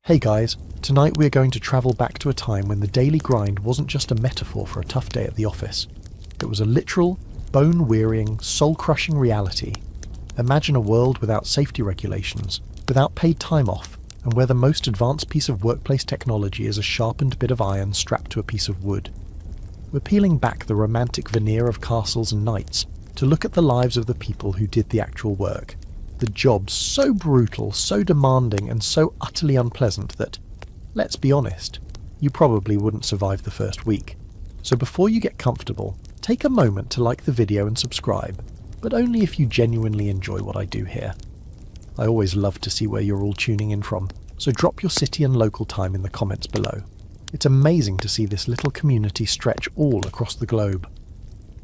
Hey guys, tonight we're going to travel back to a time when the daily grind wasn't just a metaphor for a tough day at the office. It was a literal, bone-wearying, soul-crushing reality. Imagine a world without safety regulations, without paid time off, and where the most advanced piece of workplace technology is a sharpened bit of iron strapped to a piece of wood. We're peeling back the romantic veneer of castles and knights to look at the lives of the people who did the actual work. The jobs so brutal, so demanding, and so utterly unpleasant that, let's be honest, you probably wouldn't survive the first week. So before you get comfortable, take a moment to like the video and subscribe, but only if you genuinely enjoy what I do here. I always love to see where you're all tuning in from, so drop your city and local time in the comments below. It's amazing to see this little community stretch all across the globe.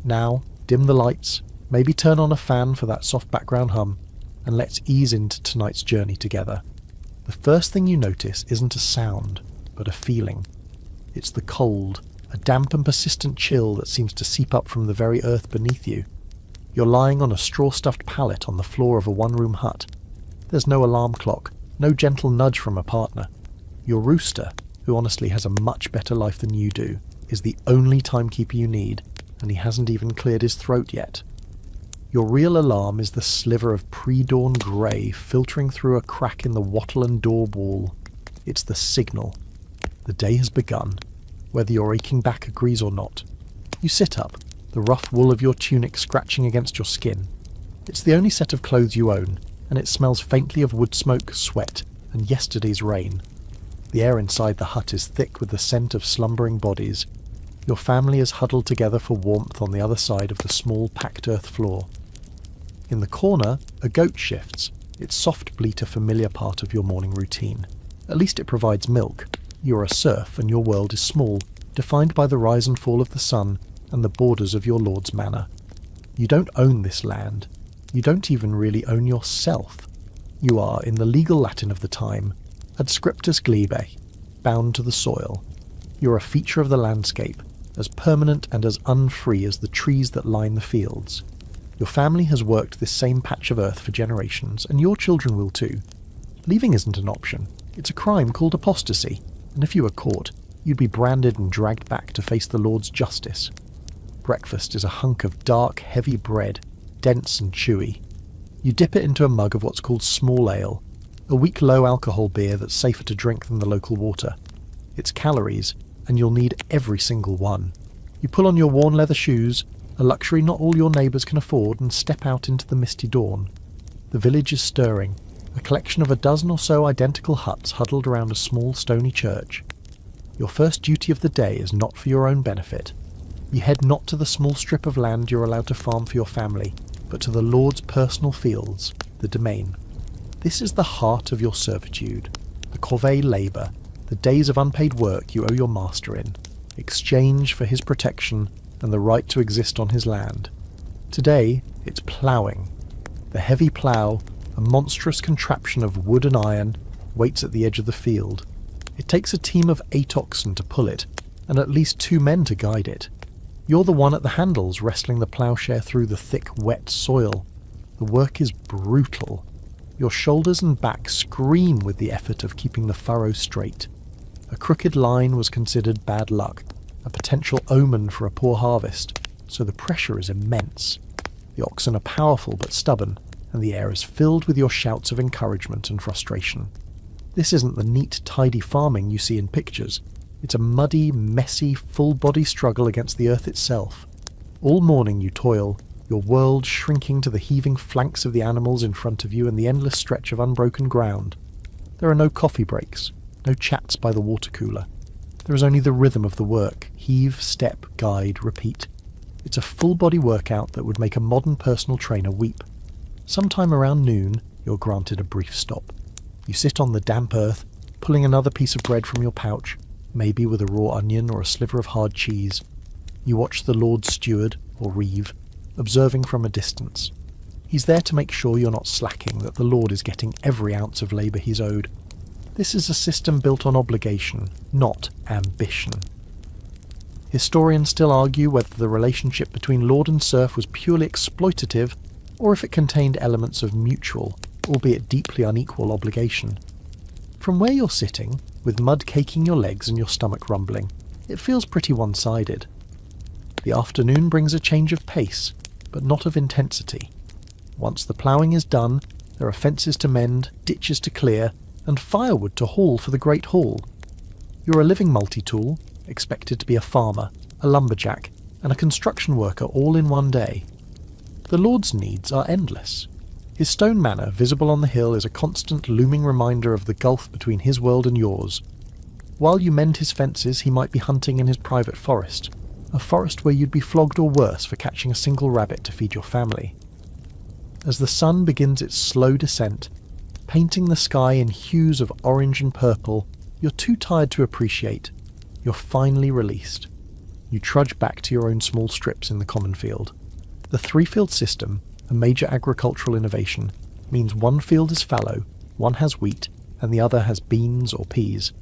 Now, dim the lights, maybe turn on a fan for that soft background hum, and let's ease into tonight's journey together. The first thing you notice isn't a sound, but a feeling. It's the cold, a damp and persistent chill that seems to seep up from the very earth beneath you. You're lying on a straw-stuffed pallet on the floor of a one-room hut. There's no alarm clock, no gentle nudge from a partner. Your rooster, who honestly has a much better life than you do, is the only timekeeper you need, and he hasn't even cleared his throat yet. Your real alarm is the sliver of pre-dawn grey filtering through a crack in the wattle and door wall. It's the signal. The day has begun, whether your aching back agrees or not. You sit up, the rough wool of your tunic scratching against your skin. It's the only set of clothes you own, and it smells faintly of wood smoke, sweat, and yesterday's rain. The air inside the hut is thick with the scent of slumbering bodies. Your family is huddled together for warmth on the other side of the small packed earth floor. In the corner, a goat shifts, its soft bleat a familiar part of your morning routine. At least it provides milk. You're a serf and your world is small, defined by the rise and fall of the sun and the borders of your lord's manor. You don't own this land. You don't even really own yourself. You are, in the legal Latin of the time, adscriptus glebe, bound to the soil. You're a feature of the landscape, as permanent and as unfree as the trees that line the fields. Your family has worked this same patch of earth for generations, and your children will too. Leaving isn't an option. It's a crime called apostasy, and if you were caught, you'd be branded and dragged back to face the Lord's justice. Breakfast is a hunk of dark, heavy bread, dense and chewy. You dip it into a mug of what's called small ale, a weak low-alcohol beer that's safer to drink than the local water. It's calories, and you'll need every single one. You pull on your worn leather shoes, a luxury not all your neighbours can afford, and step out into the misty dawn. The village is stirring, a collection of a dozen or so identical huts huddled around a small stony church. Your first duty of the day is not for your own benefit. You head not to the small strip of land you're allowed to farm for your family, but to the Lord's personal fields, the domain. This is the heart of your servitude, the corvée labour, the days of unpaid work you owe your master in, exchange for his protection and the right to exist on his land. Today, it's ploughing. The heavy plough, a monstrous contraption of wood and iron, waits at the edge of the field. It takes a team of 8 oxen to pull it, and at least 2 men to guide it. You're the one at the handles wrestling the ploughshare through the thick, wet soil. The work is brutal. Your shoulders and back scream with the effort of keeping the furrow straight. A crooked line was considered bad luck, a potential omen for a poor harvest, so the pressure is immense. The oxen are powerful but stubborn, and the air is filled with your shouts of encouragement and frustration. This isn't the neat, tidy farming you see in pictures. It's a muddy, messy, full-body struggle against the earth itself. All morning you toil, your world shrinking to the heaving flanks of the animals in front of you and the endless stretch of unbroken ground. There are no coffee breaks, no chats by the water cooler. There is only the rhythm of the work, heave, step, guide, repeat. It's a full-body workout that would make a modern personal trainer weep. Sometime around noon, you're granted a brief stop. You sit on the damp earth, pulling another piece of bread from your pouch, maybe with a raw onion or a sliver of hard cheese. You watch the Lord's steward, or reeve, observing from a distance. He's there to make sure you're not slacking, that the Lord is getting every ounce of labour he's owed. This is a system built on obligation, not ambition. Historians still argue whether the relationship between lord and serf was purely exploitative, or if it contained elements of mutual, albeit deeply unequal, obligation. From where you're sitting, with mud caking your legs and your stomach rumbling, it feels pretty one-sided. The afternoon brings a change of pace, but not of intensity. Once the ploughing is done, there are fences to mend, ditches to clear, and firewood to haul for the Great Hall. You're a living multi-tool, expected to be a farmer, a lumberjack, and a construction worker all in one day. The Lord's needs are endless. His stone manor, visible on the hill, is a constant looming reminder of the gulf between his world and yours. While you mend his fences, he might be hunting in his private forest, a forest where you'd be flogged or worse for catching a single rabbit to feed your family. As the sun begins its slow descent, painting the sky in hues of orange and purple you're too tired to appreciate, you're finally released. You trudge back to your own small strips in the common field. The three-field system, a major agricultural innovation, means one field is fallow, one has wheat, and the other has beans or peas.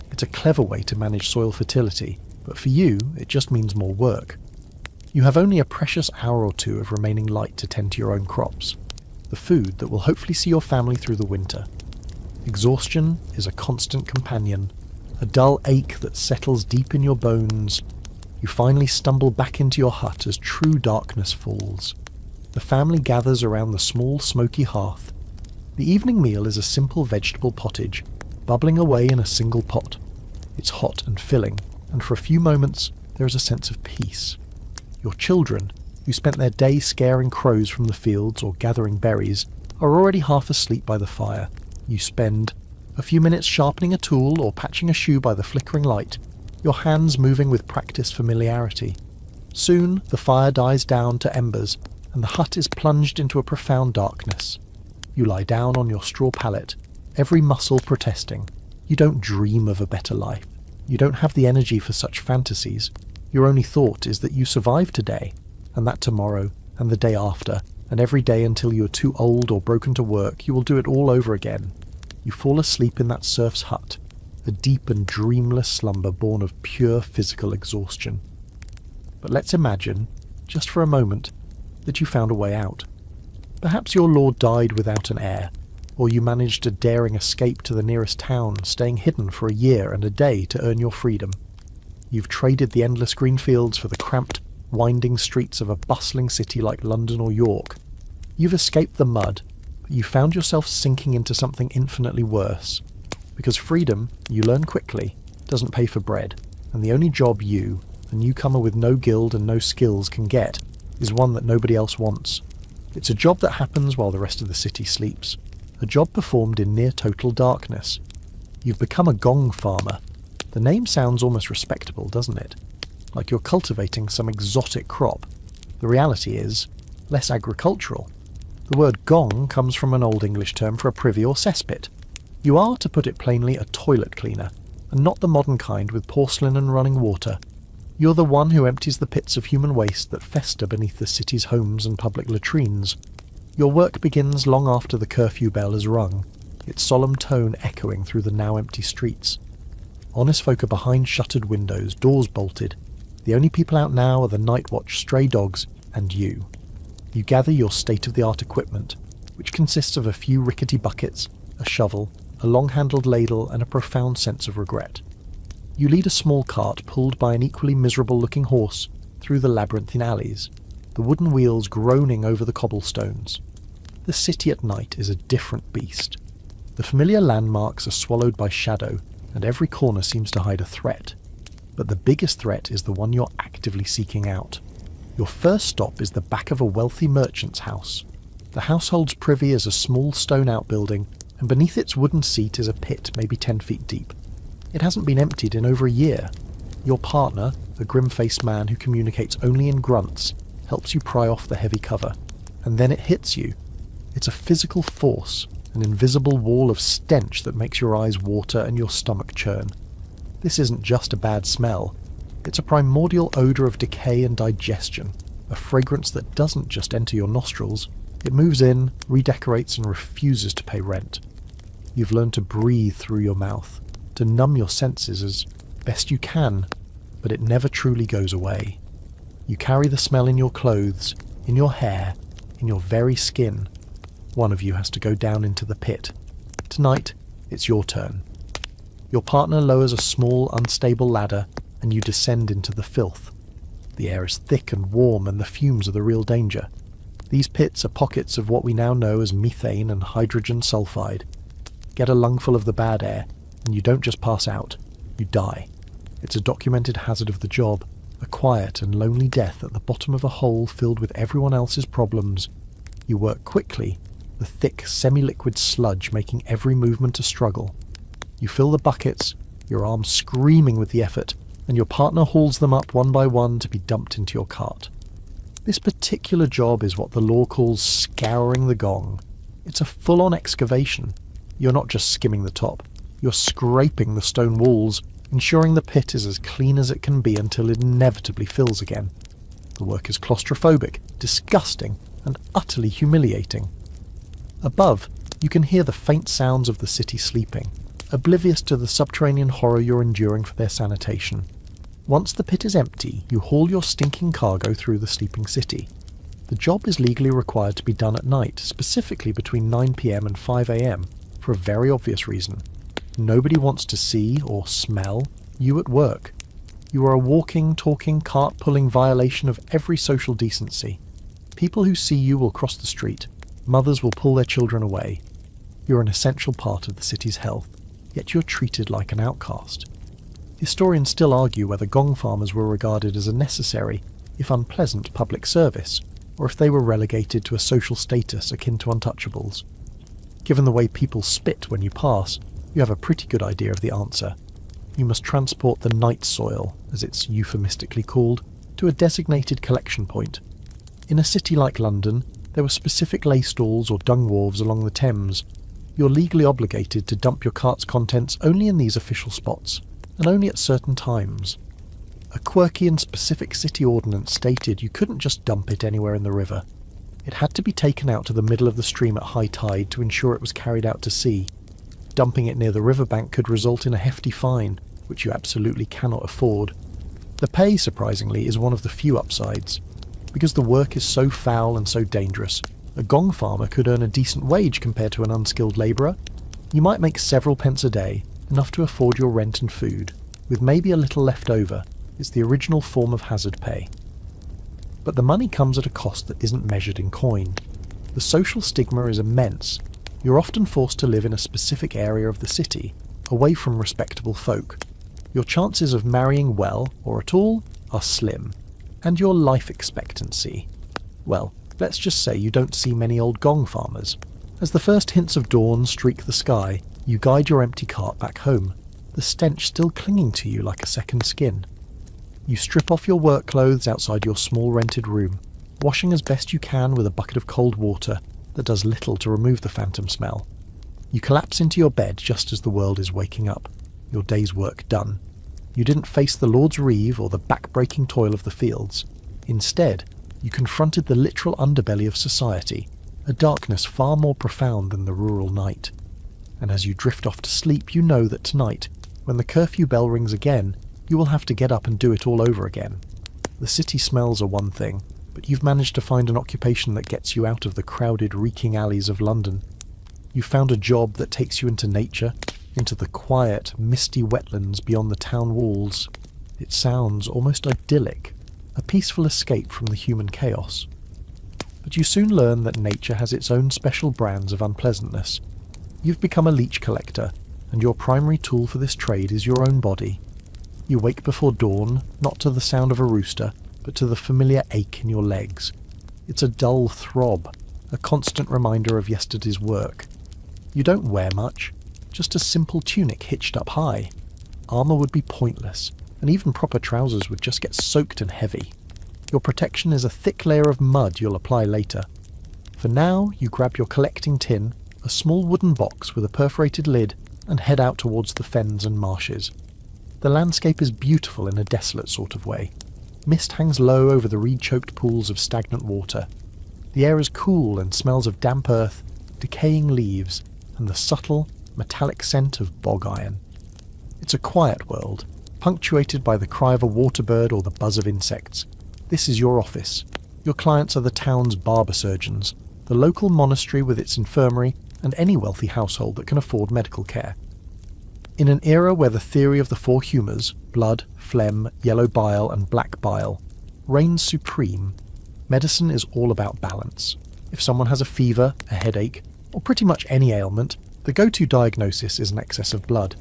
It's a clever way to manage soil fertility, but for you, it just means more work. You have only a precious hour or two of remaining light to tend to your own crops, the food that will hopefully see your family through the winter. Exhaustion is a constant companion, a dull ache that settles deep in your bones. You finally stumble back into your hut as true darkness falls. The family gathers around the small smoky hearth. The evening meal is a simple vegetable pottage, bubbling away in a single pot. It's hot and filling, and for a few moments there is a sense of peace. Your children, who spent their day scaring crows from the fields or gathering berries, are already half asleep by the fire. You spend a few minutes sharpening a tool or patching a shoe by the flickering light, your hands moving with practiced familiarity. Soon the fire dies down to embers, and the hut is plunged into a profound darkness. You lie down on your straw pallet, every muscle protesting. You don't dream of a better life. You don't have the energy for such fantasies. Your only thought is that you survive today, and that tomorrow, and the day after, and every day until you are too old or broken to work, you will do it all over again. You fall asleep in that serf's hut, a deep and dreamless slumber born of pure physical exhaustion. But let's imagine, just for a moment, that you found a way out. Perhaps your lord died without an heir, or you managed a daring escape to the nearest town, staying hidden for a year and a day to earn your freedom. You've traded the endless green fields for the cramped, winding streets of a bustling city like London or York. You've escaped the mud, but you found yourself sinking into something infinitely worse. Because freedom, you learn quickly, doesn't pay for bread, and the only job you, a newcomer with no guild and no skills, can get is one that nobody else wants. It's a job that happens while the rest of the city sleeps, a job performed in near total darkness. You've become a gong-farmer. The name sounds almost respectable, doesn't it? Like you're cultivating some exotic crop. The reality is less agricultural. The word gong comes from an Old English term for a privy or cesspit. You are, to put it plainly, a toilet cleaner, and not the modern kind with porcelain and running water. You're the one who empties the pits of human waste that fester beneath the city's homes and public latrines. Your work begins long after the curfew bell has rung, its solemn tone echoing through the now empty streets. Honest folk are behind shuttered windows, doors bolted. The only people out now are the night watch, stray dogs, and you. You gather your state-of-the-art equipment, which consists of a few rickety buckets, a shovel, a long-handled ladle, and a profound sense of regret. You lead a small cart pulled by an equally miserable-looking horse through the labyrinthine alleys, the wooden wheels groaning over the cobblestones. The city at night is a different beast. The familiar landmarks are swallowed by shadow, and every corner seems to hide a threat. But the biggest threat is the one you're actively seeking out. Your first stop is the back of a wealthy merchant's house. The household's privy is a small stone outbuilding, and beneath its wooden seat is a pit maybe 10 feet deep. It hasn't been emptied in over a year. Your partner, a grim-faced man who communicates only in grunts, helps you pry off the heavy cover. And then it hits you. It's a physical force, an invisible wall of stench that makes your eyes water and your stomach churn. This isn't just a bad smell. It's a primordial odour of decay and digestion, a fragrance that doesn't just enter your nostrils. It moves in, redecorates, and refuses to pay rent. You've learned to breathe through your mouth, to numb your senses as best you can, but it never truly goes away. You carry the smell in your clothes, in your hair, in your very skin. One of you has to go down into the pit. Tonight, It's your turn. Your partner lowers a small, unstable ladder, and you descend into the filth. The air is thick and warm, and the fumes are the real danger. These pits are pockets of what we now know as methane and hydrogen sulfide. Get a lungful of the bad air, and you don't just pass out, you die. It's a documented hazard of the job, a quiet and lonely death at the bottom of a hole filled with everyone else's problems. You work quickly, the thick, semi-liquid sludge making every movement a struggle. You fill the buckets, your arms screaming with the effort, and your partner hauls them up one by one to be dumped into your cart. This particular job is what the law calls scouring the gong. It's a full-on excavation. You're not just skimming the top, you're scraping the stone walls, ensuring the pit is as clean as it can be until it inevitably fills again. The work is claustrophobic, disgusting, and utterly humiliating. Above, you can hear the faint sounds of the city sleeping, oblivious to the subterranean horror you're enduring for their sanitation. Once the pit is empty, you haul your stinking cargo through the sleeping city. The job is legally required to be done at night, specifically between 9 p.m. and 5 a.m, for a very obvious reason. Nobody wants to see or smell you at work. You are a walking, talking, cart-pulling violation of every social decency. People who see you will cross the street. Mothers will pull their children away. You're an essential part of the city's health, yet you're treated like an outcast. Historians still argue whether gong-farmers were regarded as a necessary, if unpleasant, public service, or if they were relegated to a social status akin to untouchables. Given the way people spit when you pass, you have a pretty good idea of the answer. You must transport the night soil, as it's euphemistically called, to a designated collection point. In a city like London, there were specific lay stalls or dung wharves along the Thames. You're legally obligated to dump your cart's contents only in these official spots, and only at certain times. A quirky and specific city ordinance stated you couldn't just dump it anywhere in the river. It had to be taken out to the middle of the stream at high tide to ensure it was carried out to sea. Dumping it near the riverbank could result in a hefty fine, which you absolutely cannot afford. The pay, surprisingly, is one of the few upsides. Because the work is so foul and so dangerous, a gong farmer could earn a decent wage compared to an unskilled labourer. You might make several pence a day, enough to afford your rent and food, with maybe a little left over. It's the original form of hazard pay. But the money comes at a cost that isn't measured in coin. The social stigma is immense. You're often forced to live in a specific area of the city, away from respectable folk. Your chances of marrying well, or at all, are slim. And your life expectancy? Well, let's just say you don't see many old gong farmers. As the first hints of dawn streak the sky, you guide your empty cart back home, the stench still clinging to you like a second skin. You strip off your work clothes outside your small rented room, washing as best you can with a bucket of cold water that does little to remove the phantom smell. You collapse into your bed just as the world is waking up, your day's work done. You didn't face the Lord's Reeve or the back-breaking toil of the fields. Instead, you confronted the literal underbelly of society, a darkness far more profound than the rural night. And as you drift off to sleep, you know that tonight, when the curfew bell rings again, you will have to get up and do it all over again. The city smells are one thing, but you've managed to find an occupation that gets you out of the crowded, reeking alleys of London. You've found a job that takes you into nature, into the quiet, misty wetlands beyond the town walls. It sounds almost idyllic, a peaceful escape from the human chaos. But you soon learn that nature has its own special brands of unpleasantness. You've become a leech collector, and your primary tool for this trade is your own body. You wake before dawn, not to the sound of a rooster, but to the familiar ache in your legs. It's a dull throb, a constant reminder of yesterday's work. You don't wear much, just a simple tunic hitched up high. Armour would be pointless, and even proper trousers would just get soaked and heavy. Your protection is a thick layer of mud you'll apply later. For now, you grab your collecting tin, a small wooden box with a perforated lid, and head out towards the fens and marshes. The landscape is beautiful in a desolate sort of way. Mist hangs low over the reed-choked pools of stagnant water. The air is cool and smells of damp earth, decaying leaves, and the subtle, metallic scent of bog iron. It's a quiet world, punctuated by the cry of a water bird or the buzz of insects. This is your office. Your clients are the town's barber surgeons, the local monastery with its infirmary, and any wealthy household that can afford medical care. In an era where the theory of the four humours, blood, phlegm, yellow bile and black bile, reigns supreme, medicine is all about balance. If someone has a fever, a headache, or pretty much any ailment, the go-to diagnosis is an excess of blood.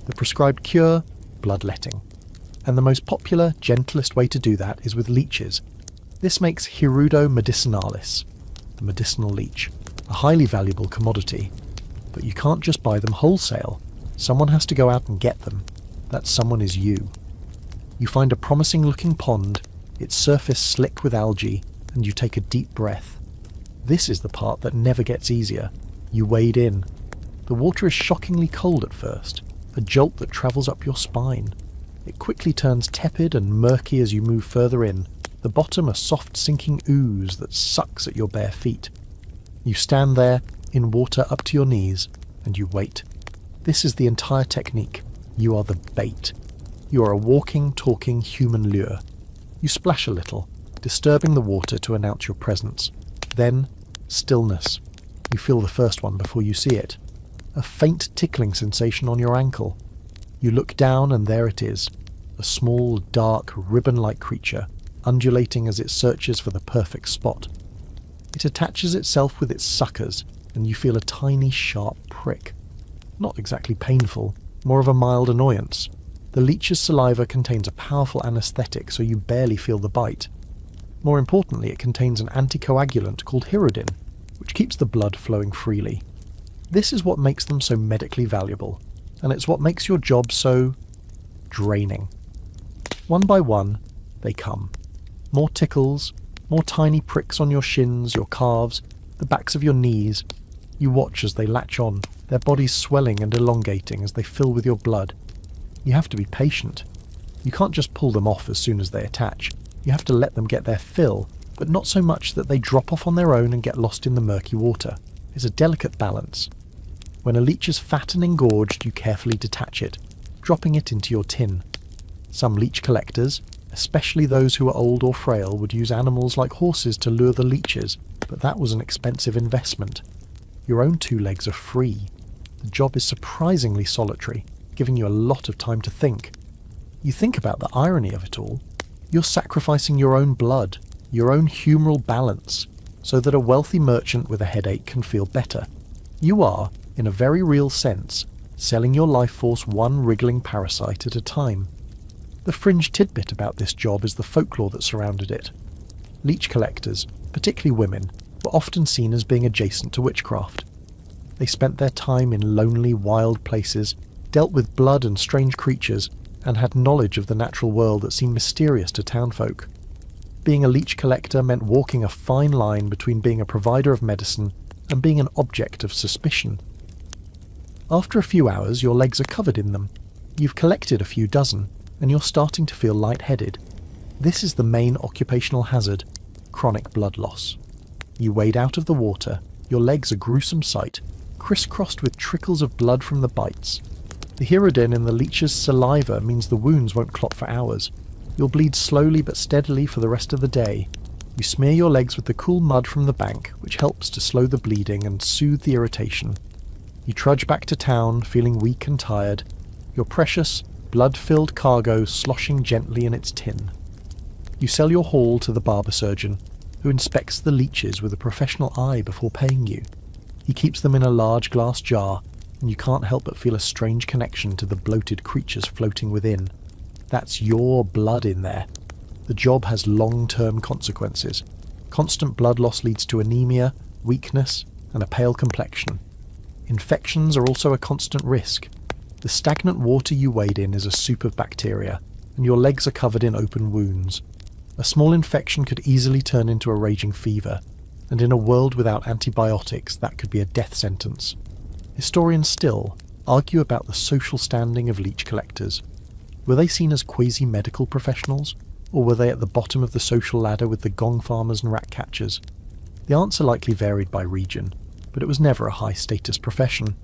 The prescribed cure, bloodletting. And the most popular, gentlest way to do that is with leeches. This makes Hirudo medicinalis, the medicinal leech, a highly valuable commodity. But you can't just buy them wholesale. Someone has to go out and get them. That someone is you. You find a promising-looking pond, its surface slick with algae, and you take a deep breath. This is the part that never gets easier. You wade in. The water is shockingly cold at first, a jolt that travels up your spine. It quickly turns tepid and murky as you move further in, the bottom a soft sinking ooze that sucks at your bare feet. You stand there, in water up to your knees, and you wait. This is the entire technique. You are the bait. You are a walking, talking human lure. You splash a little, disturbing the water to announce your presence. Then, stillness. You feel the first one before you see it. A faint tickling sensation on your ankle. You look down and there it is. A small, dark, ribbon-like creature, undulating as it searches for the perfect spot. It attaches itself with its suckers, and you feel a tiny, sharp prick. Not exactly painful, more of a mild annoyance. The leech's saliva contains a powerful anaesthetic, so you barely feel the bite. More importantly, it contains an anticoagulant called hirudin, which keeps the blood flowing freely. This is what makes them so medically valuable, and it's what makes your job so draining. One by one, they come. More tickles, more tiny pricks on your shins, your calves, the backs of your knees. You watch as they latch on, their bodies swelling and elongating as they fill with your blood. You have to be patient. You can't just pull them off as soon as they attach. You have to let them get their fill, but not so much that they drop off on their own and get lost in the murky water. It's a delicate balance. When a leech is fat and engorged, you carefully detach it, dropping it into your tin. Some leech collectors, especially those who are old or frail, would use animals like horses to lure the leeches, but that was an expensive investment. Your own two legs are free. The job is surprisingly solitary, giving you a lot of time to think. You think about the irony of it all. You're sacrificing your own blood, your own humoral balance, so that a wealthy merchant with a headache can feel better. You are, in a very real sense, selling your life force one wriggling parasite at a time. The fringe tidbit about this job is the folklore that surrounded it. Leech collectors, particularly women, were often seen as being adjacent to witchcraft. They spent their time in lonely, wild places, dealt with blood and strange creatures, and had knowledge of the natural world that seemed mysterious to townfolk. Being a leech collector meant walking a fine line between being a provider of medicine and being an object of suspicion. After a few hours, your legs are covered in them. You've collected a few dozen, and you're starting to feel lightheaded. This is the main occupational hazard, chronic blood loss. You wade out of the water, your legs a gruesome sight, crisscrossed with trickles of blood from the bites. The hirudin in the leech's saliva means the wounds won't clot for hours. You'll bleed slowly but steadily for the rest of the day. You smear your legs with the cool mud from the bank, which helps to slow the bleeding and soothe the irritation. You trudge back to town, feeling weak and tired, your precious, blood-filled cargo sloshing gently in its tin. You sell your haul to the barber surgeon, who inspects the leeches with a professional eye before paying you. He keeps them in a large glass jar, and you can't help but feel a strange connection to the bloated creatures floating within. That's your blood in there. The job has long-term consequences. Constant blood loss leads to anemia, weakness, and a pale complexion. Infections are also a constant risk. The stagnant water you wade in is a soup of bacteria, and your legs are covered in open wounds. A small infection could easily turn into a raging fever, and in a world without antibiotics, that could be a death sentence. Historians still argue about the social standing of leech collectors. Were they seen as quasi-medical professionals, or were they at the bottom of the social ladder with the gong-farmers and rat-catchers? The answer likely varied by region, but it was never a high-status profession.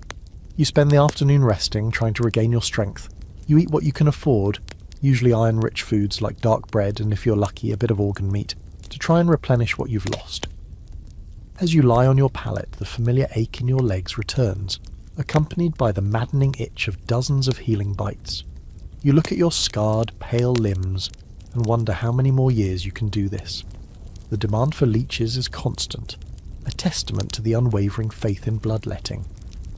You spend the afternoon resting, trying to regain your strength. You eat what you can afford, usually iron-rich foods like dark bread and, if you're lucky, a bit of organ meat, to try and replenish what you've lost. As you lie on your pallet, the familiar ache in your legs returns, accompanied by the maddening itch of dozens of healing bites. You look at your scarred, pale limbs and wonder how many more years you can do this. The demand for leeches is constant, a testament to the unwavering faith in bloodletting.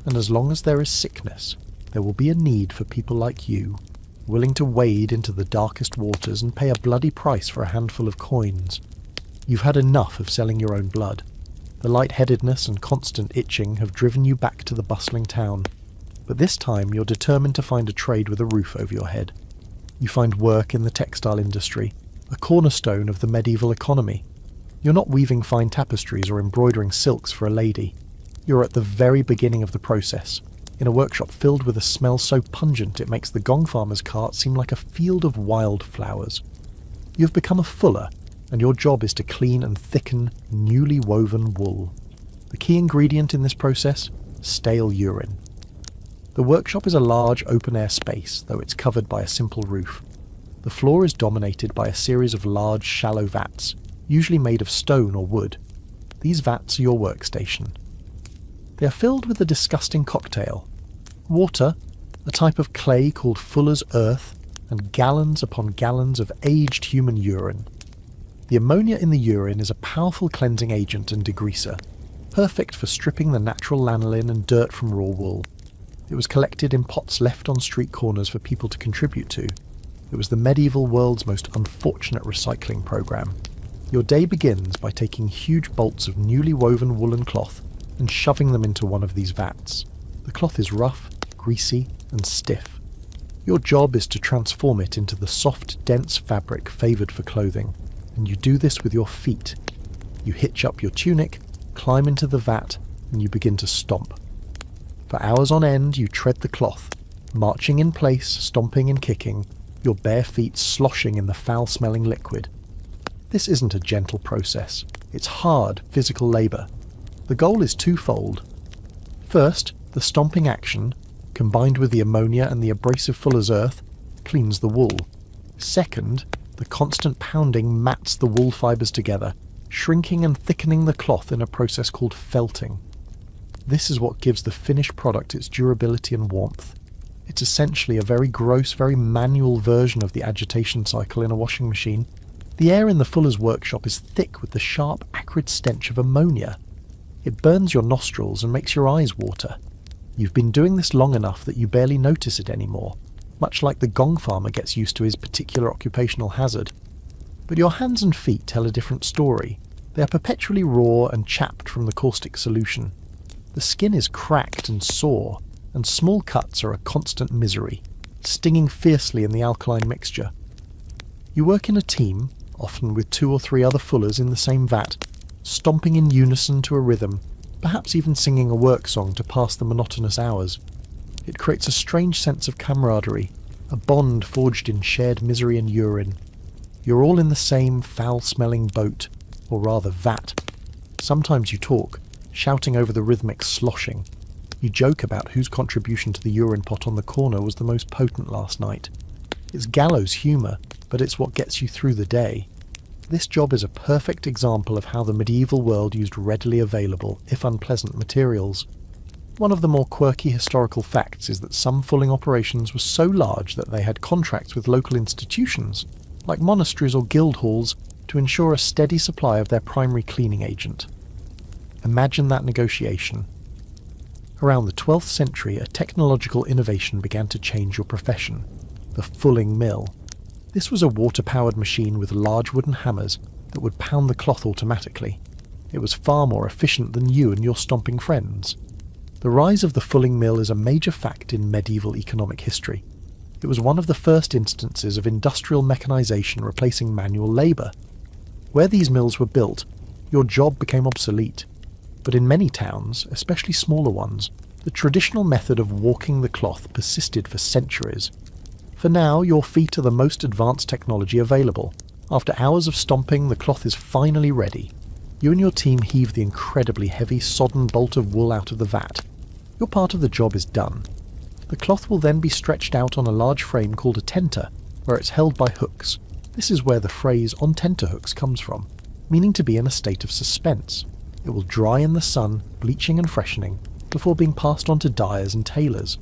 And as long as there is sickness, there will be a need for people like you, willing to wade into the darkest waters and pay a bloody price for a handful of coins. You've had enough of selling your own blood. The lightheadedness and constant itching have driven you back to the bustling town. But this time you're determined to find a trade with a roof over your head. You find work in the textile industry, a cornerstone of the medieval economy. You're not weaving fine tapestries or embroidering silks for a lady. You're at the very beginning of the process, in a workshop filled with a smell so pungent it makes the gong-farmers' cart seem like a field of wildflowers. You've become a fuller, and your job is to clean and thicken newly woven wool. The key ingredient in this process? Stale urine. The workshop is a large open-air space, though it's covered by a simple roof. The floor is dominated by a series of large, shallow vats, usually made of stone or wood. These vats are your workstation. They are filled with a disgusting cocktail: water, a type of clay called fuller's earth, and gallons upon gallons of aged human urine. The ammonia in the urine is a powerful cleansing agent and degreaser, perfect for stripping the natural lanolin and dirt from raw wool. It was collected in pots left on street corners for people to contribute to. It was the medieval world's most unfortunate recycling program. Your day begins by taking huge bolts of newly woven woolen cloth and shoving them into one of these vats. The cloth is rough, greasy, and stiff. Your job is to transform it into the soft, dense fabric favoured for clothing, and you do this with your feet. You hitch up your tunic, climb into the vat, and you begin to stomp. For hours on end you tread the cloth, marching in place, stomping and kicking, your bare feet sloshing in the foul-smelling liquid. This isn't a gentle process. It's hard, physical labour. The goal is twofold. First, the stomping action, combined with the ammonia and the abrasive fuller's earth, cleans the wool. Second, the constant pounding mats the wool fibres together, shrinking and thickening the cloth in a process called felting. This is what gives the finished product its durability and warmth. It's essentially a very gross, very manual version of the agitation cycle in a washing machine. The air in the fuller's workshop is thick with the sharp, acrid stench of ammonia. It burns your nostrils and makes your eyes water. You've been doing this long enough that you barely notice it anymore, much like the gong farmer gets used to his particular occupational hazard. But your hands and feet tell a different story. They are perpetually raw and chapped from the caustic solution. The skin is cracked and sore, and small cuts are a constant misery, stinging fiercely in the alkaline mixture. You work in a team, often with 2 or 3 other fullers in the same vat, stomping in unison to a rhythm, perhaps even singing a work song to pass the monotonous hours. It creates a strange sense of camaraderie, a bond forged in shared misery and urine. You're all in the same foul-smelling boat, or rather vat. Sometimes you talk, shouting over the rhythmic sloshing. You joke about whose contribution to the urine pot on the corner was the most potent last night. It's gallows humour, but it's what gets you through the day. This job is a perfect example of how the medieval world used readily available, if unpleasant, materials. One of the more quirky historical facts is that some fulling operations were so large that they had contracts with local institutions, like monasteries or guild halls, to ensure a steady supply of their primary cleaning agent. Imagine that negotiation. Around the 12th century, a technological innovation began to change your profession: the fulling mill. This was a water-powered machine with large wooden hammers that would pound the cloth automatically. It was far more efficient than you and your stomping friends. The rise of the fulling mill is a major fact in medieval economic history. It was one of the first instances of industrial mechanization replacing manual labour. Where these mills were built, your job became obsolete. But in many towns, especially smaller ones, the traditional method of walking the cloth persisted for centuries. For now, your feet are the most advanced technology available. After hours of stomping, the cloth is finally ready. You and your team heave the incredibly heavy, sodden bolt of wool out of the vat. Your part of the job is done. The cloth will then be stretched out on a large frame called a tenter, where it's held by hooks. This is where the phrase "on tenterhooks" comes from, meaning to be in a state of suspense. It will dry in the sun, bleaching and freshening, before being passed on to dyers and tailors.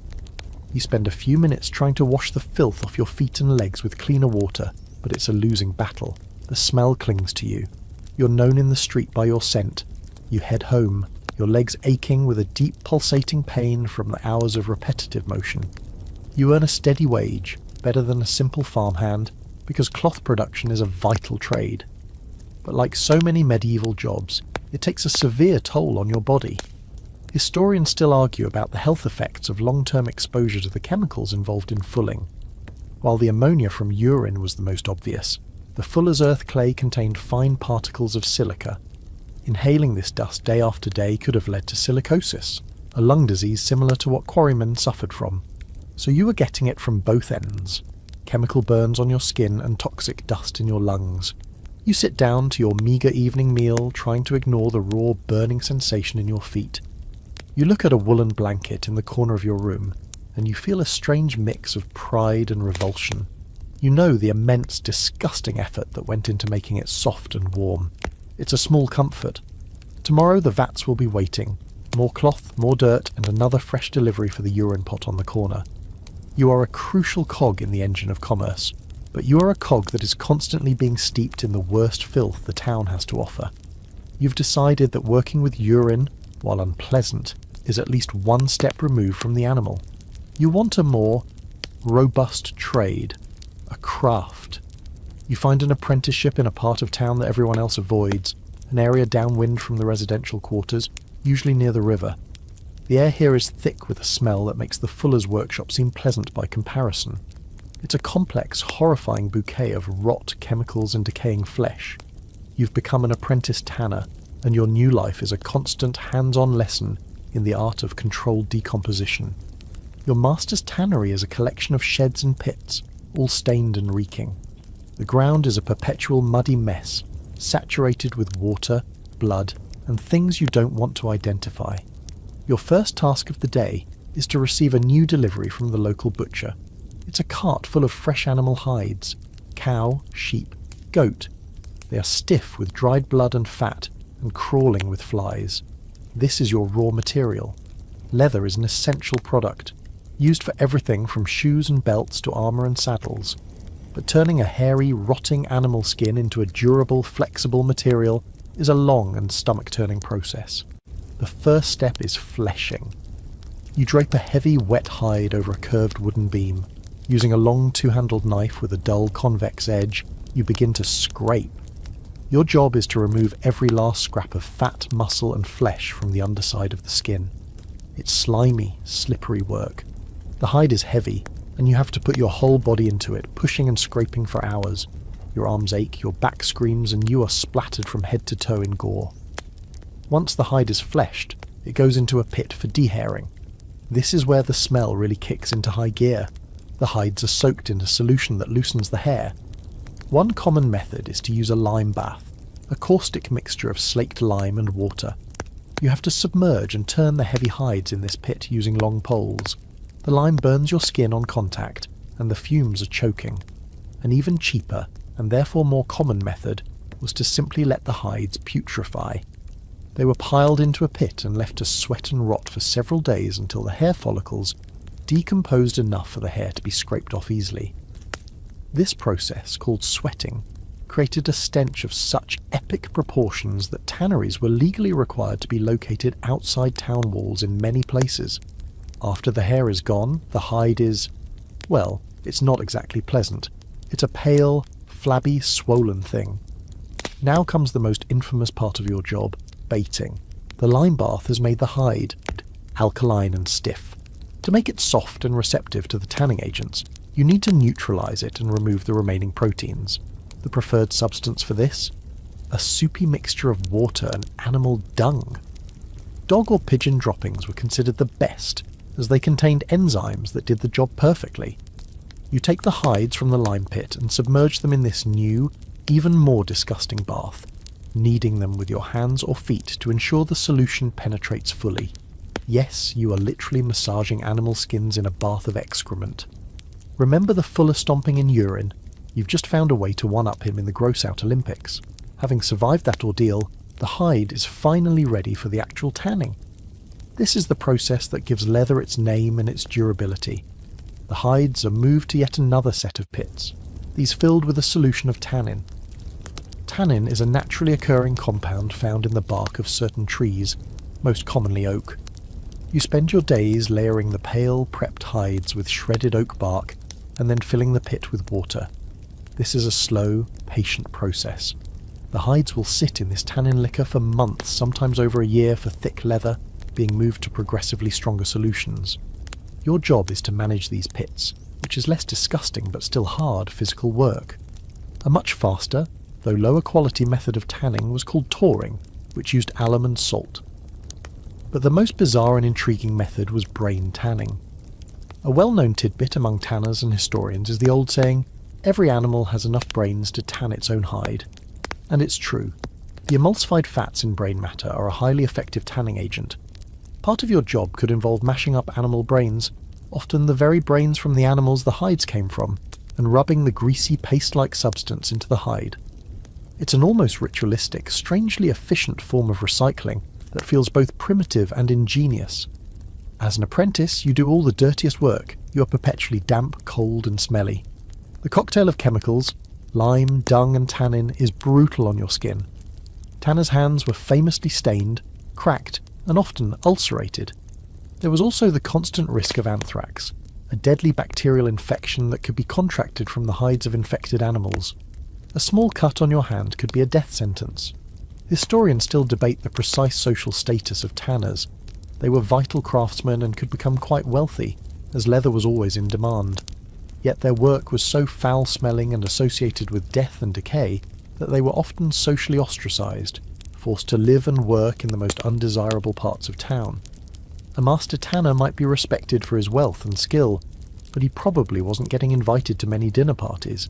You spend a few minutes trying to wash the filth off your feet and legs with cleaner water, but it's a losing battle. The smell clings to you. You're known in the street by your scent. You head home, your legs aching with a deep pulsating pain from the hours of repetitive motion. You earn a steady wage, better than a simple farmhand, because cloth production is a vital trade. But like so many medieval jobs, it takes a severe toll on your body. Historians still argue about the health effects of long-term exposure to the chemicals involved in fulling. While the ammonia from urine was the most obvious, the fuller's earth clay contained fine particles of silica. Inhaling this dust day after day could have led to silicosis, a lung disease similar to what quarrymen suffered from. So you were getting it from both ends: chemical burns on your skin and toxic dust in your lungs. You sit down to your meagre evening meal, trying to ignore the raw, burning sensation in your feet. You look at a woolen blanket in the corner of your room, and you feel a strange mix of pride and revulsion. You know the immense, disgusting effort that went into making it soft and warm. It's a small comfort. Tomorrow the vats will be waiting. More cloth, more dirt, and another fresh delivery for the urine pot on the corner. You are a crucial cog in the engine of commerce, but you are a cog that is constantly being steeped in the worst filth the town has to offer. You've decided that working with urine, while unpleasant, is at least one step removed from the animal. You want a more robust trade, a craft. You find an apprenticeship in a part of town that everyone else avoids, an area downwind from the residential quarters, usually near the river. The air here is thick with a smell that makes the fuller's workshop seem pleasant by comparison. It's a complex, horrifying bouquet of rot, chemicals and decaying flesh. You've become an apprentice tanner, and your new life is a constant hands-on lesson in the art of controlled decomposition. Your master's tannery is a collection of sheds and pits, all stained and reeking. The ground is a perpetual muddy mess, saturated with water, blood, and things you don't want to identify. Your first task of the day is to receive a new delivery from the local butcher. It's a cart full of fresh animal hides: cow, sheep, goat. They are stiff with dried blood and fat, and crawling with flies. This is your raw material. Leather is an essential product, used for everything from shoes and belts to armour and saddles. But turning a hairy, rotting animal skin into a durable, flexible material is a long and stomach-turning process. The first step is fleshing. You drape a heavy, wet hide over a curved wooden beam. Using a long two-handled knife with a dull, convex edge, you begin to scrape. Your job is to remove every last scrap of fat, muscle and flesh from the underside of the skin. It's slimy, slippery work. The hide is heavy, and you have to put your whole body into it, pushing and scraping for hours. Your arms ache, your back screams, and you are splattered from head to toe in gore. Once the hide is fleshed, it goes into a pit for dehairing. This is where the smell really kicks into high gear. The hides are soaked in a solution that loosens the hair. One common method is to use a lime bath, a caustic mixture of slaked lime and water. You have to submerge and turn the heavy hides in this pit using long poles. The lime burns your skin on contact, and the fumes are choking. An even cheaper, and therefore more common method, was to simply let the hides putrefy. They were piled into a pit and left to sweat and rot for several days until the hair follicles decomposed enough for the hair to be scraped off easily. This process, called sweating, created a stench of such epic proportions that tanneries were legally required to be located outside town walls in many places. After the hair is gone, the hide is, well, it's not exactly pleasant. It's a pale, flabby, swollen thing. Now comes the most infamous part of your job: baiting. The lime bath has made the hide alkaline and stiff. To make it soft and receptive to the tanning agents, you need to neutralize it and remove the remaining proteins. The preferred substance for this? A soupy mixture of water and animal dung. Dog or pigeon droppings were considered the best, as they contained enzymes that did the job perfectly. You take the hides from the lime pit and submerge them in this new, even more disgusting bath, kneading them with your hands or feet to ensure the solution penetrates fully. Yes, you are literally massaging animal skins in a bath of excrement. Remember the fuller stomping in urine? You've just found a way to one-up him in the gross-out Olympics. Having survived that ordeal, the hide is finally ready for the actual tanning. This is the process that gives leather its name and its durability. The hides are moved to yet another set of pits, these filled with a solution of tannin. Tannin is a naturally occurring compound found in the bark of certain trees, most commonly oak. You spend your days layering the pale, prepped hides with shredded oak bark and then filling the pit with water. This is a slow, patient process. The hides will sit in this tannin liquor for months, sometimes over a year for thick leather, being moved to progressively stronger solutions. Your job is to manage these pits, which is less disgusting but still hard physical work. A much faster, though lower quality method of tanning was called touring, which used alum and salt. But the most bizarre and intriguing method was brain tanning. A well-known tidbit among tanners and historians is the old saying, "Every animal has enough brains to tan its own hide." And it's true. The emulsified fats in brain matter are a highly effective tanning agent. Part of your job could involve mashing up animal brains, often the very brains from the animals the hides came from, and rubbing the greasy paste-like substance into the hide. It's an almost ritualistic, strangely efficient form of recycling that feels both primitive and ingenious. As an apprentice, you do all the dirtiest work. You are perpetually damp, cold, and smelly. The cocktail of chemicals, lime, dung, and tannin, is brutal on your skin. Tanners' hands were famously stained, cracked, and often ulcerated. There was also the constant risk of anthrax, a deadly bacterial infection that could be contracted from the hides of infected animals. A small cut on your hand could be a death sentence. Historians still debate the precise social status of tanners. They were vital craftsmen and could become quite wealthy, as leather was always in demand. Yet their work was so foul-smelling and associated with death and decay that they were often socially ostracised, forced to live and work in the most undesirable parts of town. A master tanner might be respected for his wealth and skill, but he probably wasn't getting invited to many dinner parties.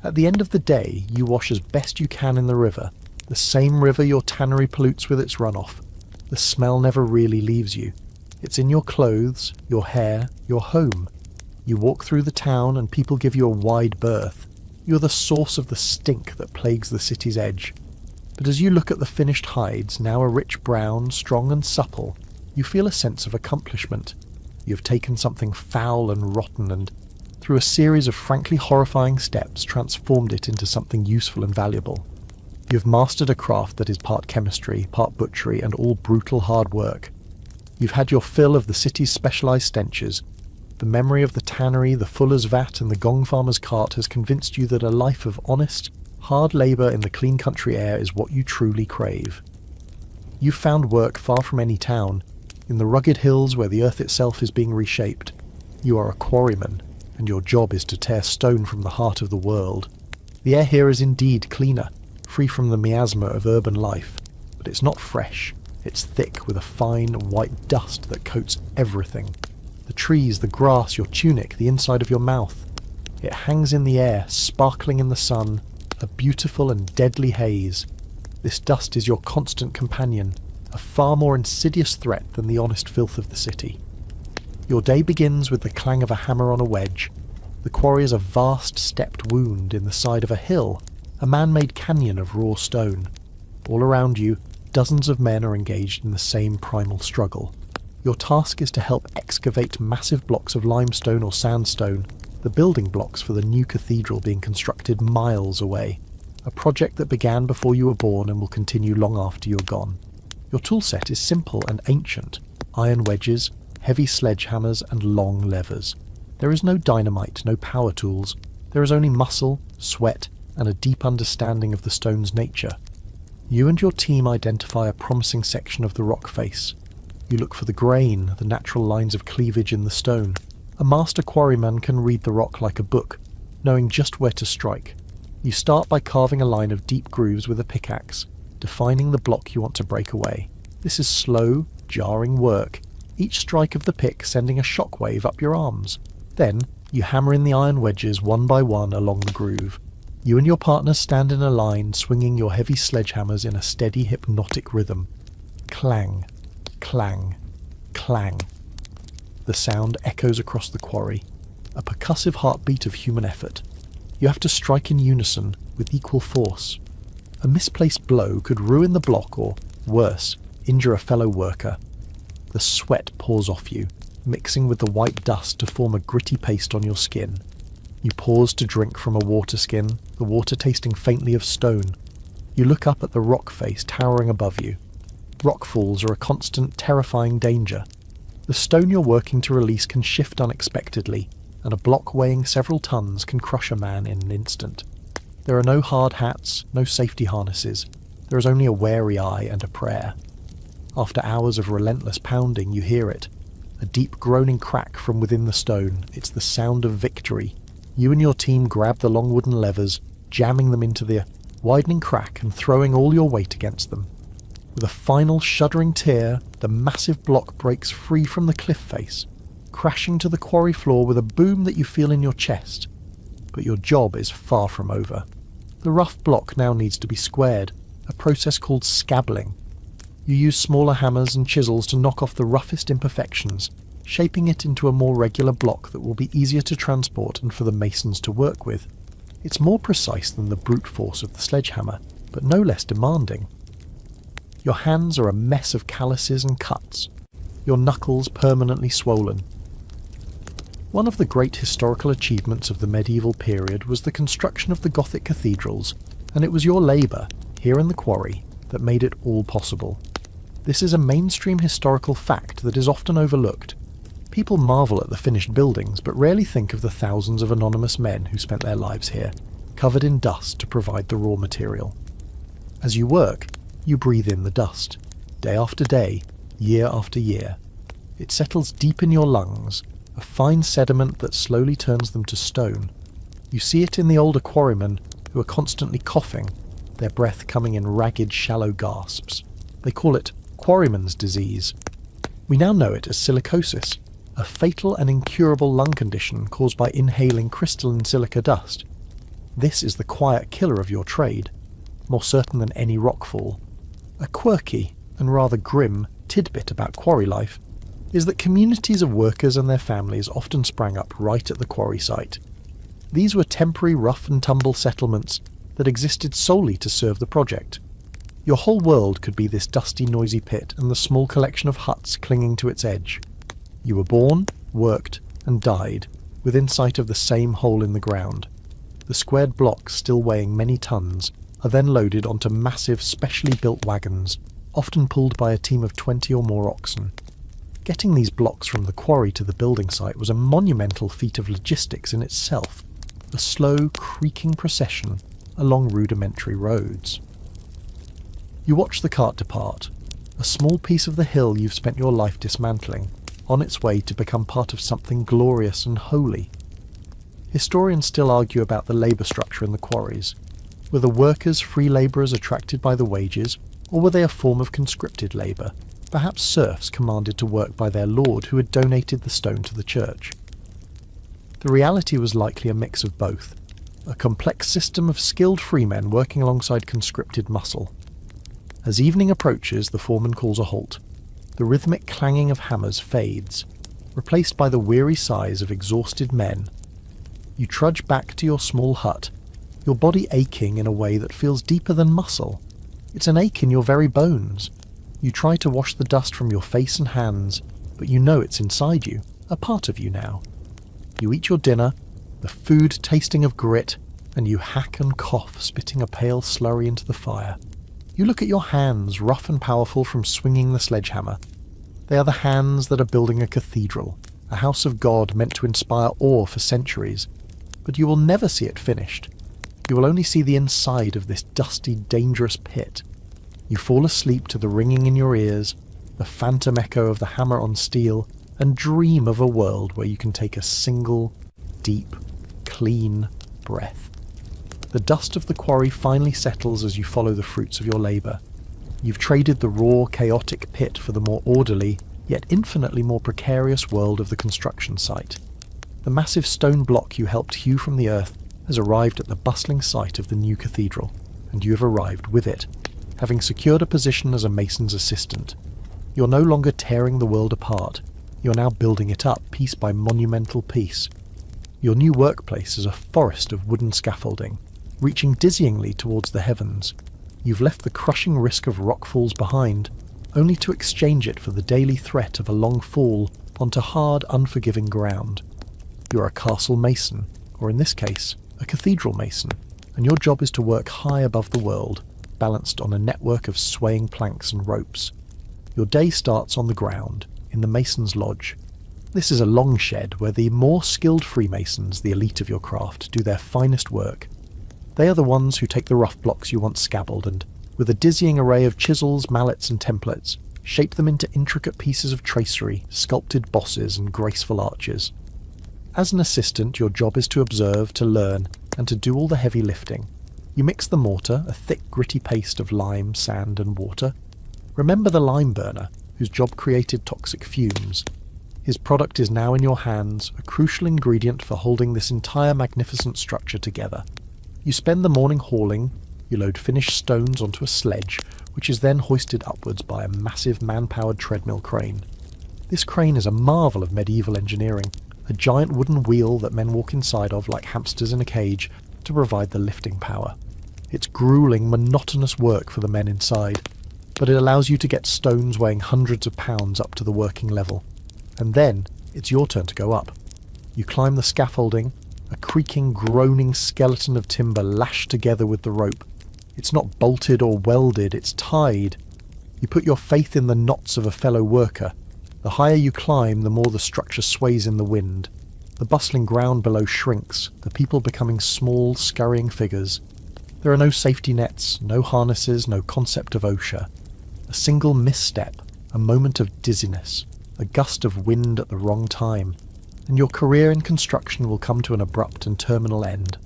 At the end of the day, you wash as best you can in the river, the same river your tannery pollutes with its runoff. The smell never really leaves you. It's in your clothes, your hair, your home. You walk through the town and people give you a wide berth. You're the source of the stink that plagues the city's edge. But as you look at the finished hides, now a rich brown, strong and supple, you feel a sense of accomplishment. You've taken something foul and rotten and, through a series of frankly horrifying steps, transformed it into something useful and valuable. You've mastered a craft that is part chemistry, part butchery, and all brutal hard work. You've had your fill of the city's specialised stenches. The memory of the tannery, the fuller's vat, and the gong-farmer's cart has convinced you that a life of honest, hard labour in the clean country air is what you truly crave. You've found work far from any town, in the rugged hills where the earth itself is being reshaped. You are a quarryman, and your job is to tear stone from the heart of the world. The air here is indeed cleaner, free from the miasma of urban life, but it's not fresh. It's thick with a fine, white dust that coats everything. The trees, the grass, your tunic, the inside of your mouth. It hangs in the air, sparkling in the sun, a beautiful and deadly haze. This dust is your constant companion, a far more insidious threat than the honest filth of the city. Your day begins with the clang of a hammer on a wedge. The quarry is a vast stepped wound in the side of a hill, a man-made canyon of raw stone. All around you, dozens of men are engaged in the same primal struggle. Your task is to help excavate massive blocks of limestone or sandstone, the building blocks for the new cathedral being constructed miles away, a project that began before you were born and will continue long after you're gone. Your toolset is simple and ancient: iron wedges, heavy sledgehammers, and long levers. There is no dynamite, no power tools. There is only muscle, sweat, and a deep understanding of the stone's nature. You and your team identify a promising section of the rock face. You look for the grain, the natural lines of cleavage in the stone. A master quarryman can read the rock like a book, knowing just where to strike. You start by carving a line of deep grooves with a pickaxe, defining the block you want to break away. This is slow, jarring work, each strike of the pick sending a shockwave up your arms. Then, you hammer in the iron wedges one by one along the groove. You and your partner stand in a line, swinging your heavy sledgehammers in a steady, hypnotic rhythm. Clang, clang, clang. The sound echoes across the quarry, a percussive heartbeat of human effort. You have to strike in unison, with equal force. A misplaced blow could ruin the block or, worse, injure a fellow worker. The sweat pours off you, mixing with the white dust to form a gritty paste on your skin. You pause to drink from a water skin, the water tasting faintly of stone. You look up at the rock face towering above you. Rockfalls are a constant, terrifying danger. The stone you're working to release can shift unexpectedly, and a block weighing several tons can crush a man in an instant. There are no hard hats, no safety harnesses. There is only a wary eye and a prayer. After hours of relentless pounding, you hear it. A deep groaning crack from within the stone. It's the sound of victory. You and your team grab the long wooden levers, jamming them into the widening crack and throwing all your weight against them. With a final shuddering tear, the massive block breaks free from the cliff face, crashing to the quarry floor with a boom that you feel in your chest. But your job is far from over. The rough block now needs to be squared, a process called scabbling. You use smaller hammers and chisels to knock off the roughest imperfections, shaping it into a more regular block that will be easier to transport and for the masons to work with. It's more precise than the brute force of the sledgehammer, but no less demanding. Your hands are a mess of calluses and cuts, your knuckles permanently swollen. One of the great historical achievements of the medieval period was the construction of the Gothic cathedrals, and it was your labour, here in the quarry, that made it all possible. This is a mainstream historical fact that is often overlooked. People marvel at the finished buildings, but rarely think of the thousands of anonymous men who spent their lives here, covered in dust to provide the raw material. As you work, you breathe in the dust, day after day, year after year. It settles deep in your lungs, a fine sediment that slowly turns them to stone. You see it in the older quarrymen, who are constantly coughing, their breath coming in ragged, shallow gasps. They call it quarryman's disease. We now know it as silicosis, a fatal and incurable lung condition caused by inhaling crystalline silica dust. This is the quiet killer of your trade, more certain than any rockfall. A quirky and rather grim tidbit about quarry life is that communities of workers and their families often sprang up right at the quarry site. These were temporary rough and tumble settlements that existed solely to serve the project. Your whole world could be this dusty, noisy pit and the small collection of huts clinging to its edge. You were born, worked, and died within sight of the same hole in the ground. The squared blocks, still weighing many tons, are then loaded onto massive, specially built wagons, often pulled by a team of 20 or more oxen. Getting these blocks from the quarry to the building site was a monumental feat of logistics in itself, a slow, creaking procession along rudimentary roads. You watch the cart depart, a small piece of the hill you've spent your life dismantling, on its way to become part of something glorious and holy. Historians still argue about the labour structure in the quarries. Were the workers free labourers attracted by the wages, or were they a form of conscripted labour, perhaps serfs commanded to work by their lord who had donated the stone to the church? The reality was likely a mix of both, a complex system of skilled freemen working alongside conscripted muscle. As evening approaches, the foreman calls a halt. The rhythmic clanging of hammers fades, replaced by the weary sighs of exhausted men. You trudge back to your small hut, your body aching in a way that feels deeper than muscle. It's an ache in your very bones. You try to wash the dust from your face and hands, but you know it's inside you, a part of you now. You eat your dinner, the food tasting of grit, and you hack and cough, spitting a pale slurry into the fire. You look at your hands, rough and powerful from swinging the sledgehammer. They are the hands that are building a cathedral, a house of God meant to inspire awe for centuries. But you will never see it finished. You will only see the inside of this dusty, dangerous pit. You fall asleep to the ringing in your ears, the phantom echo of the hammer on steel, and dream of a world where you can take a single, deep, clean breath. The dust of the quarry finally settles as you follow the fruits of your labour. You've traded the raw, chaotic pit for the more orderly, yet infinitely more precarious world of the construction site. The massive stone block you helped hew from the earth has arrived at the bustling site of the new cathedral, and you have arrived with it, having secured a position as a mason's assistant. You're no longer tearing the world apart, you're now building it up piece by monumental piece. Your new workplace is a forest of wooden scaffolding, reaching dizzyingly towards the heavens. You've left the crushing risk of rockfalls behind. only to exchange it for the daily threat of a long fall onto hard, unforgiving ground. You're a castle mason, or in this case, a cathedral mason, and your job is to work high above the world, balanced on a network of swaying planks and ropes. Your day starts on the ground, in the mason's lodge. This is a long shed where the more skilled Freemasons, the elite of your craft, do their finest work. They are the ones who take the rough blocks you once scabbled and, with a dizzying array of chisels, mallets and templates, shape them into intricate pieces of tracery, sculpted bosses and graceful arches. As an assistant, your job is to observe, to learn, and to do all the heavy lifting. You mix the mortar, a thick, gritty paste of lime, sand and water. Remember the lime burner, whose job created toxic fumes. His product is now in your hands, a crucial ingredient for holding this entire magnificent structure together. You spend the morning hauling. You load finished stones onto a sledge, which is then hoisted upwards by a massive man-powered treadmill crane. This crane is a marvel of medieval engineering, a giant wooden wheel that men walk inside of like hamsters in a cage to provide the lifting power. It's grueling, monotonous work for the men inside, but it allows you to get stones weighing hundreds of pounds up to the working level. And then it's your turn to go up. You climb the scaffolding, a creaking, groaning skeleton of timber lashed together with the rope. It's not bolted or welded, it's tied. You put your faith in the knots of a fellow worker. The higher you climb, the more the structure sways in the wind. The bustling ground below shrinks, the people becoming small, scurrying figures. There are no safety nets, no harnesses, no concept of OSHA. A single misstep, a moment of dizziness, a gust of wind at the wrong time, and your career in construction will come to an abrupt and terminal end.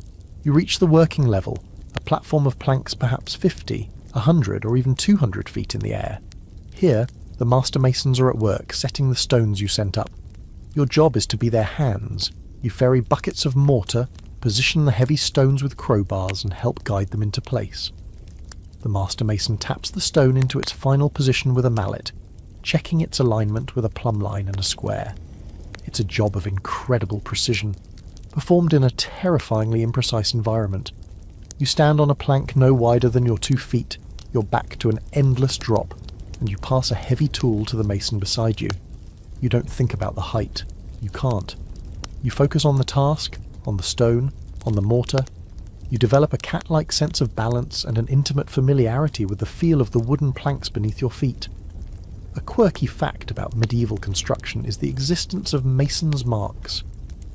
You reach the working level, a platform of planks perhaps 50, 100 or even 200 feet in the air. Here, the master masons are at work, setting the stones you sent up. Your job is to be their hands. You ferry buckets of mortar, position the heavy stones with crowbars and help guide them into place. The master mason taps the stone into its final position with a mallet, checking its alignment with a plumb line and a square. It's a job of incredible precision, performed in a terrifyingly imprecise environment. You stand on a plank no wider than your 2 feet, your back to an endless drop, and you pass a heavy tool to the mason beside you. You don't think about the height. You can't. You focus on the task, on the stone, on the mortar. You develop a cat-like sense of balance and an intimate familiarity with the feel of the wooden planks beneath your feet. A quirky fact about medieval construction is the existence of mason's marks.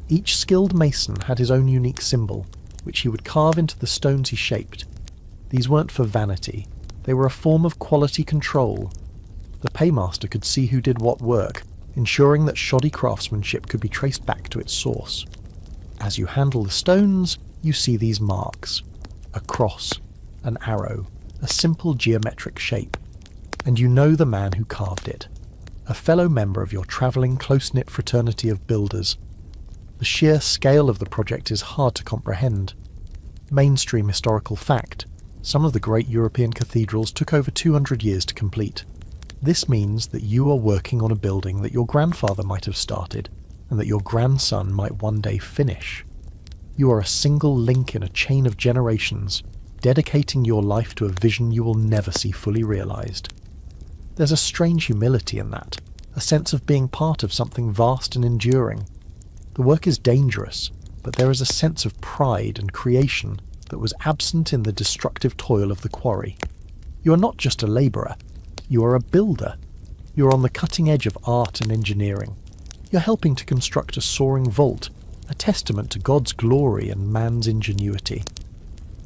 Each skilled mason had his own unique symbol, which he would carve into the stones he shaped. These weren't for vanity. They were a form of quality control. The paymaster could see who did what work, ensuring that shoddy craftsmanship could be traced back to its source. As you handle the stones, you see these marks. A cross, an arrow, a simple geometric shape. And you know the man who carved it. A fellow member of your travelling, close-knit fraternity of builders. The sheer scale of the project is hard to comprehend. Mainstream historical fact: some of the great European cathedrals took over 200 years to complete. This means that you are working on a building that your grandfather might have started, and that your grandson might one day finish. You are a single link in a chain of generations, dedicating your life to a vision you will never see fully realised. There's a strange humility in that, a sense of being part of something vast and enduring. The work is dangerous, but there is a sense of pride and creation that was absent in the destructive toil of the quarry. You are not just a labourer, you are a builder. You are on the cutting edge of art and engineering. You're helping to construct a soaring vault, a testament to God's glory and man's ingenuity.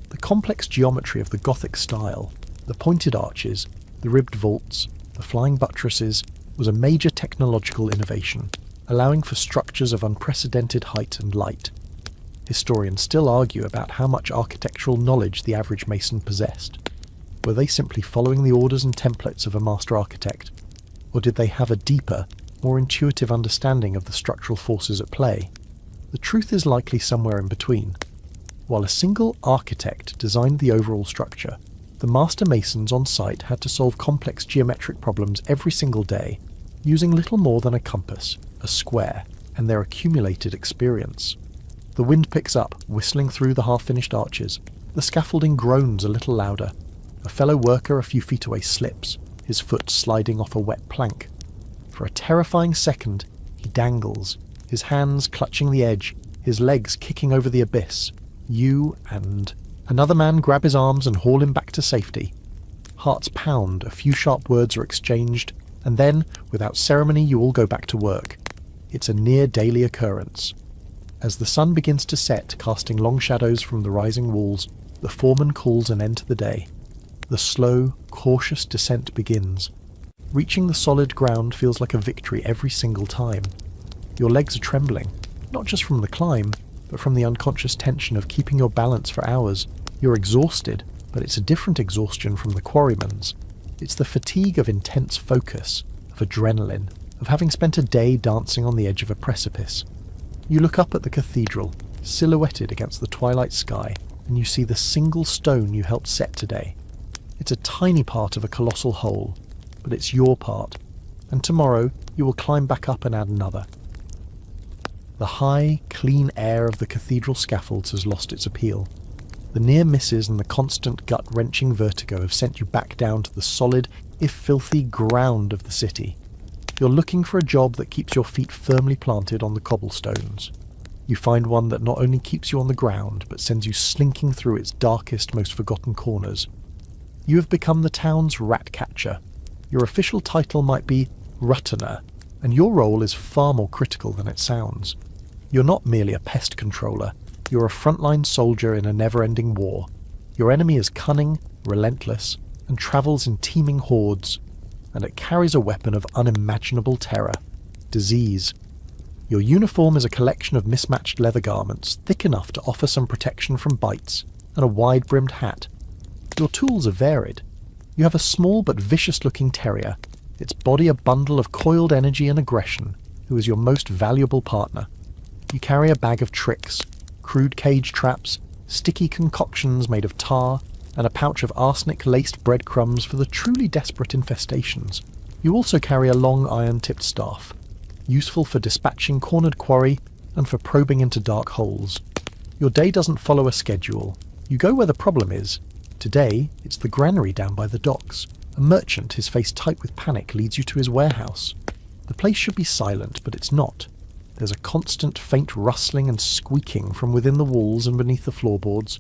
The complex geometry of the Gothic style, the pointed arches, the ribbed vaults, the flying buttresses, was a major technological innovation, allowing for structures of unprecedented height and light. Historians still argue about how much architectural knowledge the average mason possessed. Were they simply following the orders and templates of a master architect, or did they have a deeper, more intuitive understanding of the structural forces at play? The truth is likely somewhere in between. While a single architect designed the overall structure, the master masons on site had to solve complex geometric problems every single day, using little more than a compass, a square, and their accumulated experience. The wind picks up, whistling through the half-finished arches. The scaffolding groans a little louder. A fellow worker a few feet away slips. his foot sliding off a wet plank. For a terrifying second, he dangles, his hands clutching the edge, his legs kicking over the abyss. You and another man grab his arms and haul him back to safety. Hearts pound, a few sharp words are exchanged, and then, without ceremony, you all go back to work. It's a near-daily occurrence. As the sun begins to set, casting long shadows from the rising walls, the foreman calls an end to the day. The slow, cautious descent begins. Reaching the solid ground feels like a victory every single time. Your legs are trembling, not just from the climb, but from the unconscious tension of keeping your balance for hours. You're exhausted, but it's a different exhaustion from the quarryman's. It's the fatigue of intense focus, of adrenaline, of having spent a day dancing on the edge of a precipice. You look up at the cathedral, silhouetted against the twilight sky, and you see the single stone you helped set today. It's a tiny part of a colossal whole, but it's your part, and tomorrow you will climb back up and add another. The high, clean air of the cathedral scaffolds has lost its appeal. The near misses and the constant gut-wrenching vertigo have sent you back down to the solid, if filthy, ground of the city. You're looking for a job that keeps your feet firmly planted on the cobblestones. You find one that not only keeps you on the ground, but sends you slinking through its darkest, most forgotten corners. You have become the town's rat catcher. Your official title might be Ruttener, and your role is far more critical than it sounds. You're not merely a pest controller, you're a frontline soldier in a never-ending war. Your enemy is cunning, relentless, and travels in teeming hordes, and it carries a weapon of unimaginable terror: disease. Your uniform is a collection of mismatched leather garments, thick enough to offer some protection from bites, and a wide-brimmed hat. Your tools are varied. You have a small but vicious-looking terrier, its body a bundle of coiled energy and aggression, who is your most valuable partner. You carry a bag of tricks, crude cage traps, sticky concoctions made of tar, and a pouch of arsenic-laced breadcrumbs for the truly desperate infestations. You also carry a long iron-tipped staff, useful for dispatching cornered quarry and for probing into dark holes. Your day doesn't follow a schedule. You go where the problem is. Today, it's the granary down by the docks. A merchant, his face tight with panic, leads you to his warehouse. The place should be silent, but it's not. There's a constant faint rustling and squeaking from within the walls and beneath the floorboards.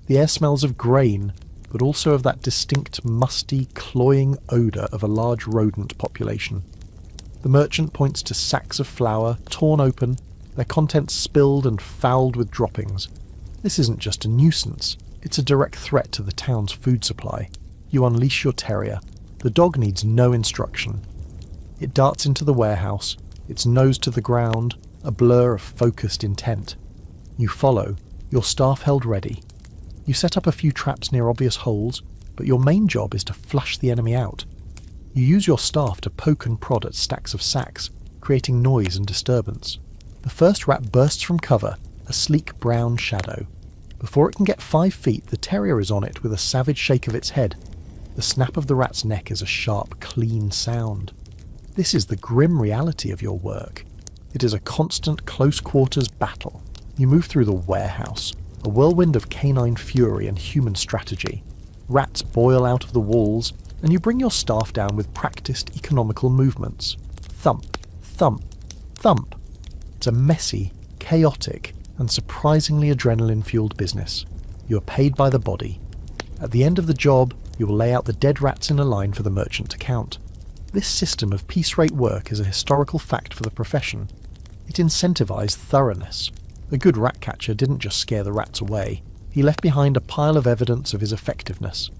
The air smells of grain, but also of that distinct, musty, cloying odour of a large rodent population. The merchant points to sacks of flour, torn open, their contents spilled and fouled with droppings. This isn't just a nuisance, it's a direct threat to the town's food supply. You unleash your terrier. The dog needs no instruction. It darts into the warehouse, its nose to the ground, a blur of focused intent. You follow, your staff held ready. You set up a few traps near obvious holes, but your main job is to flush the enemy out. You use your staff to poke and prod at stacks of sacks, creating noise and disturbance. The first rat bursts from cover, a sleek brown shadow. Before it can get 5 feet, the terrier is on it with a savage shake of its head. The snap of the rat's neck is a sharp, clean sound. This is the grim reality of your work. It is a constant close-quarters battle. You move through the warehouse, a whirlwind of canine fury and human strategy. Rats boil out of the walls, and you bring your staff down with practiced economical movements. Thump, thump, thump. It's a messy, chaotic, and surprisingly adrenaline-fueled business. You are paid by the body. At the end of the job, you will lay out the dead rats in a line for the merchant to count. This system of piece-rate work is a historical fact for the profession. It incentivized thoroughness. A good rat catcher didn't just scare the rats away. He left behind a pile of evidence of his effectiveness.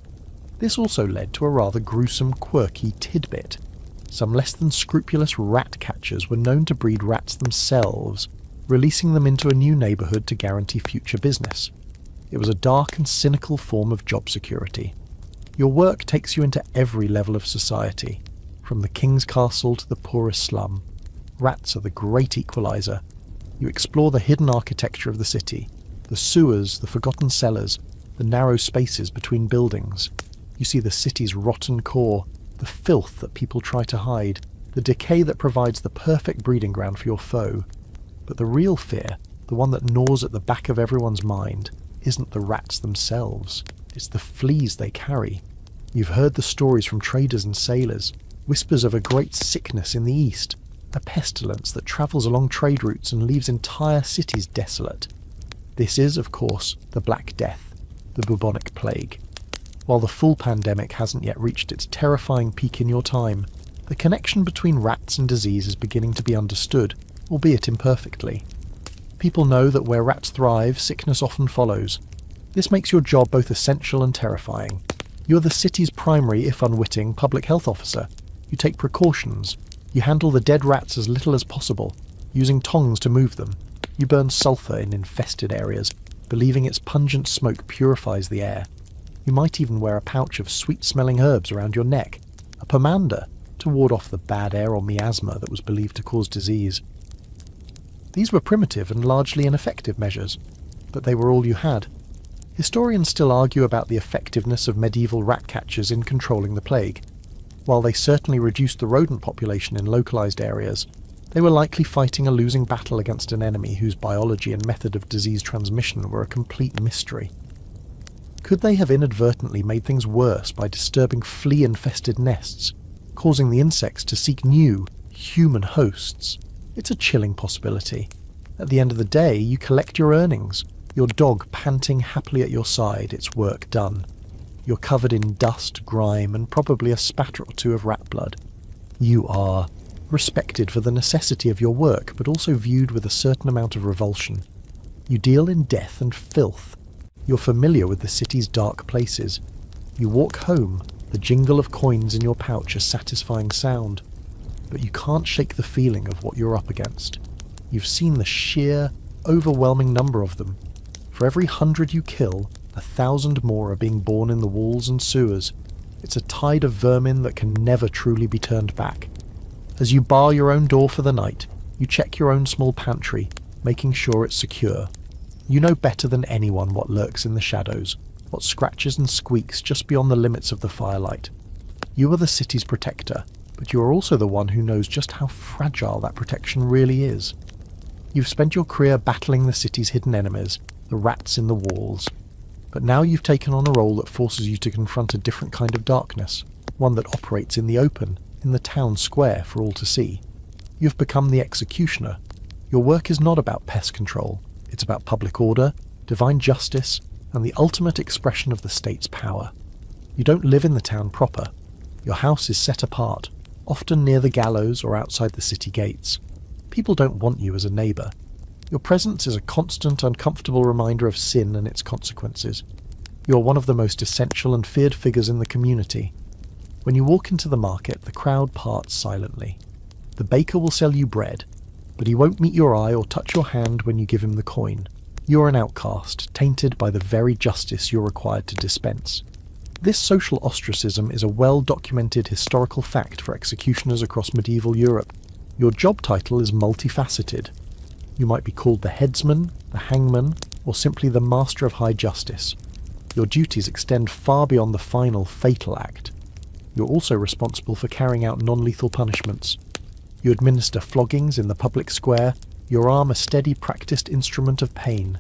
This also led to a rather gruesome, quirky tidbit. Some less than scrupulous rat catchers were known to breed rats themselves, releasing them into a new neighbourhood to guarantee future business. It was a dark and cynical form of job security. Your work takes you into every level of society, from the king's castle to the poorest slum. Rats are the great equalizer. You explore the hidden architecture of the city, the sewers, the forgotten cellars, the narrow spaces between buildings. You see the city's rotten core, the filth that people try to hide, the decay that provides the perfect breeding ground for your foe. But the real fear, the one that gnaws at the back of everyone's mind, isn't the rats themselves. It's the fleas they carry. You've heard the stories from traders and sailors, whispers of a great sickness in the east, a pestilence that travels along trade routes and leaves entire cities desolate. This is, of course, the Black Death, the bubonic plague. While the full pandemic hasn't yet reached its terrifying peak in your time, the connection between rats and disease is beginning to be understood, albeit imperfectly. People know that where rats thrive, sickness often follows. This makes your job both essential and terrifying. You're the city's primary, if unwitting, public health officer. You take precautions. You handle the dead rats as little as possible, using tongs to move them. You burn sulphur in infested areas, believing its pungent smoke purifies the air. You might even wear a pouch of sweet-smelling herbs around your neck, a pomander, to ward off the bad air or miasma that was believed to cause disease. These were primitive and largely ineffective measures, but they were all you had. Historians still argue about the effectiveness of medieval rat catchers in controlling the plague. While they certainly reduced the rodent population in localized areas, they were likely fighting a losing battle against an enemy whose biology and method of disease transmission were a complete mystery. Could they have inadvertently made things worse by disturbing flea-infested nests, causing the insects to seek new, human hosts? It's a chilling possibility. At the end of the day, you collect your earnings, your dog panting happily at your side, its work done. You're covered in dust, grime, and probably a spatter or two of rat blood. You are respected for the necessity of your work, but also viewed with a certain amount of revulsion. You deal in death and filth. You're familiar with the city's dark places. You walk home, the jingle of coins in your pouch a satisfying sound. But you can't shake the feeling of what you're up against. You've seen the sheer, overwhelming number of them. For every 100 you kill, 1,000 more are being born in the walls and sewers. It's a tide of vermin that can never truly be turned back. As you bar your own door for the night, you check your own small pantry, making sure it's secure. You know better than anyone what lurks in the shadows, what scratches and squeaks just beyond the limits of the firelight. You are the city's protector, but you are also the one who knows just how fragile that protection really is. You've spent your career battling the city's hidden enemies, the rats in the walls. But now you've taken on a role that forces you to confront a different kind of darkness, one that operates in the open, in the town square for all to see. You've become the executioner. Your work is not about pest control. It's about public order, divine justice, and the ultimate expression of the state's power. You don't live in the town proper. Your house is set apart, often near the gallows or outside the city gates. People don't want you as a neighbour. Your presence is a constant, uncomfortable reminder of sin and its consequences. You're one of the most essential and feared figures in the community. When you walk into the market, the crowd parts silently. The baker will sell you bread, but he won't meet your eye or touch your hand when you give him the coin. You're an outcast, tainted by the very justice you're required to dispense. This social ostracism is a well-documented historical fact for executioners across medieval Europe. Your job title is multifaceted. You might be called the headsman, the hangman, or simply the master of high justice. Your duties extend far beyond the final, fatal act. You're also responsible for carrying out non-lethal punishments. You administer floggings in the public square, your arm a steady practiced instrument of pain.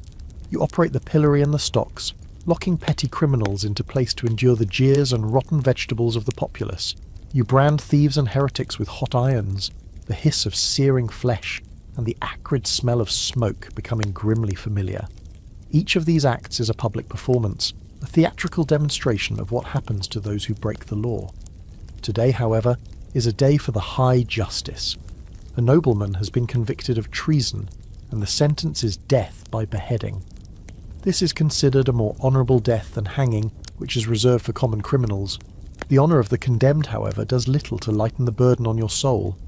You operate the pillory and the stocks, locking petty criminals into place to endure the jeers and rotten vegetables of the populace. You brand thieves and heretics with hot irons, the hiss of searing flesh, and the acrid smell of smoke becoming grimly familiar. Each of these acts is a public performance, a theatrical demonstration of what happens to those who break the law. Today, however, is a day for the high justice. A nobleman has been convicted of treason, and the sentence is death by beheading. This is considered a more honourable death than hanging, which is reserved for common criminals. The honour of the condemned, however, does little to lighten the burden on your soul.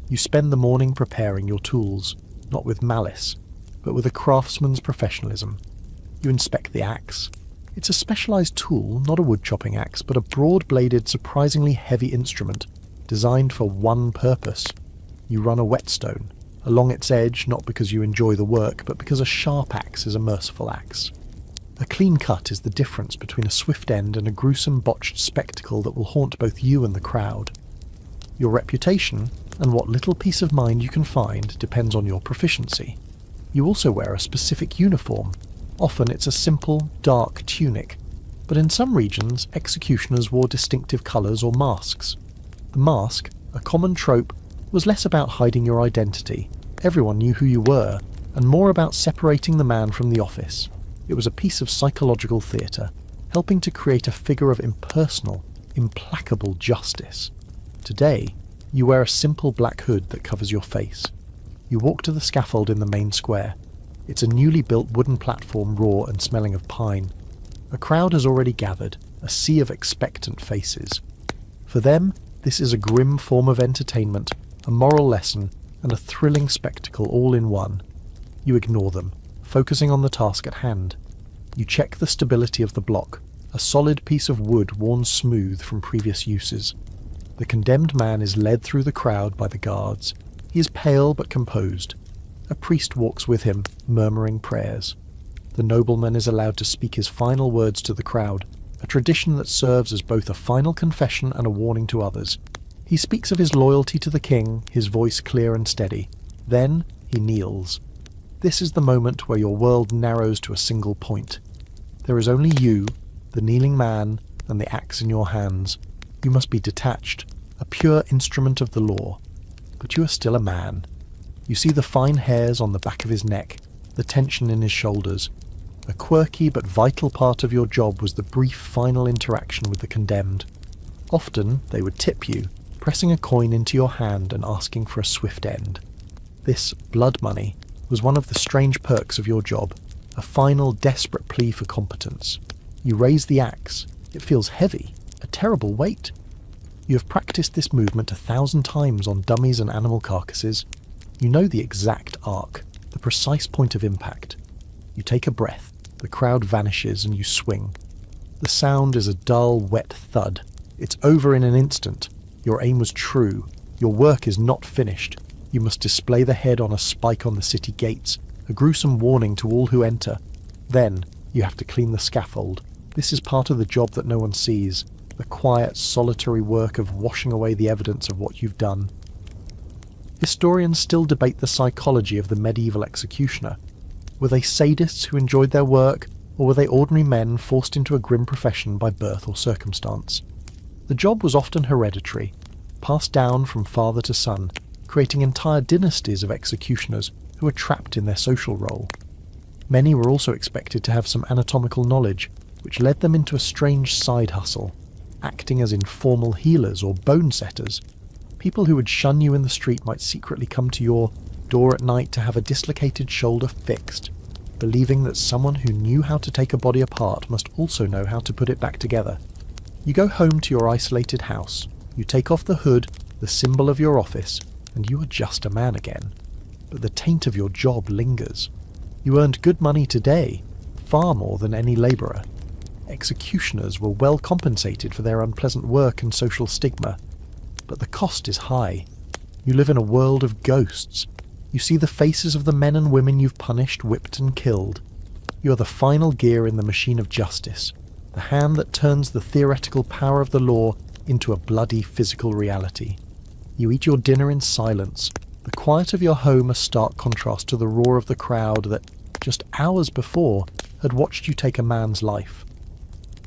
You spend the morning preparing your tools, not with malice, but with a craftsman's professionalism. You inspect the axe. It's a specialised tool, not a wood-chopping axe, but a broad-bladed, surprisingly heavy instrument, designed for one purpose. You run a whetstone, along its edge not because you enjoy the work, but because a sharp axe is a merciful axe. A clean cut is the difference between a swift end and a gruesome botched spectacle that will haunt both you and the crowd. Your reputation, and what little peace of mind you can find, depends on your proficiency. You also wear a specific uniform. Often it's a simple, dark tunic, But in some regions, executioners wore distinctive colours or masks. The mask, a common trope, was less about hiding your identity, everyone knew who you were, and more about separating the man from the office. It was a piece of psychological theatre, helping to create a figure of impersonal, implacable justice. Today, you wear a simple black hood that covers your face. You walk to the scaffold in the main square. It's a newly built wooden platform, raw and smelling of pine. A crowd has already gathered, a sea of expectant faces. For them, this is a grim form of entertainment, a moral lesson, and a thrilling spectacle all in one. You ignore them, focusing on the task at hand. You check the stability of the block, a solid piece of wood worn smooth from previous uses. The condemned man is led through the crowd by the guards. He is pale but composed. A priest walks with him, murmuring prayers. The nobleman is allowed to speak his final words to the crowd, a tradition that serves as both a final confession and a warning to others. He speaks of his loyalty to the king, his voice clear and steady. Then he kneels. This is the moment where your world narrows to a single point. There is only you, the kneeling man, and the axe in your hands. You must be detached, a pure instrument of the law. But you are still a man. You see the fine hairs on the back of his neck, the tension in his shoulders. A quirky but vital part of your job was the brief final interaction with the condemned. Often they would tip you, pressing a coin into your hand and asking for a swift end. This blood money was one of the strange perks of your job, a final desperate plea for competence. You raise the axe. It feels heavy, a terrible weight. You have practiced this movement 1,000 times on dummies and animal carcasses. You know the exact arc, the precise point of impact. You take a breath, the crowd vanishes and you swing. The sound is a dull, wet thud. It's over in an instant. Your aim was true. Your work is not finished. You must display the head on a spike on the city gates, a gruesome warning to all who enter. Then, you have to clean the scaffold. This is part of the job that no one sees, the quiet, solitary work of washing away the evidence of what you've done. Historians still debate the psychology of the medieval executioner. Were they sadists who enjoyed their work, or were they ordinary men forced into a grim profession by birth or circumstance? The job was often hereditary, passed down from father to son, creating entire dynasties of executioners who were trapped in their social role. Many were also expected to have some anatomical knowledge, which led them into a strange side hustle, acting as informal healers or bone setters. People who would shun you in the street might secretly come to your door at night to have a dislocated shoulder fixed, believing that someone who knew how to take a body apart must also know how to put it back together. You go home to your isolated house, you take off the hood, the symbol of your office, and you are just a man again. But the taint of your job lingers. You earned good money today, far more than any labourer. Executioners were well compensated for their unpleasant work and social stigma. But the cost is high. You live in a world of ghosts. You see the faces of the men and women you've punished, whipped and killed. You are the final gear in the machine of justice, the hand that turns the theoretical power of the law into a bloody physical reality. You eat your dinner in silence, the quiet of your home a stark contrast to the roar of the crowd that, just hours before, had watched you take a man's life.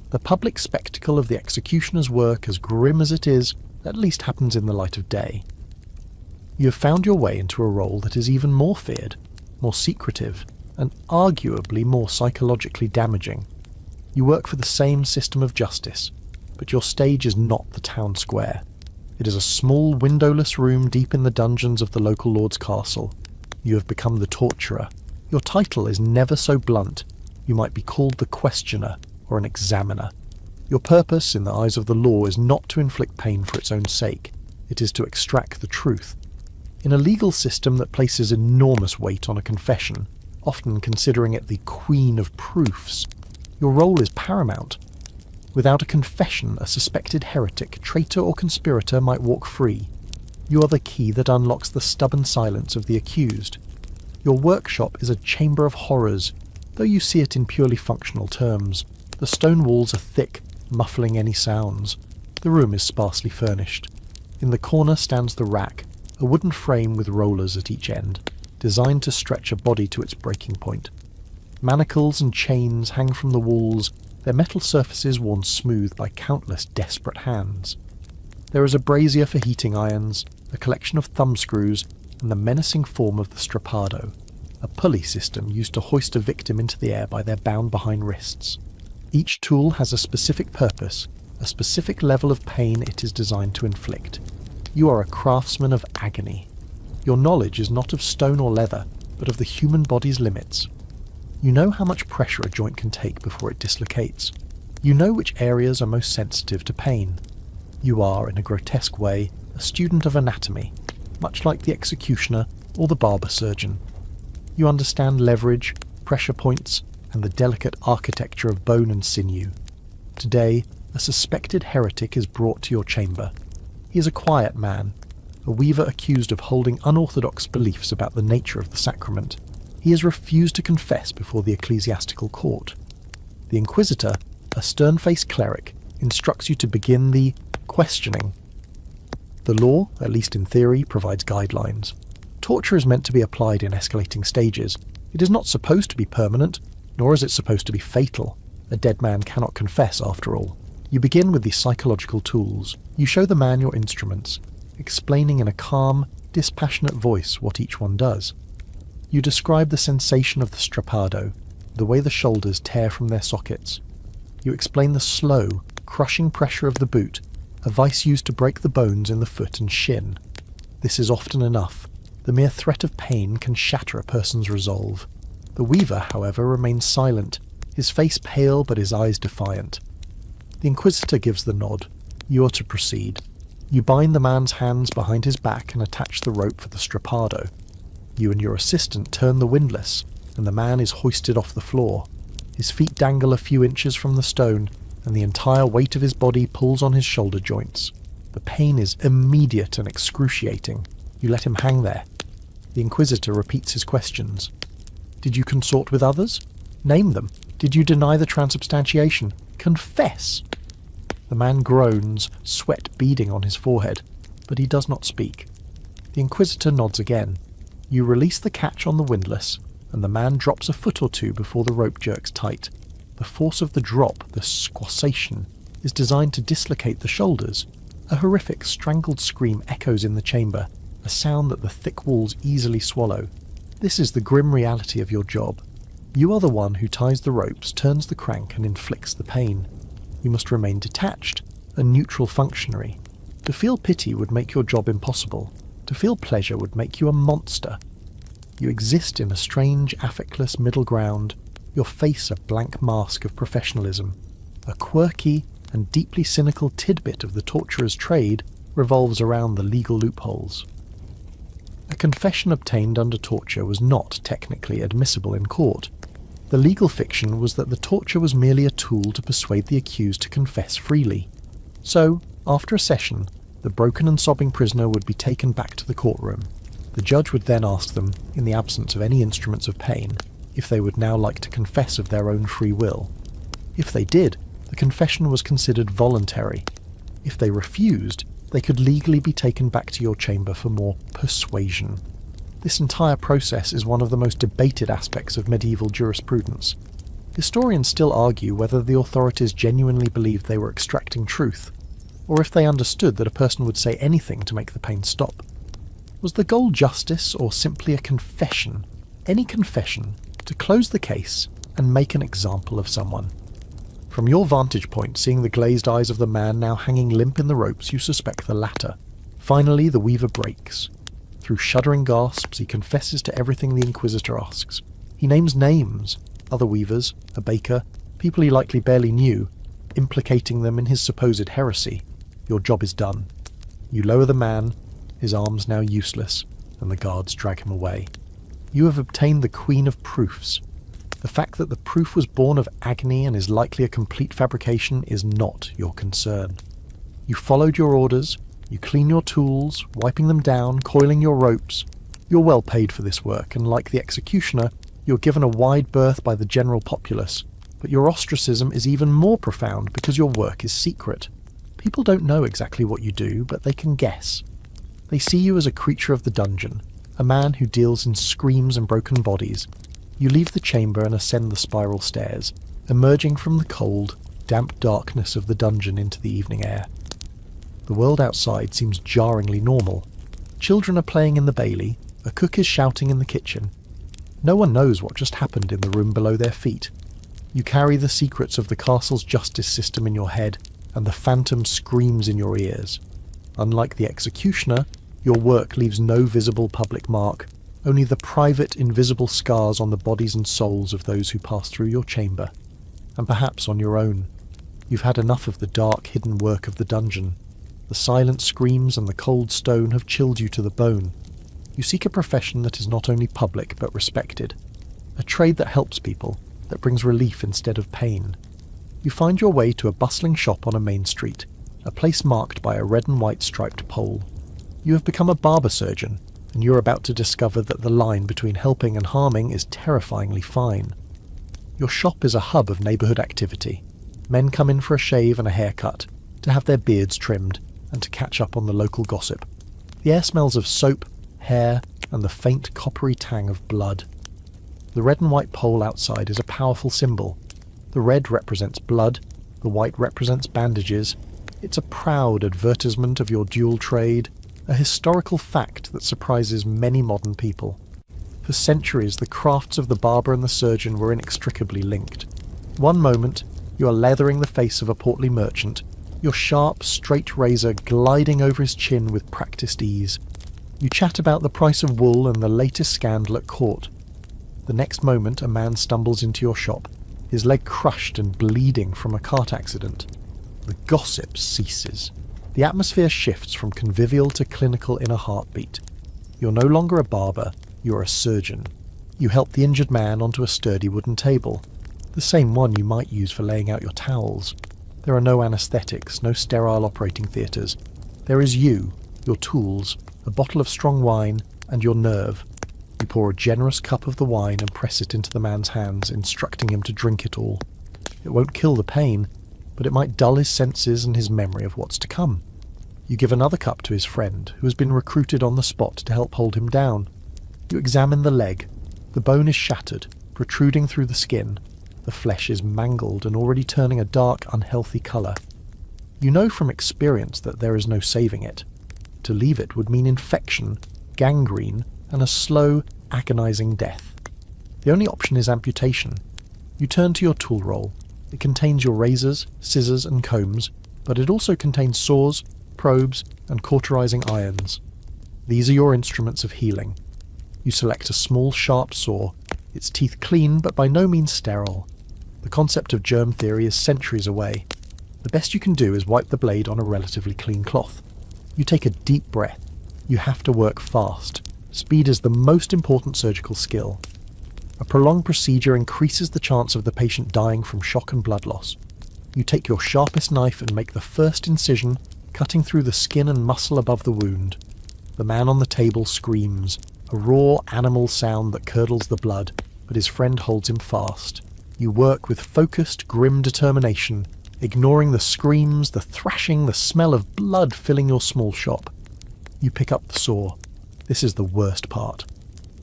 The public spectacle of the executioner's work, as grim as it is, at least happens in the light of day. You have found your way into a role that is even more feared, more secretive, and arguably more psychologically damaging. You work for the same system of justice, but your stage is not the town square. It is a small, windowless room deep in the dungeons of the local lord's castle. You have become the torturer. Your title is never so blunt. You might be called the questioner or an examiner. Your purpose in the eyes of the law is not to inflict pain for its own sake. It is to extract the truth. In a legal system that places enormous weight on a confession, often considering it the queen of proofs, your role is paramount. Without a confession, a suspected heretic, traitor or conspirator might walk free. You are the key that unlocks the stubborn silence of the accused. Your workshop is a chamber of horrors, though you see it in purely functional terms. The stone walls are thick, muffling any sounds. The room is sparsely furnished. In the corner stands the rack, a wooden frame with rollers at each end, designed to stretch a body to its breaking point. Manacles and chains hang from the walls, their metal surfaces worn smooth by countless desperate hands. There is a brazier for heating irons, a collection of thumbscrews, and the menacing form of the strappado, a pulley system used to hoist a victim into the air by their bound-behind wrists. Each tool has a specific purpose, a specific level of pain it is designed to inflict. You are a craftsman of agony. Your knowledge is not of stone or leather, but of the human body's limits. You know how much pressure a joint can take before it dislocates. You know which areas are most sensitive to pain. You are, in a grotesque way, a student of anatomy, much like the executioner or the barber surgeon. You understand leverage, pressure points, and the delicate architecture of bone and sinew. Today, a suspected heretic is brought to your chamber. He is a quiet man, a weaver accused of holding unorthodox beliefs about the nature of the sacrament. He has refused to confess before the ecclesiastical court. The inquisitor, a stern-faced cleric, instructs you to begin the questioning. The law, at least in theory, provides guidelines. Torture is meant to be applied in escalating stages. It is not supposed to be permanent, nor is it supposed to be fatal. A dead man cannot confess, after all. You begin with the psychological tools. You show the man your instruments, explaining in a calm, dispassionate voice what each one does. You describe the sensation of the strappado, the way the shoulders tear from their sockets. You explain the slow, crushing pressure of the boot, a vice used to break the bones in the foot and shin. This is often enough. The mere threat of pain can shatter a person's resolve. The weaver, however, remains silent, his face pale but his eyes defiant. The inquisitor gives the nod. You are to proceed. You bind the man's hands behind his back and attach the rope for the strappado. You and your assistant turn the windlass, and the man is hoisted off the floor. His feet dangle a few inches from the stone, and the entire weight of his body pulls on his shoulder joints. The pain is immediate and excruciating. You let him hang there. The inquisitor repeats his questions. Did you consort with others? Name them. Did you deny the transubstantiation? Confess! The man groans, sweat beading on his forehead, but he does not speak. The inquisitor nods again. You release the catch on the windlass, and the man drops a foot or two before the rope jerks tight. The force of the drop, the squassation, is designed to dislocate the shoulders. A horrific, strangled scream echoes in the chamber, a sound that the thick walls easily swallow. This is the grim reality of your job. You are the one who ties the ropes, turns the crank, and inflicts the pain. You must remain detached, a neutral functionary. To feel pity would make your job impossible. To feel pleasure would make you a monster. You exist in a strange, affectless middle ground, your face a blank mask of professionalism. A quirky and deeply cynical tidbit of the torturer's trade revolves around the legal loopholes. A confession obtained under torture was not technically admissible in court. The legal fiction was that the torture was merely a tool to persuade the accused to confess freely. So, after a session, the broken and sobbing prisoner would be taken back to the courtroom. The judge would then ask them, in the absence of any instruments of pain, if they would now like to confess of their own free will. If they did, the confession was considered voluntary. If they refused, they could legally be taken back to your chamber for more persuasion. This entire process is one of the most debated aspects of medieval jurisprudence. Historians still argue whether the authorities genuinely believed they were extracting truth, or if they understood that a person would say anything to make the pain stop. Was the goal justice or simply a confession, any confession, to close the case and make an example of someone? From your vantage point, seeing the glazed eyes of the man now hanging limp in the ropes, you suspect the latter. Finally, the weaver breaks. Through shuddering gasps, he confesses to everything the inquisitor asks. He names names, other weavers, a baker, people he likely barely knew, implicating them in his supposed heresy. Your job is done. You lower the man, his arms now useless, and the guards drag him away. You have obtained the queen of proofs. The fact that the proof was born of agony and is likely a complete fabrication is not your concern. You followed your orders, you clean your tools, wiping them down, coiling your ropes. You're well paid for this work, and like the executioner, you're given a wide berth by the general populace. But your ostracism is even more profound because your work is secret. People don't know exactly what you do, but they can guess. They see you as a creature of the dungeon, a man who deals in screams and broken bodies. You leave the chamber and ascend the spiral stairs, emerging from the cold, damp darkness of the dungeon into the evening air. The world outside seems jarringly normal. Children are playing in the bailey, a cook is shouting in the kitchen. No one knows what just happened in the room below their feet. You carry the secrets of the castle's justice system in your head, and the phantom screams in your ears. Unlike the executioner, your work leaves no visible public mark, only the private, invisible scars on the bodies and souls of those who pass through your chamber, and perhaps on your own. You've had enough of the dark, hidden work of the dungeon. The silent screams and the cold stone have chilled you to the bone. You seek a profession that is not only public but respected, a trade that helps people, that brings relief instead of pain. You find your way to a bustling shop on a main street, a place marked by a red and white striped pole. You have become a barber surgeon, and you're about to discover that the line between helping and harming is terrifyingly fine. Your shop is a hub of neighbourhood activity. Men come in for a shave and a haircut, to have their beards trimmed, and to catch up on the local gossip. The air smells of soap, hair, and the faint coppery tang of blood. The red and white pole outside is a powerful symbol. The red represents blood, the white represents bandages. It's a proud advertisement of your dual trade, a historical fact that surprises many modern people. For centuries, the crafts of the barber and the surgeon were inextricably linked. One moment, you are leathering the face of a portly merchant, your sharp, straight razor gliding over his chin with practiced ease. You chat about the price of wool and the latest scandal at court. The next moment, a man stumbles into your shop, his leg crushed and bleeding from a cart accident. The gossip ceases. The atmosphere shifts from convivial to clinical in a heartbeat. You're no longer a barber, you're a surgeon. You help the injured man onto a sturdy wooden table, the same one you might use for laying out your towels. There are no anaesthetics, no sterile operating theatres. There is you, your tools, a bottle of strong wine, and your nerve. You pour a generous cup of the wine and press it into the man's hands, instructing him to drink it all. It won't kill the pain, but it might dull his senses and his memory of what's to come. You give another cup to his friend, who has been recruited on the spot to help hold him down. You examine the leg. The bone is shattered, protruding through the skin. The flesh is mangled and already turning a dark, unhealthy colour. You know from experience that there is no saving it. To leave it would mean infection, gangrene, and a slow, agonising death. The only option is amputation. You turn to your tool roll. It contains your razors, scissors, and combs, but it also contains saws, probes, and cauterizing irons. These are your instruments of healing. You select a small, sharp saw, its teeth clean but by no means sterile. The concept of germ theory is centuries away. The best you can do is wipe the blade on a relatively clean cloth. You take a deep breath. You have to work fast. Speed is the most important surgical skill. A prolonged procedure increases the chance of the patient dying from shock and blood loss. You take your sharpest knife and make the first incision, cutting through the skin and muscle above the wound. The man on the table screams, a raw animal sound that curdles the blood, but his friend holds him fast. You work with focused, grim determination, ignoring the screams, the thrashing, the smell of blood filling your small shop. You pick up the saw. This is the worst part.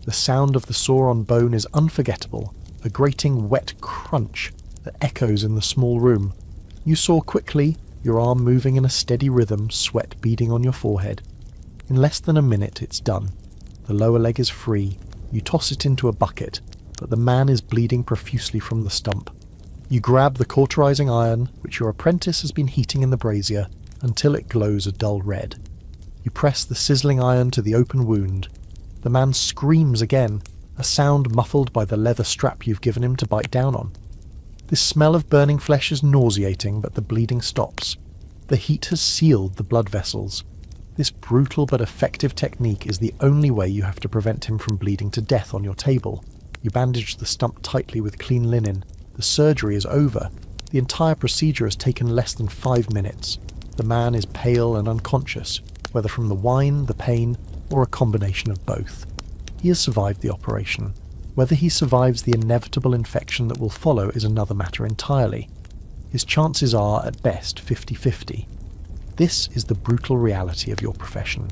The sound of the saw on bone is unforgettable, a grating wet crunch that echoes in the small room. You saw quickly, your arm moving in a steady rhythm, sweat beading on your forehead. In less than a minute it's done. The lower leg is free. You toss it into a bucket, but the man is bleeding profusely from the stump. You grab the cauterizing iron, which your apprentice has been heating in the brazier, until it glows a dull red. You press the sizzling iron to the open wound. The man screams again, a sound muffled by the leather strap you've given him to bite down on. This smell of burning flesh is nauseating, but the bleeding stops. The heat has sealed the blood vessels. This brutal but effective technique is the only way you have to prevent him from bleeding to death on your table. You bandage the stump tightly with clean linen. The surgery is over. The entire procedure has taken less than 5 minutes. The man is pale and unconscious, whether from the wine, the pain, or a combination of both. He has survived the operation. Whether he survives the inevitable infection that will follow is another matter entirely. His chances are, at best, 50-50. This is the brutal reality of your profession.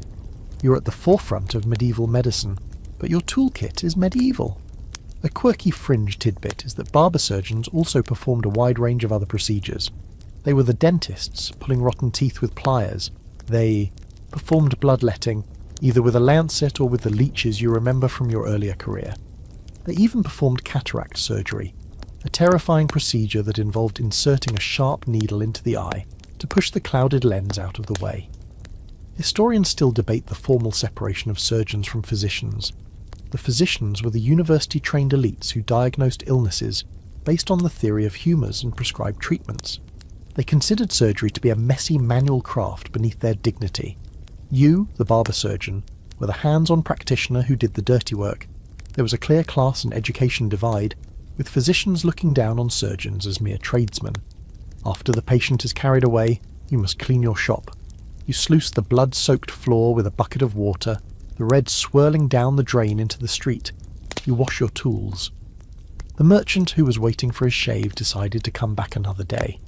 You're at the forefront of medieval medicine, but your toolkit is medieval. A quirky fringe tidbit is that barber surgeons also performed a wide range of other procedures. They were the dentists, pulling rotten teeth with pliers. They performed bloodletting, either with a lancet or with the leeches you remember from your earlier career. They even performed cataract surgery, a terrifying procedure that involved inserting a sharp needle into the eye to push the clouded lens out of the way. Historians still debate the formal separation of surgeons from physicians. The physicians were the university-trained elites who diagnosed illnesses based on the theory of humours and prescribed treatments. They considered surgery to be a messy manual craft beneath their dignity. You, the barber surgeon, were the hands-on practitioner who did the dirty work. There was a clear class and education divide, with physicians looking down on surgeons as mere tradesmen. After the patient is carried away, you must clean your shop. You sluice the blood-soaked floor with a bucket of water, the red swirling down the drain into the street. You wash your tools. The merchant who was waiting for his shave decided to come back another day.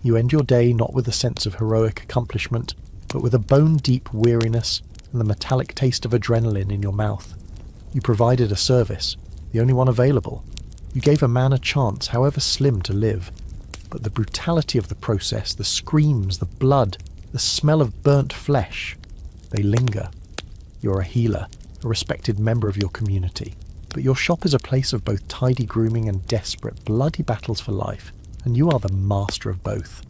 You end your day not with a sense of heroic accomplishment, but with a bone-deep weariness and the metallic taste of adrenaline in your mouth. You provided a service, the only one available. You gave a man a chance, however slim, to live. But the brutality of the process, the screams, the blood, the smell of burnt flesh, they linger. You're a healer, a respected member of your community. But your shop is a place of both tidy grooming and desperate, bloody battles for life, and you are the master of both.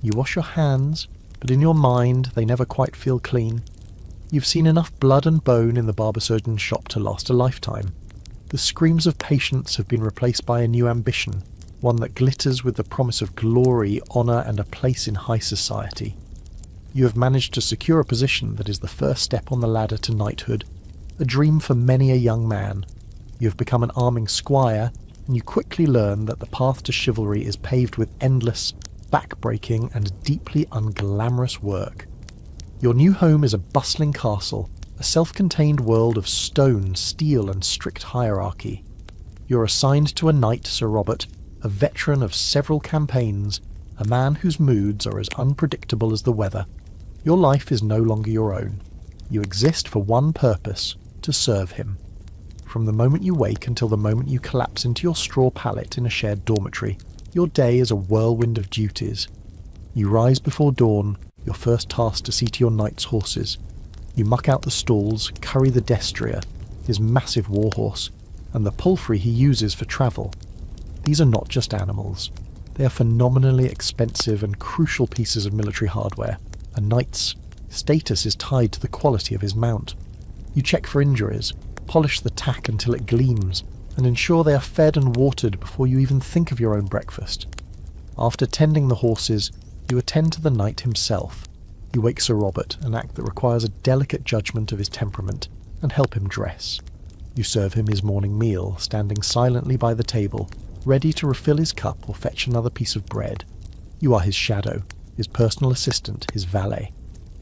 You wash your hands, but in your mind they never quite feel clean. You've seen enough blood and bone in the barber surgeon's shop to last a lifetime. The screams of patience have been replaced by a new ambition, one that glitters with the promise of glory, honour, and a place in high society. You have managed to secure a position that is the first step on the ladder to knighthood, a dream for many a young man. You have become an arming squire, and you quickly learn that the path to chivalry is paved with endless, back-breaking, and deeply unglamorous work. Your new home is a bustling castle, a self-contained world of stone, steel, and strict hierarchy. You're assigned to a knight, Sir Robert, a veteran of several campaigns, a man whose moods are as unpredictable as the weather. Your life is no longer your own. You exist for one purpose, to serve him. From the moment you wake until the moment you collapse into your straw pallet in a shared dormitory, your day is a whirlwind of duties. You rise before dawn, your first task to see to your knight's horses. You muck out the stalls, curry the destrier, his massive warhorse, and the palfrey he uses for travel. These are not just animals. They are phenomenally expensive and crucial pieces of military hardware. A knight's status is tied to the quality of his mount. You check for injuries, polish the tack until it gleams, and ensure they are fed and watered before you even think of your own breakfast. After tending the horses, you attend to the knight himself. You wake Sir Robert, an act that requires a delicate judgment of his temperament, and help him dress. You serve him his morning meal, standing silently by the table, ready to refill his cup or fetch another piece of bread. You are his shadow, his personal assistant, his valet.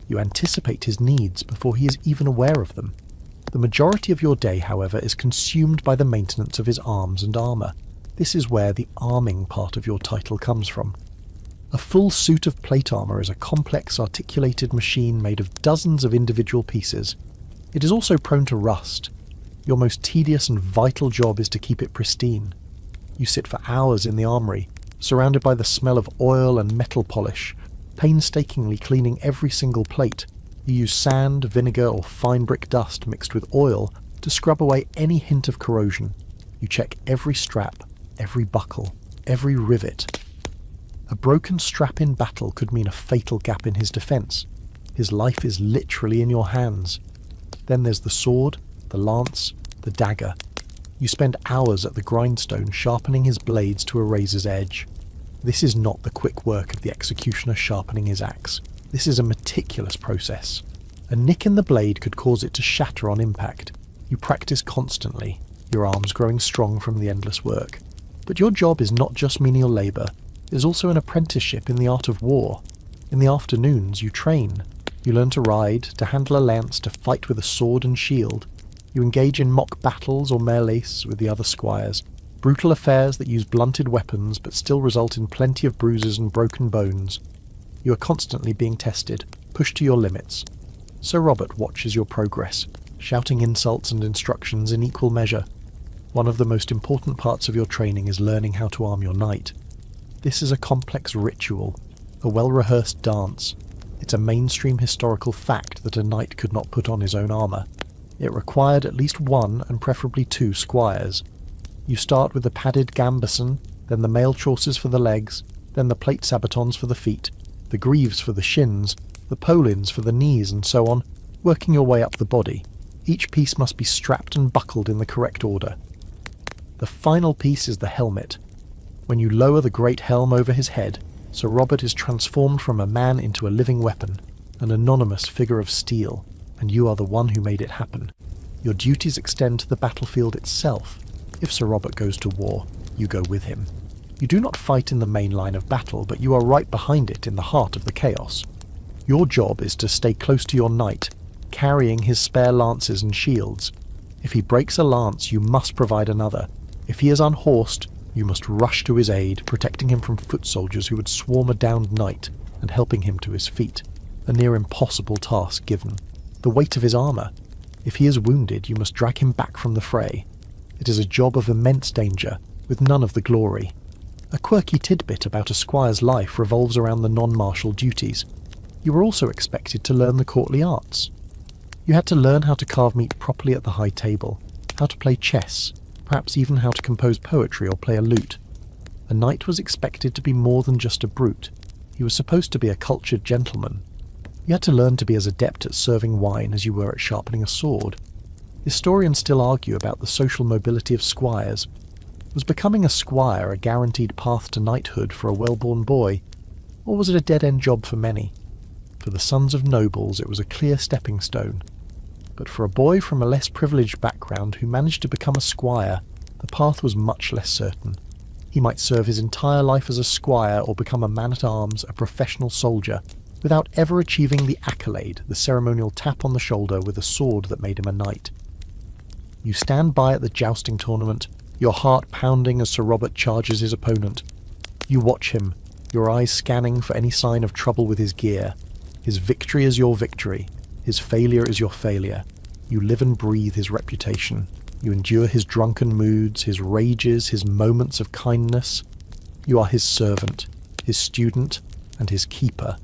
You anticipate his needs before he is even aware of them. The majority of your day, however, is consumed by the maintenance of his arms and armour. This is where the arming part of your title comes from. A full suit of plate armour is a complex, articulated machine made of dozens of individual pieces. It is also prone to rust. Your most tedious and vital job is to keep it pristine. You sit for hours in the armoury, surrounded by the smell of oil and metal polish, painstakingly cleaning every single plate. You use sand, vinegar, or fine brick dust mixed with oil to scrub away any hint of corrosion. You check every strap, every buckle, every rivet. A broken strap in battle could mean a fatal gap in his defence. His life is literally in your hands. Then there's the sword, the lance, the dagger. You spend hours at the grindstone sharpening his blades to a razor's edge. This is not the quick work of the executioner sharpening his axe. This is a meticulous process. A nick in the blade could cause it to shatter on impact. You practice constantly, your arms growing strong from the endless work. But your job is not just menial labour. It is also an apprenticeship in the art of war. In the afternoons you train. You learn to ride, to handle a lance, to fight with a sword and shield. You engage in mock battles or melees with the other squires. Brutal affairs that use blunted weapons but still result in plenty of bruises and broken bones. You are constantly being tested, pushed to your limits. Sir Robert watches your progress, shouting insults and instructions in equal measure. One of the most important parts of your training is learning how to arm your knight. This is a complex ritual, a well-rehearsed dance. It's a mainstream historical fact that a knight could not put on his own armour. It required at least one, and preferably two, squires. You start with the padded gambeson, then the mail chaucers for the legs, then the plate sabatons for the feet, the greaves for the shins, the polins for the knees, and so on, working your way up the body. Each piece must be strapped and buckled in the correct order. The final piece is the helmet. When you lower the great helm over his head, Sir Robert is transformed from a man into a living weapon, an anonymous figure of steel, and you are the one who made it happen. Your duties extend to the battlefield itself. If Sir Robert goes to war, you go with him. You do not fight in the main line of battle, but you are right behind it in the heart of the chaos. Your job is to stay close to your knight, carrying his spare lances and shields. If he breaks a lance, you must provide another. If he is unhorsed, you must rush to his aid, protecting him from foot soldiers who would swarm a downed knight and helping him to his feet. A near impossible task given. The weight of his armour. If he is wounded, you must drag him back from the fray. It is a job of immense danger, with none of the glory. A quirky tidbit about a squire's life revolves around the non-martial duties. You were also expected to learn the courtly arts. You had to learn how to carve meat properly at the high table, how to play chess, perhaps even how to compose poetry or play a lute. A knight was expected to be more than just a brute. He was supposed to be a cultured gentleman. You had to learn to be as adept at serving wine as you were at sharpening a sword. Historians still argue about the social mobility of squires. Was becoming a squire a guaranteed path to knighthood for a well-born boy, or was it a dead-end job for many? For the sons of nobles it was a clear stepping stone. But for a boy from a less privileged background who managed to become a squire, the path was much less certain. He might serve his entire life as a squire or become a man-at-arms, a professional soldier, without ever achieving the accolade, the ceremonial tap on the shoulder with a sword that made him a knight. You stand by at the jousting tournament, your heart pounding as Sir Robert charges his opponent. You watch him, your eyes scanning for any sign of trouble with his gear. His victory is your victory. His failure is your failure. You live and breathe his reputation. You endure his drunken moods, his rages, his moments of kindness. You are his servant, his student, and his keeper.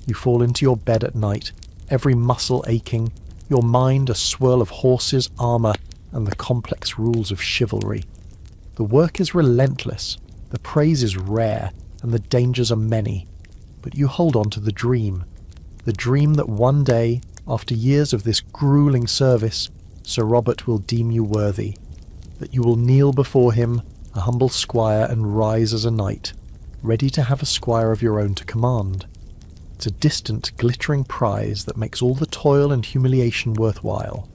You fall into your bed at night, every muscle aching, your mind a swirl of horses, armour, and the complex rules of chivalry. The work is relentless, the praise is rare, and the dangers are many. But you hold on to the dream that one day, after years of this grueling service, Sir Robert will deem you worthy, that you will kneel before him, a humble squire, and rise as a knight, ready to have a squire of your own to command. It's a distant, glittering prize that makes all the toil and humiliation worthwhile.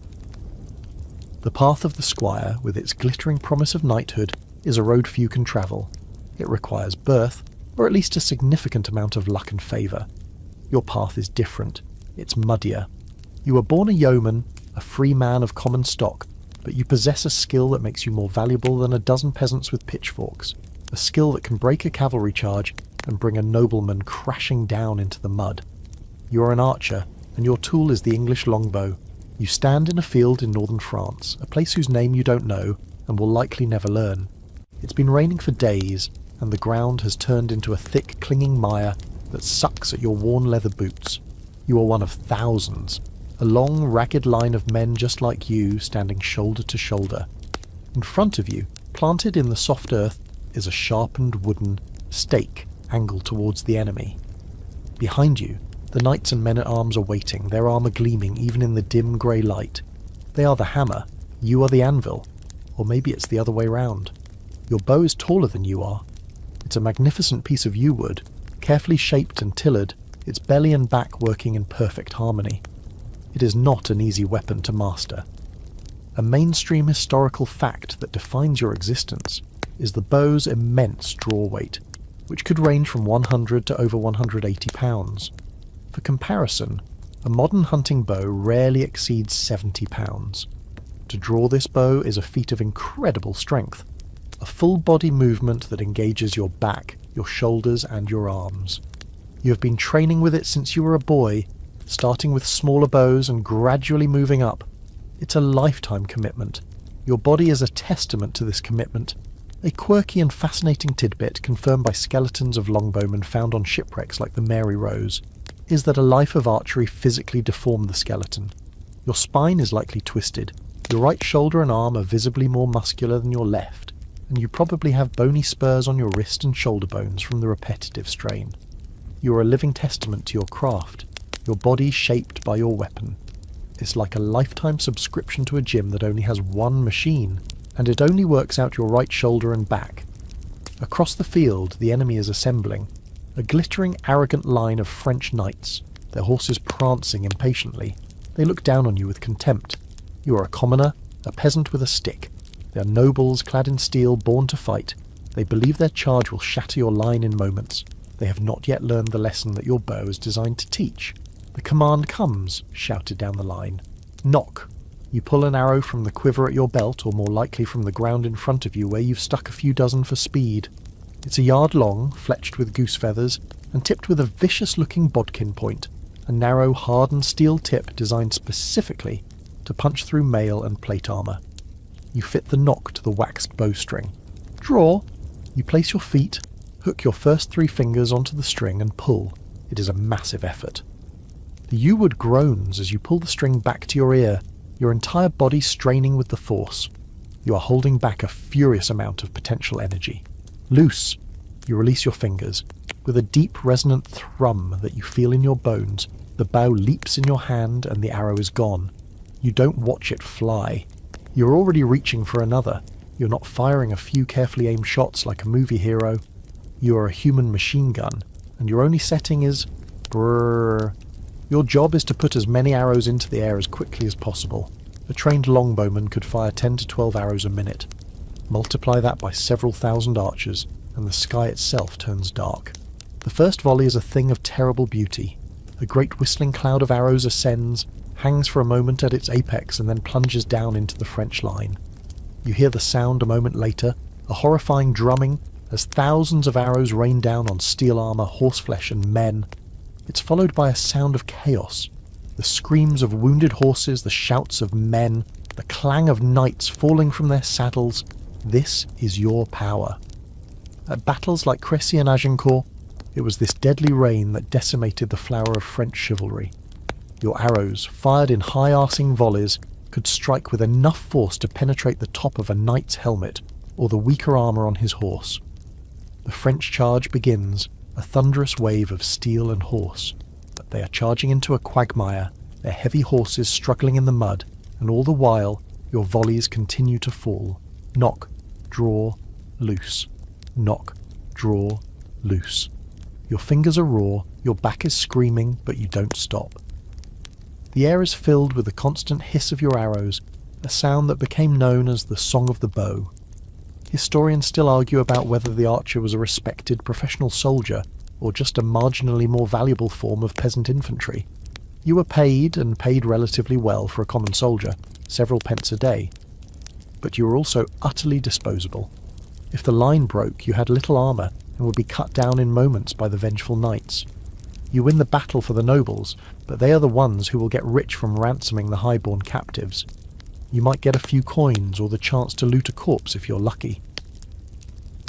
The path of the squire, with its glittering promise of knighthood, is a road few can travel. It requires birth, or at least a significant amount of luck and favour. Your path is different. It's muddier. You were born a yeoman, a free man of common stock, but you possess a skill that makes you more valuable than a dozen peasants with pitchforks, a skill that can break a cavalry charge and bring a nobleman crashing down into the mud. You are an archer, and your tool is the English longbow. You stand in a field in northern France, a place whose name you don't know and will likely never learn. It's been raining for days, and the ground has turned into a thick, clinging mire that sucks at your worn leather boots. You are one of thousands, a long, ragged line of men just like you, standing shoulder to shoulder. In front of you, planted in the soft earth, is a sharpened wooden stake angled towards the enemy. Behind you, the knights and men-at-arms are waiting, their armour gleaming even in the dim grey light. They are the hammer, you are the anvil, or maybe it's the other way round. Your bow is taller than you are. It's a magnificent piece of yew wood, carefully shaped and tillered, its belly and back working in perfect harmony. It is not an easy weapon to master. A mainstream historical fact that defines your existence is the bow's immense draw weight, which could range from 100 to over 180 pounds. For comparison, a modern hunting bow rarely exceeds 70 pounds. To draw this bow is a feat of incredible strength, a full body movement that engages your back, your shoulders and your arms. You have been training with it since you were a boy, starting with smaller bows and gradually moving up. It's a lifetime commitment. Your body is a testament to this commitment. A quirky and fascinating tidbit confirmed by skeletons of longbowmen found on shipwrecks like the Mary Rose is that a life of archery physically deformed the skeleton. Your spine is likely twisted, your right shoulder and arm are visibly more muscular than your left, and you probably have bony spurs on your wrist and shoulder bones from the repetitive strain. You are a living testament to your craft, your body shaped by your weapon. It's like a lifetime subscription to a gym that only has one machine, and it only works out your right shoulder and back. Across the field, the enemy is assembling, a glittering, arrogant line of French knights, their horses prancing impatiently. They look down on you with contempt. You are a commoner, a peasant with a stick. They are nobles clad in steel, born to fight. They believe their charge will shatter your line in moments. They have not yet learned the lesson that your bow is designed to teach. The command comes, shouted down the line. Knock. You pull an arrow from the quiver at your belt, or more likely from the ground in front of you where you've stuck a few dozen for speed. It's a yard long, fletched with goose feathers, and tipped with a vicious-looking bodkin point, a narrow, hardened steel tip designed specifically to punch through mail and plate armour. You fit the knock to the waxed bowstring. Draw. You place your feet, hook your first 3 fingers onto the string and pull. It is a massive effort. The yew-wood groans as you pull the string back to your ear, your entire body straining with the force. You are holding back a furious amount of potential energy. Loose. You release your fingers. With a deep, resonant thrum that you feel in your bones, the bow leaps in your hand and the arrow is gone. You don't watch it fly. You're already reaching for another. You're not firing a few carefully aimed shots like a movie hero. You are a human machine gun, and your only setting is brrrr. Your job is to put as many arrows into the air as quickly as possible. A trained longbowman could fire 10 to 12 arrows a minute. Multiply that by several thousand archers, and the sky itself turns dark. The first volley is a thing of terrible beauty. A great whistling cloud of arrows ascends, hangs for a moment at its apex, and then plunges down into the French line. You hear the sound a moment later, a horrifying drumming, as thousands of arrows rain down on steel armour, horseflesh, and men. It's followed by a sound of chaos. The screams of wounded horses, the shouts of men, the clang of knights falling from their saddles. This is your power. At battles like Crécy and Agincourt, it was this deadly rain that decimated the flower of French chivalry. Your arrows, fired in high-arsing volleys, could strike with enough force to penetrate the top of a knight's helmet or the weaker armour on his horse. The French charge begins, a thunderous wave of steel and horse, but they are charging into a quagmire, their heavy horses struggling in the mud, and all the while your volleys continue to fall. Knock, draw, loose. Knock, draw, loose. Your fingers are raw, your back is screaming, but you don't stop. The air is filled with the constant hiss of your arrows, a sound that became known as the Song of the Bow. Historians still argue about whether the archer was a respected professional soldier or just a marginally more valuable form of peasant infantry. You were paid, and paid relatively well for a common soldier, several pence a day. But you were also utterly disposable. If the line broke, you had little armour and would be cut down in moments by the vengeful knights. You win the battle for the nobles, but they are the ones who will get rich from ransoming the highborn captives. You might get a few coins or the chance to loot a corpse if you're lucky.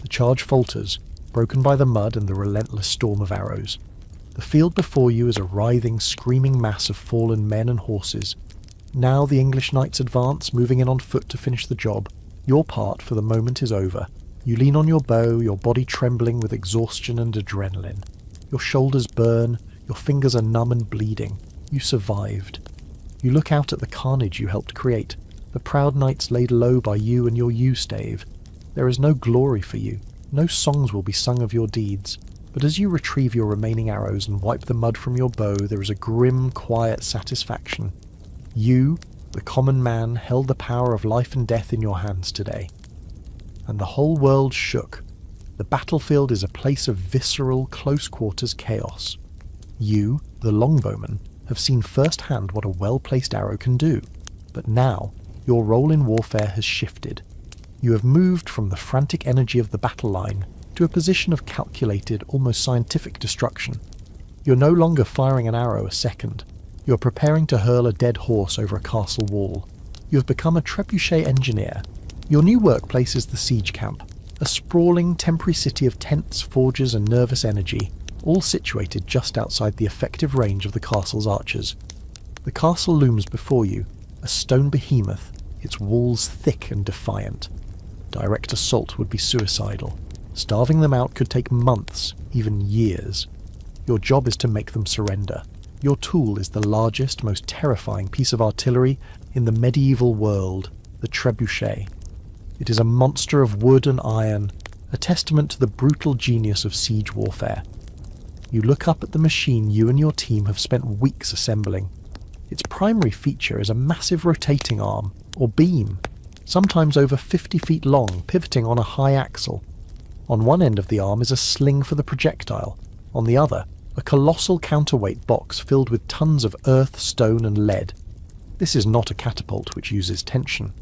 The charge falters, broken by the mud and the relentless storm of arrows. The field before you is a writhing, screaming mass of fallen men and horses. Now the English knights advance, moving in on foot to finish the job. Your part for the moment is over. You lean on your bow, your body trembling with exhaustion and adrenaline. Your shoulders burn, your fingers are numb and bleeding. You survived. You look out at the carnage you helped create, the proud knights laid low by you and your yew-stave. There is no glory for you, no songs will be sung of your deeds, but as you retrieve your remaining arrows and wipe the mud from your bow, there is a grim, quiet satisfaction. You, the common man, held the power of life and death in your hands today. And the whole world shook. The battlefield is a place of visceral, close-quarters chaos. You, the longbowman, have seen firsthand what a well-placed arrow can do, but now your role in warfare has shifted. You have moved from the frantic energy of the battle line to a position of calculated, almost scientific destruction. You're no longer firing an arrow a second. You're preparing to hurl a dead horse over a castle wall. You have become a trebuchet engineer. Your new workplace is the siege camp, a sprawling temporary city of tents, forges and nervous energy, all situated just outside the effective range of the castle's archers. The castle looms before you, a stone behemoth, its walls thick and defiant. Direct assault would be suicidal. Starving them out could take months, even years. Your job is to make them surrender. Your tool is the largest, most terrifying piece of artillery in the medieval world, the trebuchet. It is a monster of wood and iron, a testament to the brutal genius of siege warfare. You look up at the machine you and your team have spent weeks assembling. Its primary feature is a massive rotating arm, or beam, sometimes over 50 feet long, pivoting on a high axle. On one end of the arm is a sling for the projectile, on the other, a colossal counterweight box filled with tons of earth, stone and lead. This is not a catapult which uses tension.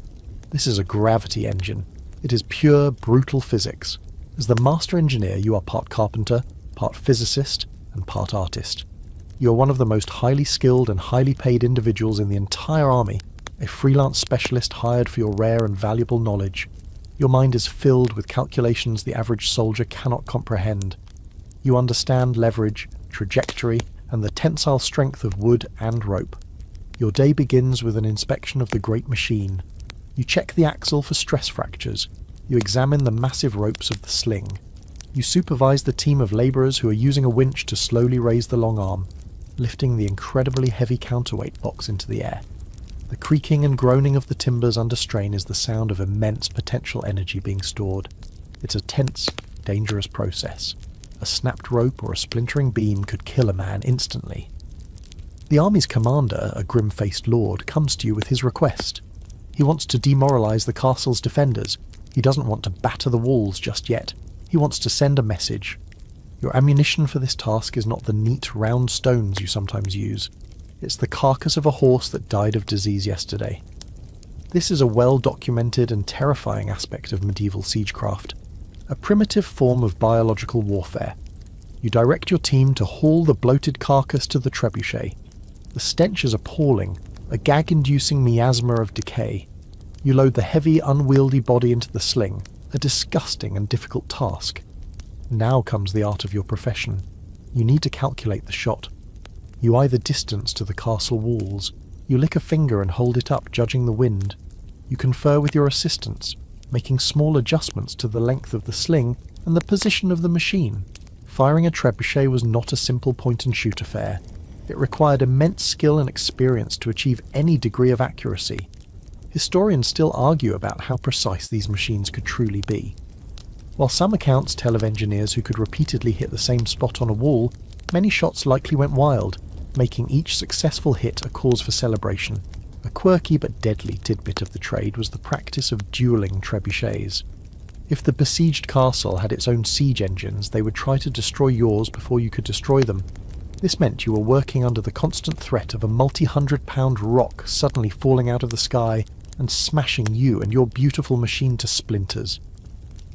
This is a gravity engine. It is pure, brutal physics. As the master engineer, you are part carpenter, part physicist, and part artist. You are one of the most highly skilled and highly paid individuals in the entire army, a freelance specialist hired for your rare and valuable knowledge. Your mind is filled with calculations the average soldier cannot comprehend. You understand leverage, trajectory, and the tensile strength of wood and rope. Your day begins with an inspection of the great machine. You check the axle for stress fractures. You examine the massive ropes of the sling. You supervise the team of labourers who are using a winch to slowly raise the long arm, lifting the incredibly heavy counterweight box into the air. The creaking and groaning of the timbers under strain is the sound of immense potential energy being stored. It's a tense, dangerous process. A snapped rope or a splintering beam could kill a man instantly. The army's commander, a grim-faced lord, comes to you with his request. He wants to demoralize the castle's defenders. He doesn't want to batter the walls just yet. He wants to send a message. Your ammunition for this task is not the neat, round stones you sometimes use. It's the carcass of a horse that died of disease yesterday. This is a well-documented and terrifying aspect of medieval siegecraft. A primitive form of biological warfare. You direct your team to haul the bloated carcass to the trebuchet. The stench is appalling, a gag-inducing miasma of decay. You load the heavy, unwieldy body into the sling, a disgusting and difficult task. Now comes the art of your profession. You need to calculate the shot. You eye the distance to the castle walls. You lick a finger and hold it up, judging the wind. You confer with your assistants, making small adjustments to the length of the sling and the position of the machine. Firing a trebuchet was not a simple point-and-shoot affair. It required immense skill and experience to achieve any degree of accuracy. Historians still argue about how precise these machines could truly be. While some accounts tell of engineers who could repeatedly hit the same spot on a wall, many shots likely went wild, making each successful hit a cause for celebration. A quirky but deadly tidbit of the trade was the practice of duelling trebuchets. If the besieged castle had its own siege engines, they would try to destroy yours before you could destroy them. This meant you were working under the constant threat of a multi-hundred-pound rock suddenly falling out of the sky and smashing you and your beautiful machine to splinters.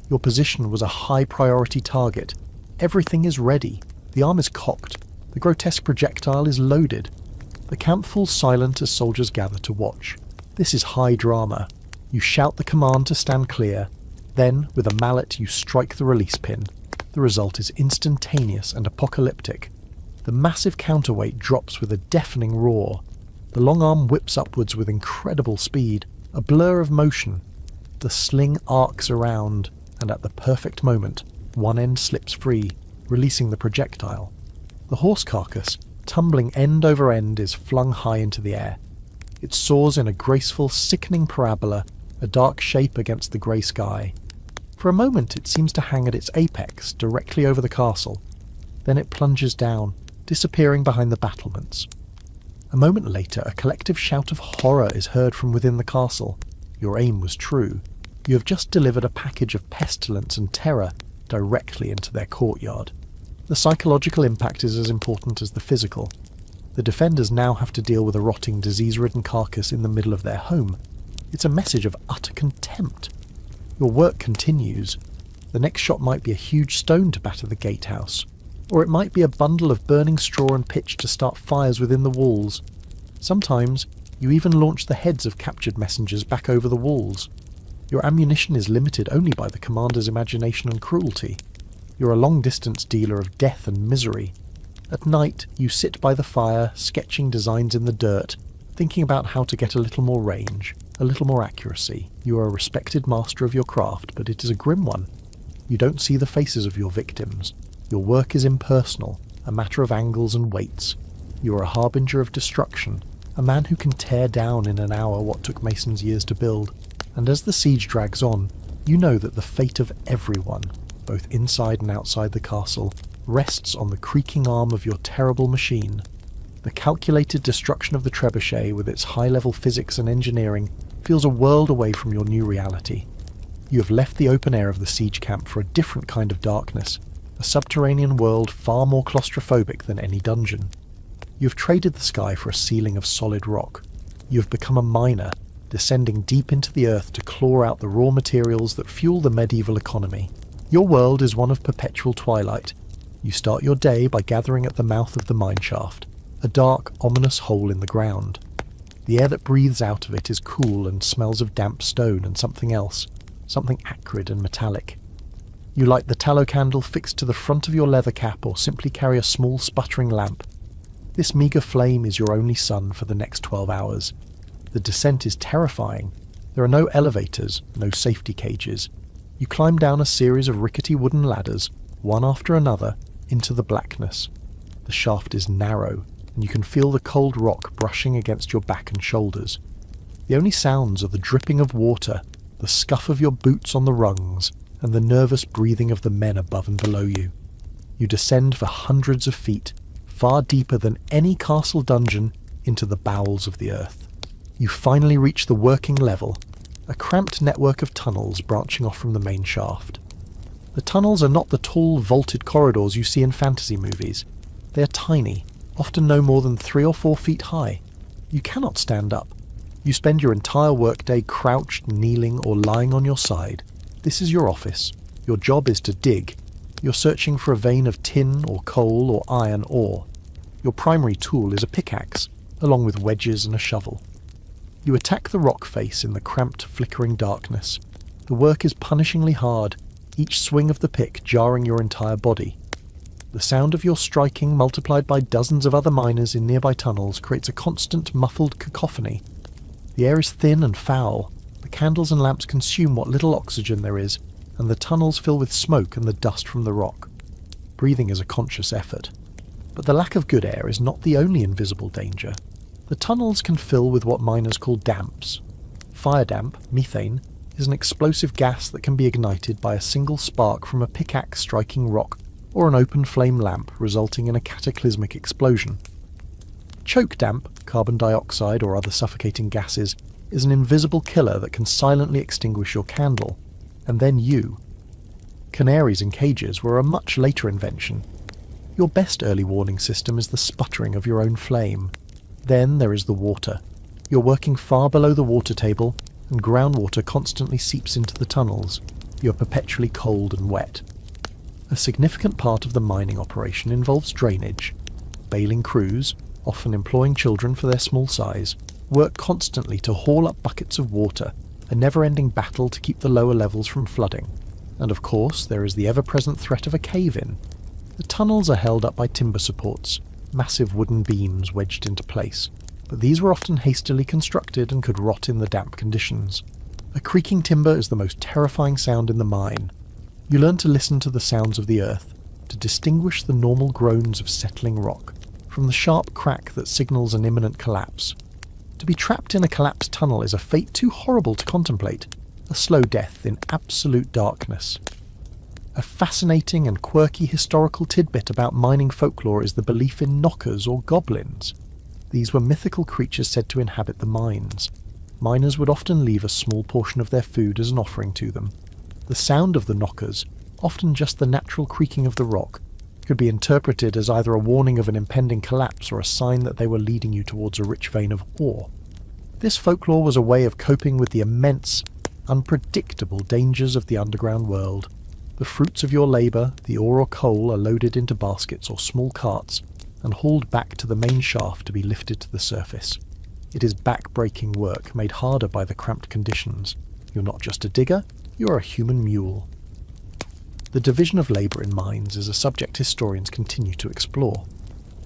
Your position was a high-priority target. Everything is ready. The arm is cocked. The grotesque projectile is loaded. The camp falls silent as soldiers gather to watch. This is high drama. You shout the command to stand clear. Then, with a mallet, you strike the release pin. The result is instantaneous and apocalyptic. The massive counterweight drops with a deafening roar. The long arm whips upwards with incredible speed, a blur of motion. The sling arcs around, and at the perfect moment, one end slips free, releasing the projectile. The horse carcass, tumbling end over end, is flung high into the air. It soars in a graceful, sickening parabola, a dark shape against the grey sky. For a moment it seems to hang at its apex, directly over the castle. Then it plunges down, disappearing behind the battlements. A moment later, a collective shout of horror is heard from within the castle. Your aim was true. You have just delivered a package of pestilence and terror directly into their courtyard. The psychological impact is as important as the physical. The defenders now have to deal with a rotting, disease-ridden carcass in the middle of their home. It's a message of utter contempt. Your work continues. The next shot might be a huge stone to batter the gatehouse, or it might be a bundle of burning straw and pitch to start fires within the walls. Sometimes You even launch the heads of captured messengers back over the walls. Your ammunition is limited only by the commander's imagination and cruelty. You're a long-distance dealer of death and misery. At night, you sit by the fire, sketching designs in the dirt, thinking about how to get a little more range, a little more accuracy. You are a respected master of your craft, but it is a grim one. You don't see the faces of your victims. Your work is impersonal, a matter of angles and weights. You are a harbinger of destruction, a man who can tear down in an hour what took masons years to build. And as the siege drags on, you know that the fate of everyone, both inside and outside the castle, rests on the creaking arm of your terrible machine. The calculated destruction of the trebuchet with its high-level physics and engineering feels a world away from your new reality. You have left the open air of the siege camp for a different kind of darkness, a subterranean world far more claustrophobic than any dungeon. You have traded the sky for a ceiling of solid rock. You have become a miner, descending deep into the earth to claw out the raw materials that fuel the medieval economy. Your world is one of perpetual twilight. You start your day by gathering at the mouth of the mine shaft, a dark, ominous hole in the ground. The air that breathes out of it is cool and smells of damp stone and something else, something acrid and metallic. You light the tallow candle fixed to the front of your leather cap or simply carry a small sputtering lamp. This meagre flame is your only sun for the next 12 hours. The descent is terrifying. There are no elevators, no safety cages. You climb down a series of rickety wooden ladders, one after another, into the blackness. The shaft is narrow, and you can feel the cold rock brushing against your back and shoulders. The only sounds are the dripping of water, the scuff of your boots on the rungs, and the nervous breathing of the men above and below you. You descend for hundreds of feet, far deeper than any castle dungeon, into the bowels of the earth. You finally reach the working level, a cramped network of tunnels branching off from the main shaft. The tunnels are not the tall, vaulted corridors you see in fantasy movies. They are tiny, often no more than 3 or 4 feet high. You cannot stand up. You spend your entire workday crouched, kneeling, or lying on your side. This is your office. Your job is to dig. You're searching for a vein of tin or coal or iron ore. Your primary tool is a pickaxe, along with wedges and a shovel. You attack the rock face in the cramped, flickering darkness. The work is punishingly hard, each swing of the pick jarring your entire body. The sound of your striking, multiplied by dozens of other miners in nearby tunnels, creates a constant, muffled cacophony. The air is thin and foul. The candles and lamps consume what little oxygen there is, and the tunnels fill with smoke and the dust from the rock. Breathing is a conscious effort. But the lack of good air is not the only invisible danger. The tunnels can fill with what miners call damps. Fire damp, methane, is an explosive gas that can be ignited by a single spark from a pickaxe striking rock or an open flame lamp, resulting in a cataclysmic explosion. Choke damp, carbon dioxide or other suffocating gases, is an invisible killer that can silently extinguish your candle, and then you. Canaries in cages were a much later invention. Your best early warning system is the sputtering of your own flame. Then there is the water. You're working far below the water table, and groundwater constantly seeps into the tunnels. You're perpetually cold and wet. A significant part of the mining operation involves drainage. Bailing crews, often employing children for their small size, work constantly to haul up buckets of water, a never-ending battle to keep the lower levels from flooding. And of course, there is the ever-present threat of a cave-in. The tunnels are held up by timber supports, massive wooden beams wedged into place, but these were often hastily constructed and could rot in the damp conditions. A creaking timber is the most terrifying sound in the mine. You learn to listen to the sounds of the earth, to distinguish the normal groans of settling rock from the sharp crack that signals an imminent collapse. To be trapped in a collapsed tunnel is a fate too horrible to contemplate, a slow death in absolute darkness. A fascinating and quirky historical tidbit about mining folklore is the belief in knockers or goblins. These were mythical creatures said to inhabit the mines. Miners would often leave a small portion of their food as an offering to them. The sound of the knockers, often just the natural creaking of the rock, could be interpreted as either a warning of an impending collapse or a sign that they were leading you towards a rich vein of ore. This folklore was a way of coping with the immense, unpredictable dangers of the underground world. The fruits of your labour, the ore or coal, are loaded into baskets or small carts and hauled back to the main shaft to be lifted to the surface. It is back-breaking work made harder by the cramped conditions. You're not just a digger, you're a human mule. The division of labour in mines is a subject historians continue to explore.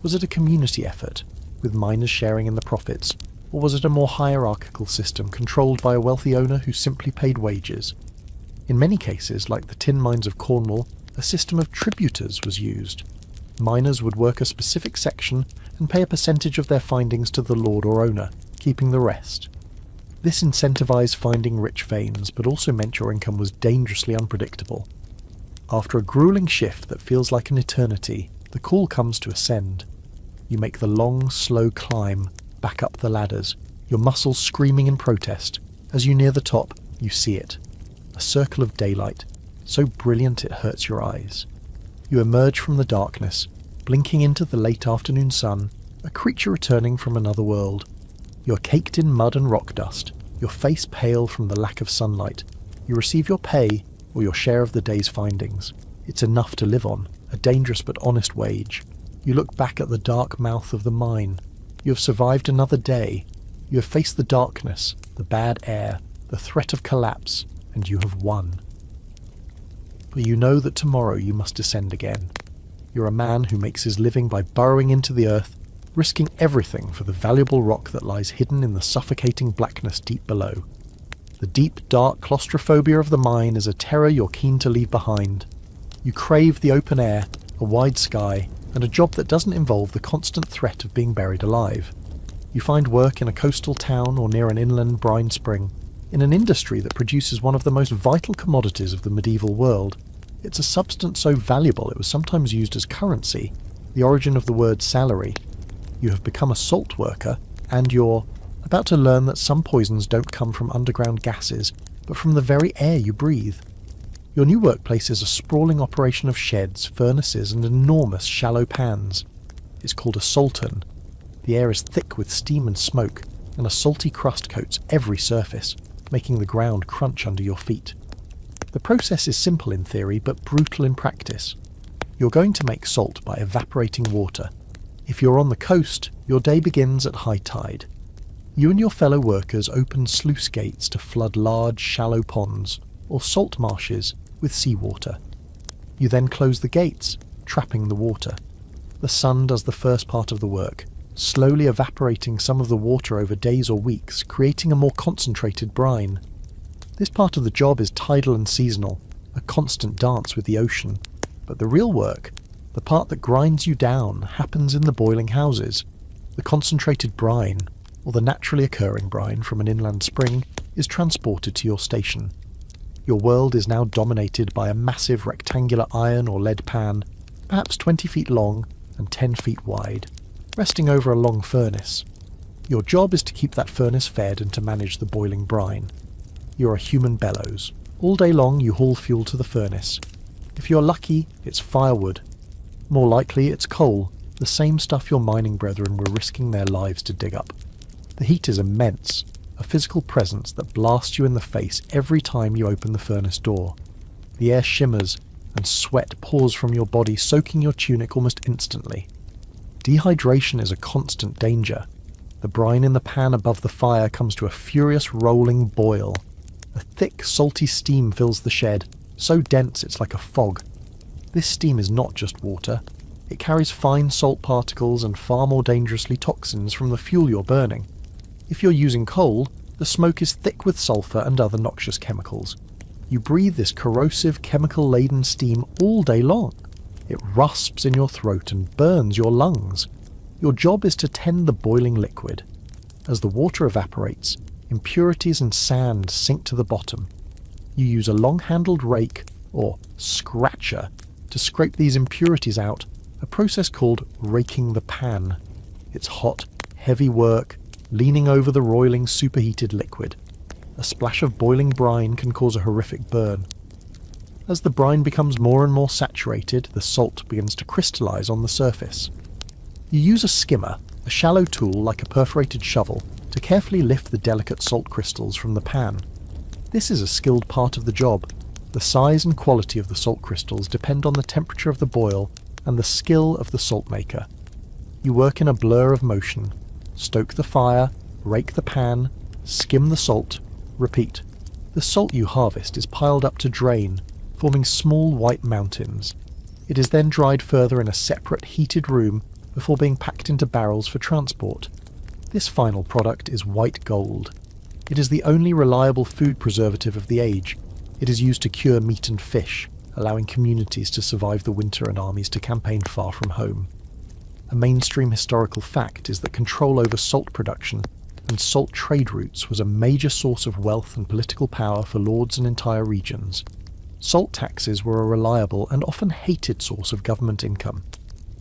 Was it a community effort, with miners sharing in the profits, or was it a more hierarchical system controlled by a wealthy owner who simply paid wages? In many cases, like the tin mines of Cornwall, a system of tributors was used. Miners would work a specific section and pay a percentage of their findings to the lord or owner, keeping the rest. This incentivised finding rich veins, but also meant your income was dangerously unpredictable. After a gruelling shift that feels like an eternity, the call comes to ascend. You make the long, slow climb back up the ladders, your muscles screaming in protest. As you near the top, you see it. A circle of daylight, so brilliant it hurts your eyes. You emerge from the darkness, blinking into the late afternoon sun, a creature returning from another world. You're caked in mud and rock dust, your face pale from the lack of sunlight. You receive your pay, or your share of the day's findings. It's enough to live on, a dangerous but honest wage. You look back at the dark mouth of the mine. You have survived another day. You have faced the darkness, the bad air, the threat of collapse, and you have won. But you know that tomorrow you must descend again. You're a man who makes his living by burrowing into the earth, risking everything for the valuable rock that lies hidden in the suffocating blackness deep below. The deep, dark claustrophobia of the mine is a terror you're keen to leave behind. You crave the open air, a wide sky, and a job that doesn't involve the constant threat of being buried alive. You find work in a coastal town or near an inland brine spring, in an industry that produces one of the most vital commodities of the medieval world. It's a substance so valuable it was sometimes used as currency, the origin of the word salary. You have become a salt worker, and you're about to learn that some poisons don't come from underground gases, but from the very air you breathe. Your new workplace is a sprawling operation of sheds, furnaces, and enormous shallow pans. It's called a saltern. The air is thick with steam and smoke, and a salty crust coats every surface, making the ground crunch under your feet. The process is simple in theory, but brutal in practice. You're going to make salt by evaporating water. If you're on the coast, your day begins at high tide. You and your fellow workers open sluice gates to flood large, shallow ponds, or salt marshes, with seawater. You then close the gates, trapping the water. The sun does the first part of the work, slowly evaporating some of the water over days or weeks, creating a more concentrated brine. This part of the job is tidal and seasonal, a constant dance with the ocean. But the real work, the part that grinds you down, happens in the boiling houses. The concentrated brine, or the naturally occurring brine from an inland spring, is transported to your station. Your world is now dominated by a massive rectangular iron or lead pan, perhaps 20 feet long and 10 feet wide, resting over a long furnace. Your job is to keep that furnace fed and to manage the boiling brine. You're a human bellows. All day long you haul fuel to the furnace. If you're lucky, it's firewood. More likely it's coal, the same stuff your mining brethren were risking their lives to dig up. The heat is immense, a physical presence that blasts you in the face every time you open the furnace door. The air shimmers, and sweat pours from your body, soaking your tunic almost instantly. Dehydration is a constant danger. The brine in the pan above the fire comes to a furious rolling boil. A thick, salty steam fills the shed, so dense it's like a fog. This steam is not just water. It carries fine salt particles and far more dangerously toxins from the fuel you're burning. If you're using coal, the smoke is thick with sulfur and other noxious chemicals. You breathe this corrosive, chemical-laden steam all day long. It rasps in your throat and burns your lungs. Your job is to tend the boiling liquid. As the water evaporates, impurities and sand sink to the bottom. You use a long-handled rake, or scratcher, to scrape these impurities out, a process called raking the pan. It's hot, heavy work, leaning over the roiling, superheated liquid. A splash of boiling brine can cause a horrific burn. As the brine becomes more and more saturated, the salt begins to crystallize on the surface. You use a skimmer, a shallow tool like a perforated shovel, to carefully lift the delicate salt crystals from the pan. This is a skilled part of the job. The size and quality of the salt crystals depend on the temperature of the boil and the skill of the salt maker. You work in a blur of motion, stoke the fire, Rake the pan, skim the salt, repeat. The salt you harvest is piled up to drain, forming small white mountains. It is then dried further in a separate heated room before being packed into barrels for transport. This final product is white gold. It is the only reliable food preservative of the age. It is used to cure meat and fish, allowing communities to survive the winter and armies to campaign far from home. A mainstream historical fact is that control over salt production and salt trade routes was a major source of wealth and political power for lords and entire regions. Salt taxes were a reliable and often hated source of government income.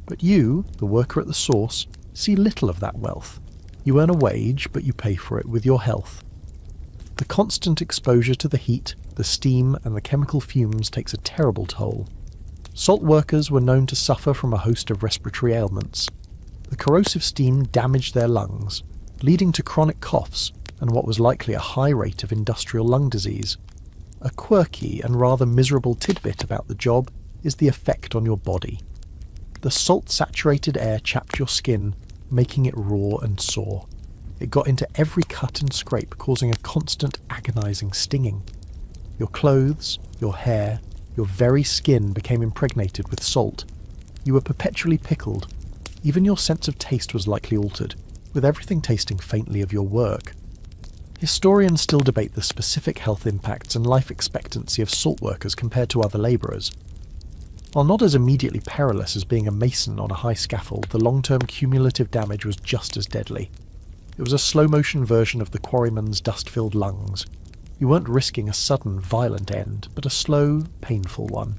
But you, the worker at the source, see little of that wealth. You earn a wage, but you pay for it with your health. The constant exposure to the heat, the steam, and the chemical fumes takes a terrible toll. Salt workers were known to suffer from a host of respiratory ailments. The corrosive steam damaged their lungs, leading to chronic coughs and what was likely a high rate of industrial lung disease. A quirky and rather miserable tidbit about the job is the effect on your body. The salt-saturated air chapped your skin, making it raw and sore. It got into every cut and scrape, causing a constant agonizing stinging. Your clothes, your hair, your very skin became impregnated with salt. You were perpetually pickled. Even your sense of taste was likely altered, with everything tasting faintly of your work. Historians still debate the specific health impacts and life expectancy of salt workers compared to other labourers. While not as immediately perilous as being a mason on a high scaffold, the long-term cumulative damage was just as deadly. It was a slow-motion version of the quarryman's dust-filled lungs. You weren't risking a sudden, violent end, but a slow, painful one.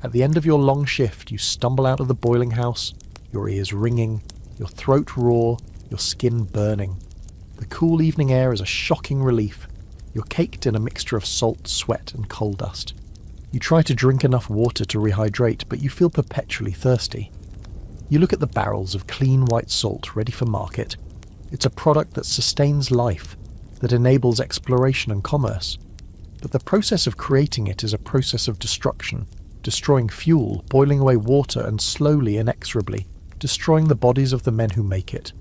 At the end of your long shift, you stumble out of the boiling house, your ears ringing, your throat raw, your skin burning. The cool evening air is a shocking relief. You're caked in a mixture of salt, sweat, and coal dust. You try to drink enough water to rehydrate, but you feel perpetually thirsty. You look at the barrels of clean white salt ready for market. It's a product that sustains life, that enables exploration and commerce. But the process of creating it is a process of destruction, destroying fuel, boiling away water, and slowly, inexorably, destroying the bodies of the men who make it.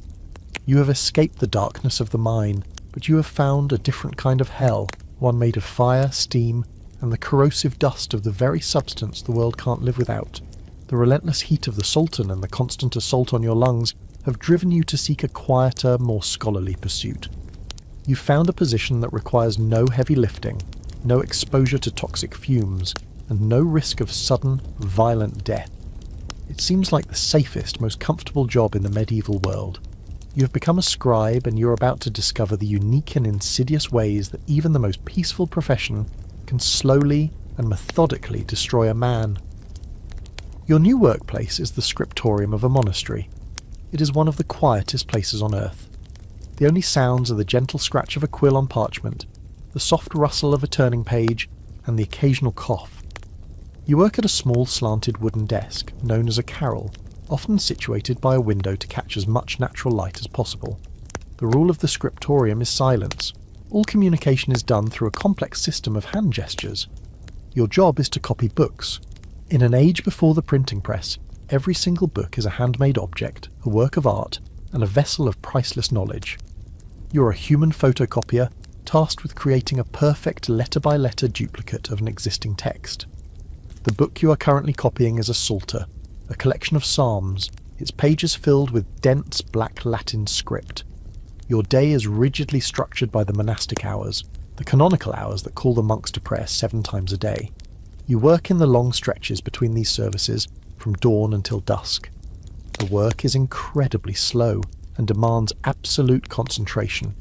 You have escaped the darkness of the mine, but you have found a different kind of hell, one made of fire, steam, and the corrosive dust of the very substance the world can't live without. The relentless heat of the Sultan and the constant assault on your lungs have driven you to seek a quieter, more scholarly pursuit. You found a position that requires no heavy lifting, no exposure to toxic fumes, and no risk of sudden, violent death. It seems like the safest, most comfortable job in the medieval world. You have become a scribe, and you're about to discover the unique and insidious ways that even the most peaceful profession can slowly and methodically destroy a man. Your new workplace is the scriptorium of a monastery. It is one of the quietest places on earth. The only sounds are the gentle scratch of a quill on parchment, the soft rustle of a turning page, and the occasional cough. You work at a small slanted wooden desk, known as a carrel, often situated by a window to catch as much natural light as possible. The rule of the scriptorium is silence. All communication is done through a complex system of hand gestures. Your job is to copy books. In an age before the printing press, every single book is a handmade object, a work of art, and a vessel of priceless knowledge. You're a human photocopier, tasked with creating a perfect letter-by-letter duplicate of an existing text. The book you are currently copying is a psalter, a collection of psalms, its pages filled with dense black Latin script. Your day is rigidly structured by the monastic hours, the canonical hours that call the monks to prayer 7 times a day. You work in the long stretches between these services, from dawn until dusk. The work is incredibly slow and demands absolute concentration.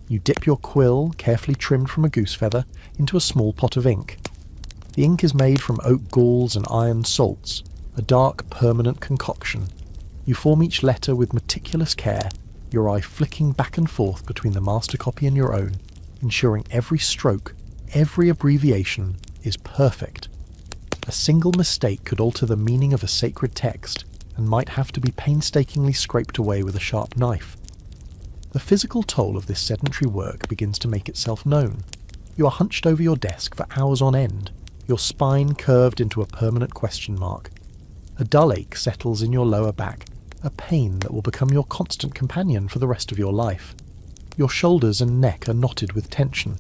You dip your quill, carefully trimmed from a goose feather, into a small pot of ink. The ink is made from oak galls and iron salts, a dark, permanent concoction. You form each letter with meticulous care, your eye flicking back and forth between the master copy and your own, ensuring every stroke, every abbreviation is perfect. A single mistake could alter the meaning of a sacred text and might have to be painstakingly scraped away with a sharp knife. The physical toll of this sedentary work begins to make itself known. You are hunched over your desk for hours on end, your spine curved into a permanent question mark. A dull ache settles in your lower back, a pain that will become your constant companion for the rest of your life. Your shoulders and neck are knotted with tension.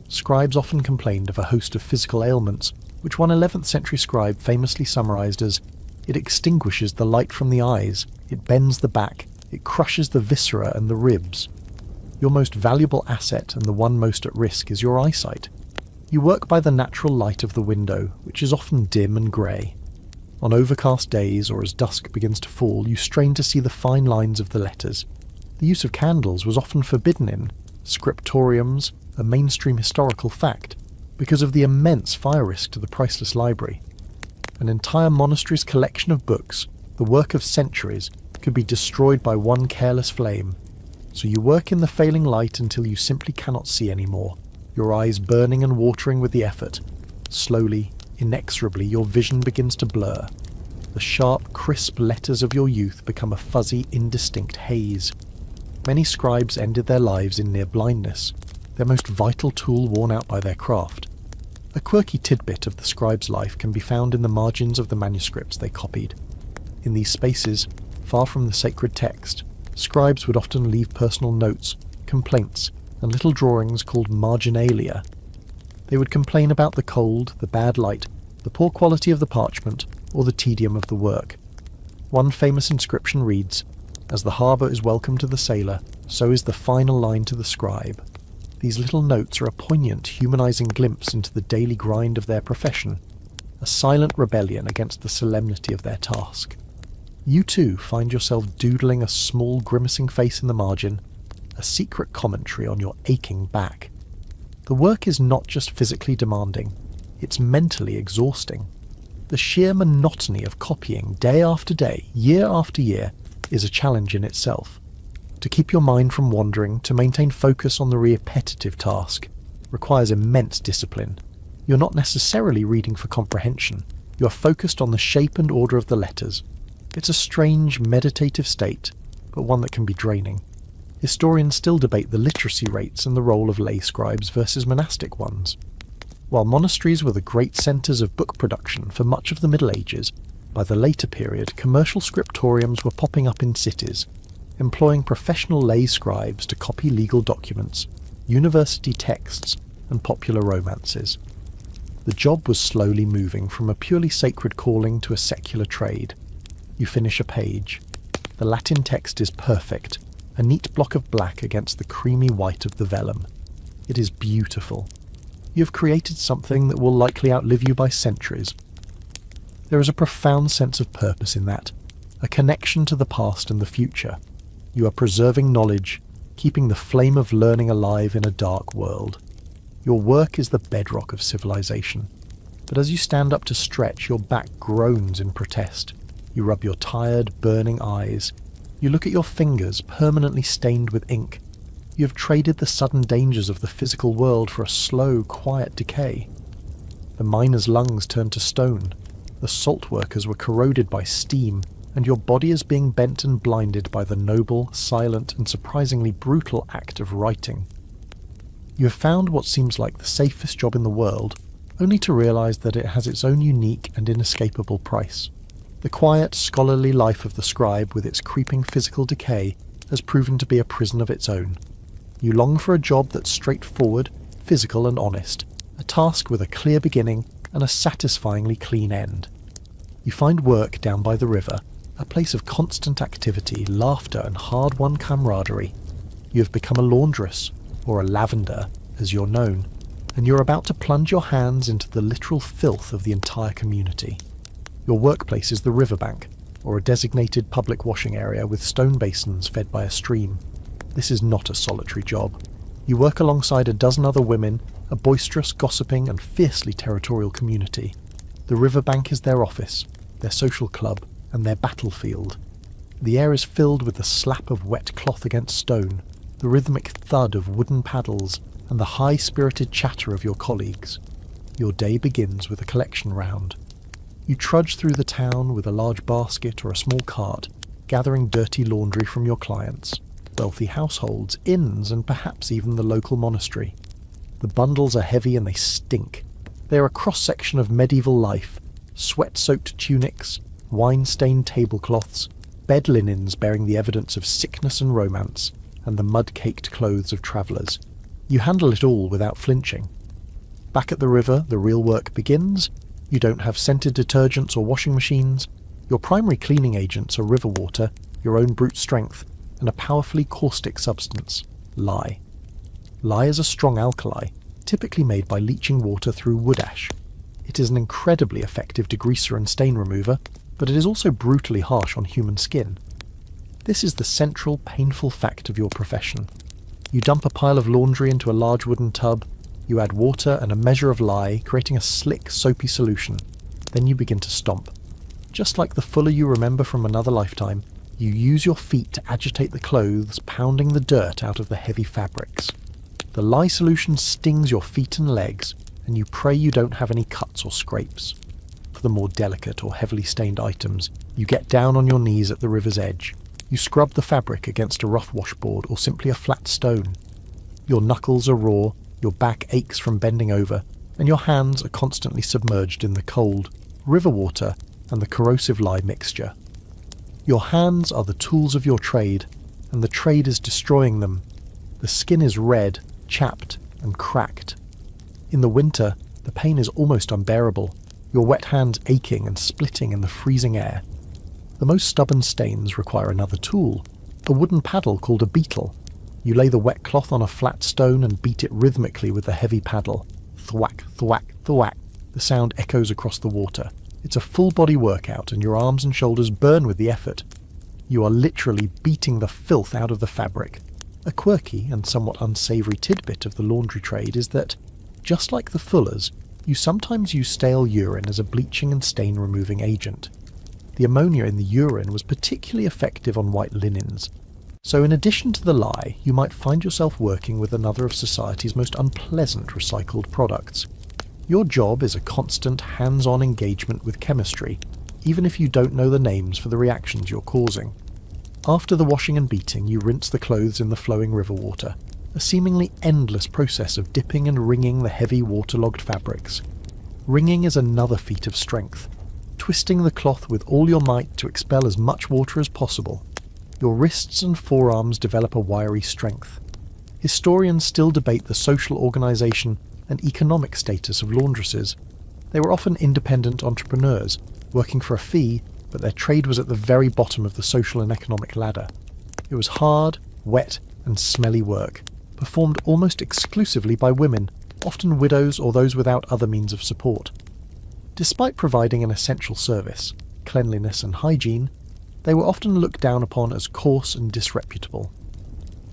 Scribes often complained of a host of physical ailments, which one 11th century scribe famously summarized as, "It extinguishes the light from the eyes, it bends the back, it crushes the viscera and the ribs." Your most valuable asset and the one most at risk is your eyesight. You work by the natural light of the window, which is often dim and grey. On overcast days or as dusk begins to fall, you strain to see the fine lines of the letters. The use of candles was often forbidden in scriptoriums, a mainstream historical fact, because of the immense fire risk to the priceless library. An entire monastery's collection of books, the work of centuries, could be destroyed by one careless flame. So you work in the failing light until you simply cannot see anymore, your eyes burning and watering with the effort. Slowly, inexorably, your vision begins to blur. The sharp, crisp letters of your youth become a fuzzy, indistinct haze. Many scribes ended their lives in near blindness, their most vital tool worn out by their craft. A quirky tidbit of the scribe's life can be found in the margins of the manuscripts they copied. In these spaces, far from the sacred text, scribes would often leave personal notes, complaints, and little drawings called marginalia. They would complain about the cold, the bad light, the poor quality of the parchment, or the tedium of the work. One famous inscription reads, "As the harbour is welcome to the sailor, so is the final line to the scribe." These little notes are a poignant, humanizing glimpse into the daily grind of their profession, a silent rebellion against the solemnity of their task. You too find yourself doodling a small grimacing face in the margin, a secret commentary on your aching back. The work is not just physically demanding, it's mentally exhausting. The sheer monotony of copying day after day, year after year, is a challenge in itself. To keep your mind from wandering, to maintain focus on the repetitive task, requires immense discipline. You're not necessarily reading for comprehension, you're focused on the shape and order of the letters. It's a strange, meditative state, but one that can be draining. Historians still debate the literacy rates and the role of lay scribes versus monastic ones. While monasteries were the great centres of book production for much of the Middle Ages, by the later period commercial scriptoriums were popping up in cities, employing professional lay scribes to copy legal documents, university texts, and popular romances. The job was slowly moving from a purely sacred calling to a secular trade. You finish a page. The Latin text is perfect, a neat block of black against the creamy white of the vellum. It is beautiful. You have created something that will likely outlive you by centuries. There is a profound sense of purpose in that, a connection to the past and the future. You are preserving knowledge, keeping the flame of learning alive in a dark world. Your work is the bedrock of civilization. But as you stand up to stretch, your back groans in protest. You rub your tired, burning eyes. You look at your fingers, permanently stained with ink. You have traded the sudden dangers of the physical world for a slow, quiet decay. The miner's lungs turned to stone. The salt workers were corroded by steam, and your body is being bent and blinded by the noble, silent, and surprisingly brutal act of writing. You have found what seems like the safest job in the world, only to realize that it has its own unique and inescapable price. The quiet, scholarly life of the scribe, with its creeping physical decay, has proven to be a prison of its own. You long for a job that's straightforward, physical, and honest, a task with a clear beginning and a satisfyingly clean end. You find work down by the river, a place of constant activity, laughter, and hard-won camaraderie. You have become a laundress, or a lavender, as you're known, and you're about to plunge your hands into the literal filth of the entire community. Your workplace is the riverbank, or a designated public washing area with stone basins fed by a stream. This is not a solitary job. You work alongside a dozen other women, a boisterous, gossiping, and fiercely territorial community. The riverbank is their office, their social club, and their battlefield. The air is filled with the slap of wet cloth against stone, the rhythmic thud of wooden paddles, and the high-spirited chatter of your colleagues. Your day begins with a collection round. You trudge through the town with a large basket or a small cart, gathering dirty laundry from your clients, wealthy households, inns, and perhaps even the local monastery. The bundles are heavy and they stink. They are a cross-section of medieval life, sweat-soaked tunics, wine-stained tablecloths, bed linens bearing the evidence of sickness and romance, and the mud-caked clothes of travellers. You handle it all without flinching. Back at the river, the real work begins. You don't have scented detergents or washing machines. Your primary cleaning agents are river water, your own brute strength, and a powerfully caustic substance, lye. Lye is a strong alkali, typically made by leaching water through wood ash. It is an incredibly effective degreaser and stain remover, but it is also brutally harsh on human skin. This is the central, painful fact of your profession. You dump a pile of laundry into a large wooden tub, you add water and a measure of lye, creating a slick, soapy solution. Then you begin to stomp. Just like the Fuller you remember from another lifetime, you use your feet to agitate the clothes, pounding the dirt out of the heavy fabrics. The lye solution stings your feet and legs, and you pray you don't have any cuts or scrapes. For the more delicate or heavily stained items, you get down on your knees at the river's edge. You scrub the fabric against a rough washboard or simply a flat stone. Your knuckles are raw, your back aches from bending over, and your hands are constantly submerged in the cold, river water and the corrosive lye mixture. Your hands are the tools of your trade, and the trade is destroying them. The skin is red, chapped, and cracked. In the winter, the pain is almost unbearable, your wet hands aching and splitting in the freezing air. The most stubborn stains require another tool, a wooden paddle called a beetle. You lay the wet cloth on a flat stone and beat it rhythmically with the heavy paddle. Thwack, thwack, thwack. The sound echoes across the water. It's a full-body workout, and your arms and shoulders burn with the effort. You are literally beating the filth out of the fabric. A quirky and somewhat unsavoury tidbit of the laundry trade is that, just like the fullers, you sometimes use stale urine as a bleaching and stain-removing agent. The ammonia in the urine was particularly effective on white linens. So in addition to the lye, you might find yourself working with another of society's most unpleasant recycled products. Your job is a constant hands-on engagement with chemistry, even if you don't know the names for the reactions you're causing. After the washing and beating, you rinse the clothes in the flowing river water, a seemingly endless process of dipping and wringing the heavy waterlogged fabrics. Wringing is another feat of strength, twisting the cloth with all your might to expel as much water as possible. Your wrists and forearms develop a wiry strength. Historians still debate the social organisation and economic status of laundresses. They were often independent entrepreneurs, working for a fee, but their trade was at the very bottom of the social and economic ladder. It was hard, wet, and smelly work, performed almost exclusively by women, often widows or those without other means of support. Despite providing an essential service, cleanliness and hygiene, they were often looked down upon as coarse and disreputable.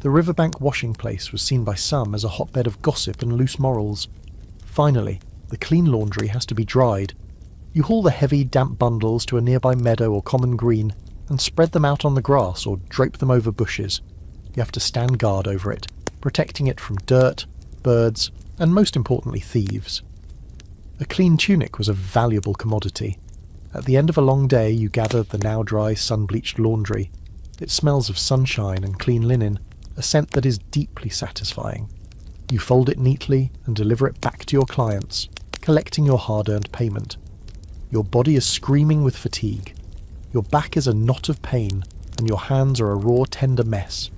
The riverbank washing place was seen by some as a hotbed of gossip and loose morals. Finally, the clean laundry has to be dried. You haul the heavy, damp bundles to a nearby meadow or common green and spread them out on the grass or drape them over bushes. You have to stand guard over it, protecting it from dirt, birds, and most importantly, thieves. A clean tunic was a valuable commodity. At the end of a long day, you gather the now dry, sun-bleached laundry. It smells of sunshine and clean linen, a scent that is deeply satisfying. You fold it neatly and deliver it back to your clients, collecting your hard-earned payment. Your body is screaming with fatigue. Your back is a knot of pain, and your hands are a raw, tender mess.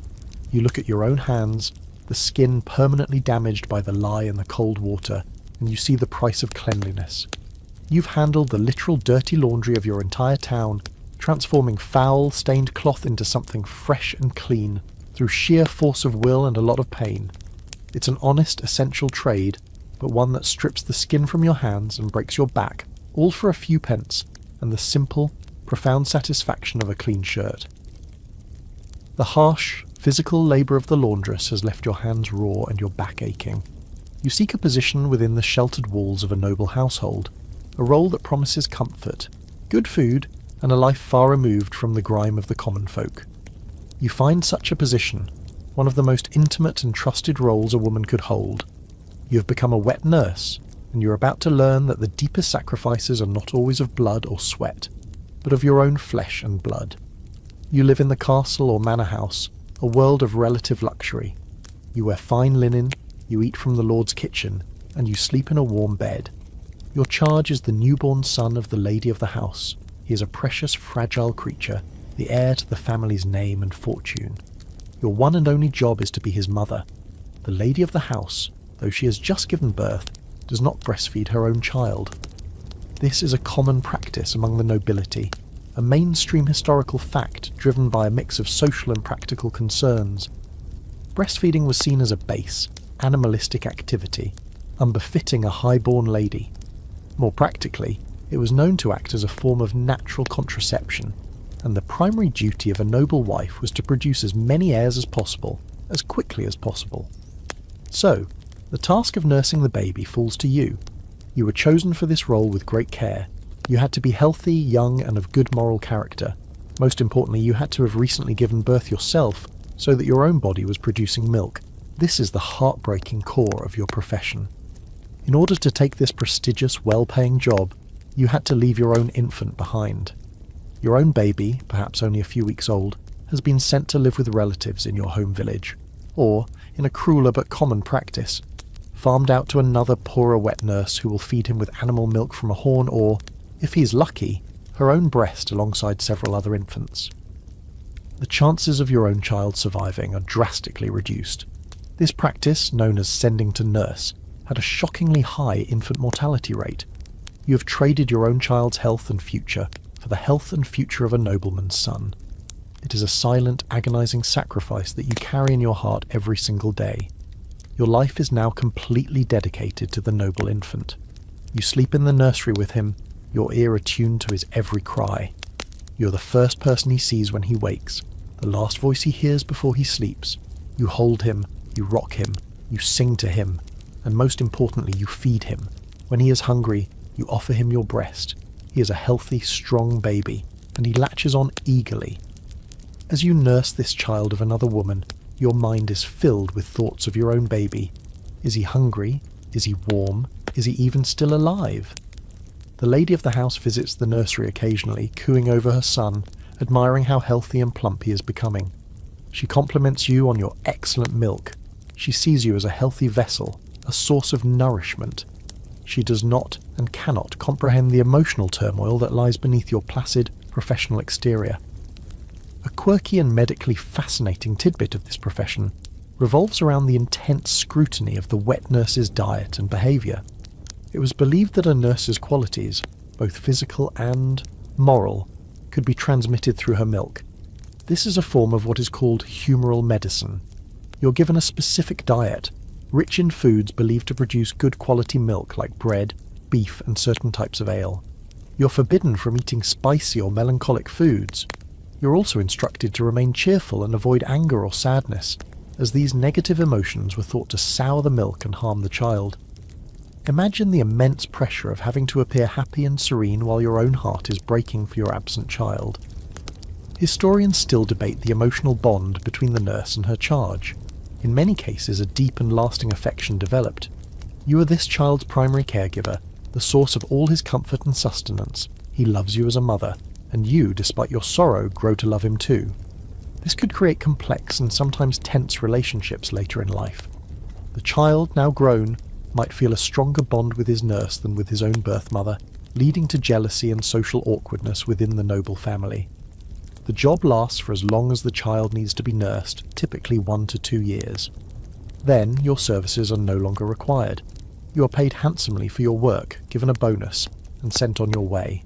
You look at your own hands, the skin permanently damaged by the lye and the cold water, and you see the price of cleanliness. You've handled the literal dirty laundry of your entire town, transforming foul, stained cloth into something fresh and clean, through sheer force of will and a lot of pain. It's an honest, essential trade, but one that strips the skin from your hands and breaks your back, all for a few pence, and the simple, profound satisfaction of a clean shirt. The harsh, physical labour of the laundress has left your hands raw and your back aching. You seek a position within the sheltered walls of a noble household, a role that promises comfort, good food, and a life far removed from the grime of the common folk. You find such a position, one of the most intimate and trusted roles a woman could hold. You have become a wet nurse, and you're about to learn that the deepest sacrifices are not always of blood or sweat, but of your own flesh and blood. You live in the castle or manor house, a world of relative luxury. You wear fine linen, you eat from the Lord's kitchen, and you sleep in a warm bed. Your charge is the newborn son of the lady of the house. He is a precious, fragile creature, the heir to the family's name and fortune. Your one and only job is to be his mother. The lady of the house, though she has just given birth, does not breastfeed her own child. This is a common practice among the nobility, a mainstream historical fact driven by a mix of social and practical concerns. Breastfeeding was seen as a base, animalistic activity, unbefitting a high-born lady. More practically, it was known to act as a form of natural contraception, and the primary duty of a noble wife was to produce as many heirs as possible, as quickly as possible. So, the task of nursing the baby falls to you. You were chosen for this role with great care. You had to be healthy, young, and of good moral character. Most importantly, you had to have recently given birth yourself, so that your own body was producing milk. This is the heartbreaking core of your profession. In order to take this prestigious, well-paying job, you had to leave your own infant behind. Your own baby, perhaps only a few weeks old, has been sent to live with relatives in your home village, or, in a crueler but common practice, farmed out to another poorer wet nurse who will feed him with animal milk from a horn or, if he's lucky, her own breast alongside several other infants. The chances of your own child surviving are drastically reduced. This practice, known as sending to nurse, had a shockingly high infant mortality rate. You have traded your own child's health and future for the health and future of a nobleman's son. It is a silent, agonizing sacrifice that you carry in your heart every single day. Your life is now completely dedicated to the noble infant. You sleep in the nursery with him, your ear attuned to his every cry. You're the first person he sees when he wakes, the last voice he hears before he sleeps. You hold him, you rock him, you sing to him, and most importantly, you feed him. When he is hungry, you offer him your breast. He is a healthy, strong baby, and he latches on eagerly. As you nurse this child of another woman, your mind is filled with thoughts of your own baby. Is he hungry? Is he warm? Is he even still alive? The lady of the house visits the nursery occasionally, cooing over her son, admiring how healthy and plump he is becoming. She compliments you on your excellent milk. She sees you as a healthy vessel, a source of nourishment. She does not and cannot comprehend the emotional turmoil that lies beneath your placid, professional exterior. A quirky and medically fascinating tidbit of this profession revolves around the intense scrutiny of the wet nurse's diet and behaviour. It was believed that a nurse's qualities, both physical and moral, could be transmitted through her milk. This is a form of what is called humoral medicine. You're given a specific diet, rich in foods believed to produce good quality milk like bread, beef, and certain types of ale. You're forbidden from eating spicy or melancholic foods. You're also instructed to remain cheerful and avoid anger or sadness, as these negative emotions were thought to sour the milk and harm the child. Imagine the immense pressure of having to appear happy and serene while your own heart is breaking for your absent child. Historians still debate the emotional bond between the nurse and her charge. In many cases, a deep and lasting affection developed. You are this child's primary caregiver, the source of all his comfort and sustenance. He loves you as a mother, and you, despite your sorrow, grow to love him too. This could create complex and sometimes tense relationships later in life. The child, now grown, might feel a stronger bond with his nurse than with his own birth mother, leading to jealousy and social awkwardness within the noble family. The job lasts for as long as the child needs to be nursed, typically 1 to 2 years. Then your services are no longer required. You are paid handsomely for your work, given a bonus, and sent on your way.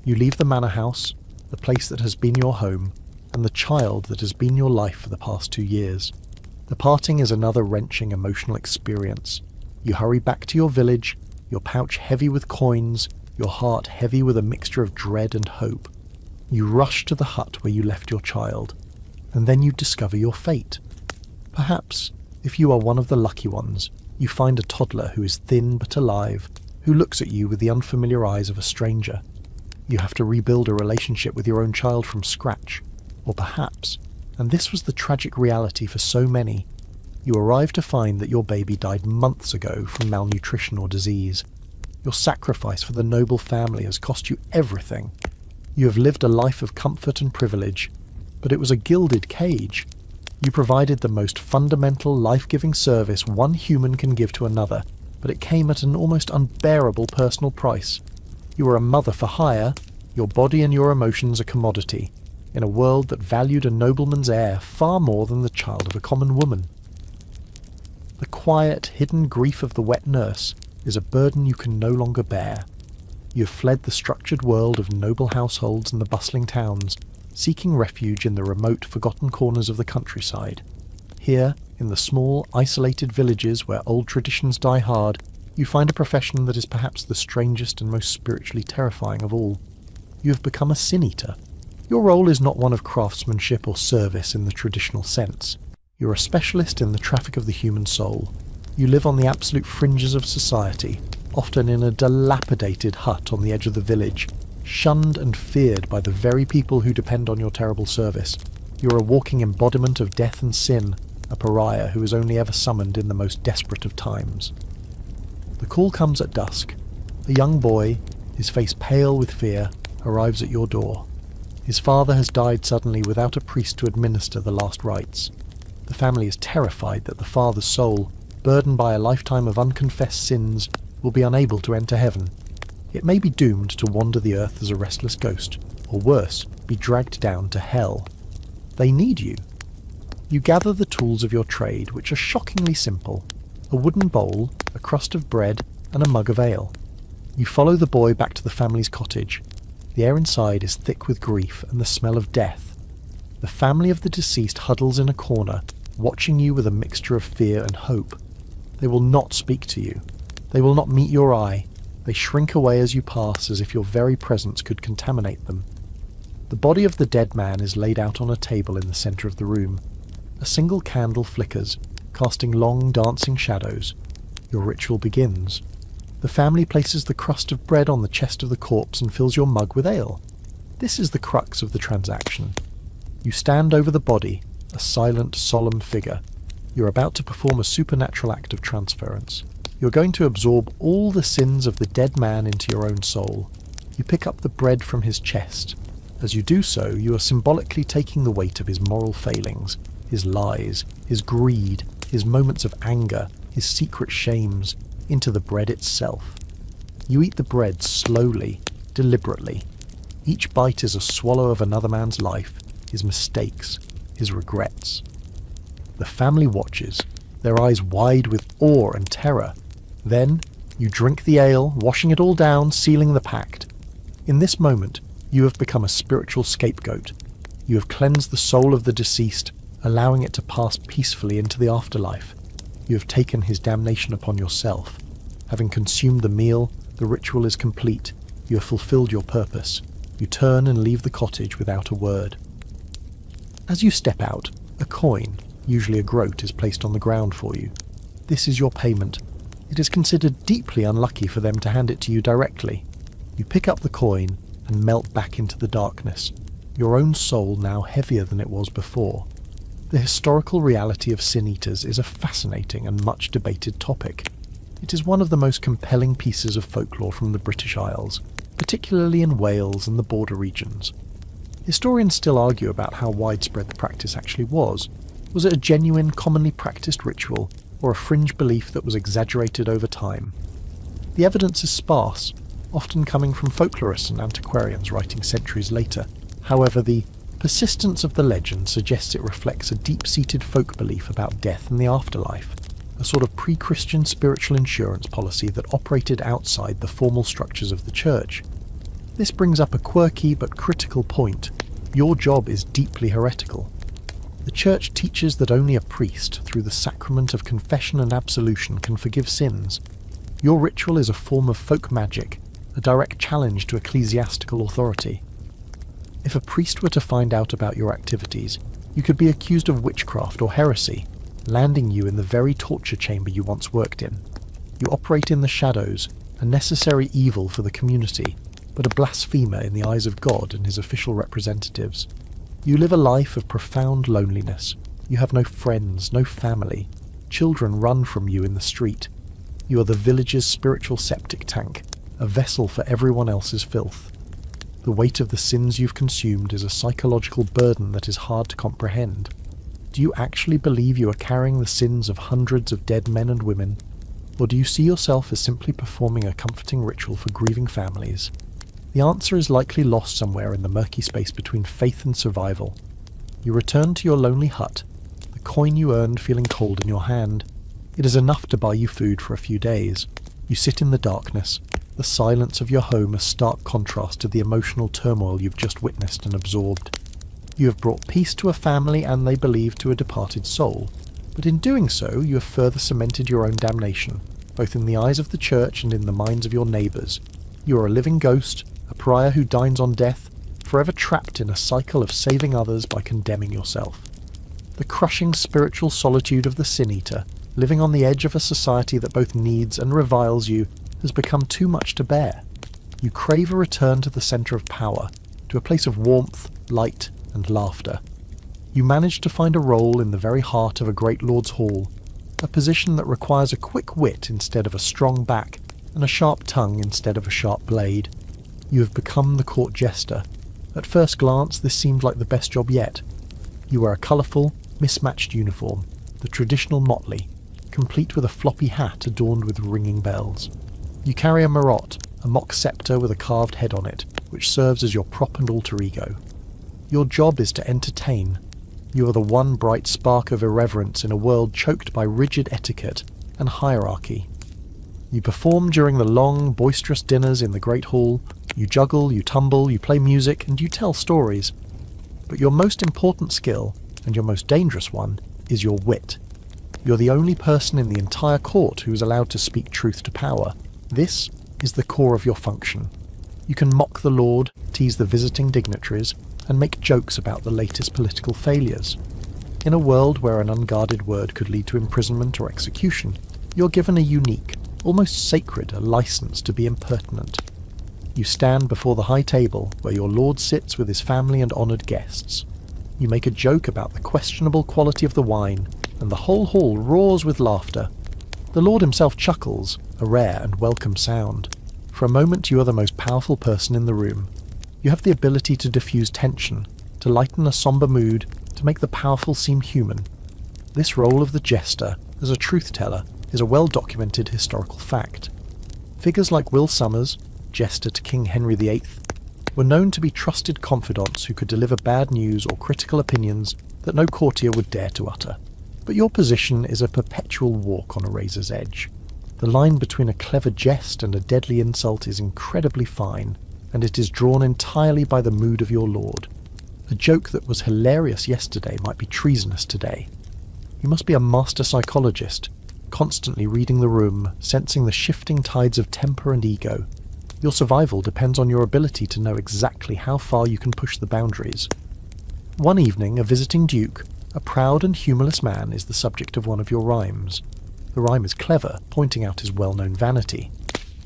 You leave the manor house, the place that has been your home, and the child that has been your life for the past 2 years. The parting is another wrenching emotional experience. You hurry back to your village, your pouch heavy with coins, your heart heavy with a mixture of dread and hope. You rush to the hut where you left your child, and then you discover your fate. Perhaps, if you are one of the lucky ones, you find a toddler who is thin but alive, who looks at you with the unfamiliar eyes of a stranger. You have to rebuild a relationship with your own child from scratch. Or perhaps, and this was the tragic reality for so many, you arrive to find that your baby died months ago from malnutrition or disease. Your sacrifice for the noble family has cost you everything. You have lived a life of comfort and privilege, but it was a gilded cage. You provided the most fundamental, life-giving service one human can give to another, but it came at an almost unbearable personal price. You were a mother for hire, your body and your emotions a commodity. in a world that valued a nobleman's heir far more than the child of a common woman. The quiet, hidden grief of the wet nurse is a burden you can no longer bear. You have fled the structured world of noble households and the bustling towns, seeking refuge in the remote, forgotten corners of the countryside. Here, in the small, isolated villages where old traditions die hard, you find a profession that is perhaps the strangest and most spiritually terrifying of all. You have become a sin-eater. Your role is not one of craftsmanship or service in the traditional sense. You're a specialist in the traffic of the human soul. You live on the absolute fringes of society, often in a dilapidated hut on the edge of the village, shunned and feared by the very people who depend on your terrible service. You're a walking embodiment of death and sin, a pariah who is only ever summoned in the most desperate of times. The call comes at dusk. A young boy, his face pale with fear, arrives at your door. His father has died suddenly without a priest to administer the last rites. The family is terrified that the father's soul, burdened by a lifetime of unconfessed sins, will be unable to enter heaven. It may be doomed to wander the earth as a restless ghost, or worse, be dragged down to hell. They need you. You gather the tools of your trade, which are shockingly simple: a wooden bowl, a crust of bread, and a mug of ale. You follow the boy back to the family's cottage. The air inside is thick with grief and the smell of death. The family of the deceased huddles in a corner, watching you with a mixture of fear and hope. They will not speak to you. They will not meet your eye. They shrink away as you pass, as if your very presence could contaminate them. The body of the dead man is laid out on a table in the centre of the room. A single candle flickers, casting long, dancing shadows. Your ritual begins. The family places the crust of bread on the chest of the corpse and fills your mug with ale. This is the crux of the transaction. You stand over the body, a silent, solemn figure. You're about to perform a supernatural act of transference. You're going to absorb all the sins of the dead man into your own soul. You pick up the bread from his chest. As you do so, you are symbolically taking the weight of his moral failings, his lies, his greed, his moments of anger, his secret shames, into the bread itself. You eat the bread slowly, deliberately. Each bite is a swallow of another man's life, his mistakes, his regrets. The family watches, their eyes wide with awe and terror. Then, you drink the ale, washing it all down, sealing the pact. In this moment, you have become a spiritual scapegoat. You have cleansed the soul of the deceased, allowing it to pass peacefully into the afterlife. You have taken his damnation upon yourself. Having consumed the meal, the ritual is complete. You have fulfilled your purpose. You turn and leave the cottage without a word. As you step out, a coin, usually a groat, is placed on the ground for you. This is your payment. It is considered deeply unlucky for them to hand it to you directly. You pick up the coin and melt back into the darkness, your own soul now heavier than it was before. The historical reality of sin-eaters is a fascinating and much debated topic. It is one of the most compelling pieces of folklore from the British Isles, particularly in Wales and the border regions. Historians still argue about how widespread the practice actually was. Was it a genuine, commonly practiced ritual, or a fringe belief that was exaggerated over time? The evidence is sparse, often coming from folklorists and antiquarians writing centuries later. However, the persistence of the legend suggests it reflects a deep-seated folk belief about death and the afterlife, a sort of pre-Christian spiritual insurance policy that operated outside the formal structures of the church. This brings up a quirky but critical point. Your job is deeply heretical. The church teaches that only a priest, through the sacrament of confession and absolution, can forgive sins. Your ritual is a form of folk magic, a direct challenge to ecclesiastical authority. If a priest were to find out about your activities, you could be accused of witchcraft or heresy, landing you in the very torture chamber you once worked in. You operate in the shadows, a necessary evil for the community, but a blasphemer in the eyes of God and his official representatives. You live a life of profound loneliness. You have no friends, no family. Children run from you in the street. You are the village's spiritual septic tank, a vessel for everyone else's filth. The weight of the sins you've consumed is a psychological burden that is hard to comprehend. Do you actually believe you are carrying the sins of hundreds of dead men and women? Or do you see yourself as simply performing a comforting ritual for grieving families? The answer is likely lost somewhere in the murky space between faith and survival. You return to your lonely hut, the coin you earned feeling cold in your hand. It is enough to buy you food for a few days. You sit in the darkness, the silence of your home a stark contrast to the emotional turmoil you've just witnessed and absorbed. You have brought peace to a family and, they believe, to a departed soul. But in doing so, you have further cemented your own damnation, both in the eyes of the church and in the minds of your neighbours. You are a living ghost, a pariah who dines on death, forever trapped in a cycle of saving others by condemning yourself. The crushing spiritual solitude of the sin-eater, living on the edge of a society that both needs and reviles you, has become too much to bear. You crave a return to the centre of power, to a place of warmth, light, and laughter. You manage to find a role in the very heart of a great lord's hall, a position that requires a quick wit instead of a strong back, and a sharp tongue instead of a sharp blade. You have become the court jester. At first glance, this seemed like the best job yet. You wear a colourful, mismatched uniform, the traditional motley, complete with a floppy hat adorned with ringing bells. You carry a marotte, a mock sceptre with a carved head on it, which serves as your prop and alter ego. Your job is to entertain. You are the one bright spark of irreverence in a world choked by rigid etiquette and hierarchy. You perform during the long, boisterous dinners in the great hall. You juggle, you tumble, you play music, and you tell stories. But your most important skill, and your most dangerous one, is your wit. You're the only person in the entire court who is allowed to speak truth to power. This is the core of your function. You can mock the Lord, tease the visiting dignitaries, and make jokes about the latest political failures. In a world where an unguarded word could lead to imprisonment or execution, you're given a unique, almost sacred, license to be impertinent. You stand before the high table where your lord sits with his family and honoured guests. You make a joke about the questionable quality of the wine, and the whole hall roars with laughter. The lord himself chuckles, a rare and welcome sound. For a moment you are the most powerful person in the room. You have the ability to diffuse tension, to lighten a sombre mood, to make the powerful seem human. This role of the jester, as a truth-teller, is a well-documented historical fact. Figures like Will Somers, jester to King Henry VIII, were known to be trusted confidants who could deliver bad news or critical opinions that no courtier would dare to utter. But your position is a perpetual walk on a razor's edge. The line between a clever jest and a deadly insult is incredibly fine, and it is drawn entirely by the mood of your lord. A joke that was hilarious yesterday might be treasonous today. You must be a master psychologist, constantly reading the room, sensing the shifting tides of temper and ego. Your survival depends on your ability to know exactly how far you can push the boundaries. One evening, a visiting duke, a proud and humorless man, is the subject of one of your rhymes. The rhyme is clever, pointing out his well-known vanity.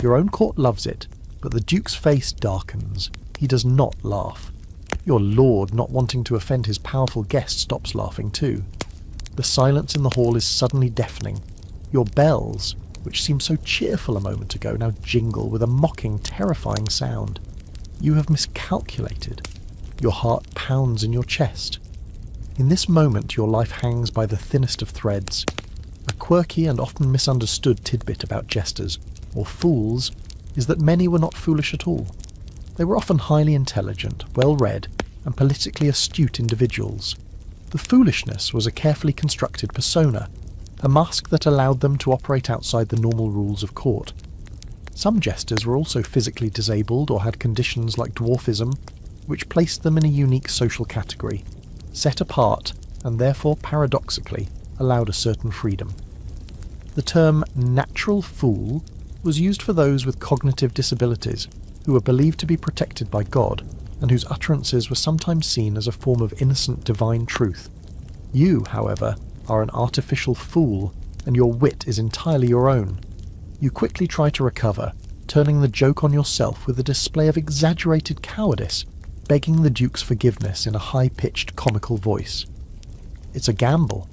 Your own court loves it, but the duke's face darkens. He does not laugh. Your lord, not wanting to offend his powerful guest, stops laughing too. The silence in the hall is suddenly deafening. Your bells, which seemed so cheerful a moment ago, now jingle with a mocking, terrifying sound. You have miscalculated. Your heart pounds in your chest. In this moment your life hangs by the thinnest of threads. A quirky and often misunderstood tidbit about jesters, or fools, is that many were not foolish at all. They were often highly intelligent, well-read, and politically astute individuals. The foolishness was a carefully constructed persona, a mask that allowed them to operate outside the normal rules of court. Some jesters were also physically disabled or had conditions like dwarfism, which placed them in a unique social category, set apart, and therefore paradoxically allowed a certain freedom. The term natural fool was used for those with cognitive disabilities who were believed to be protected by God and whose utterances were sometimes seen as a form of innocent divine truth. You, however, are an artificial fool, and your wit is entirely your own. You quickly try to recover, turning the joke on yourself with a display of exaggerated cowardice, begging the Duke's forgiveness in a high-pitched comical voice. It's a gamble.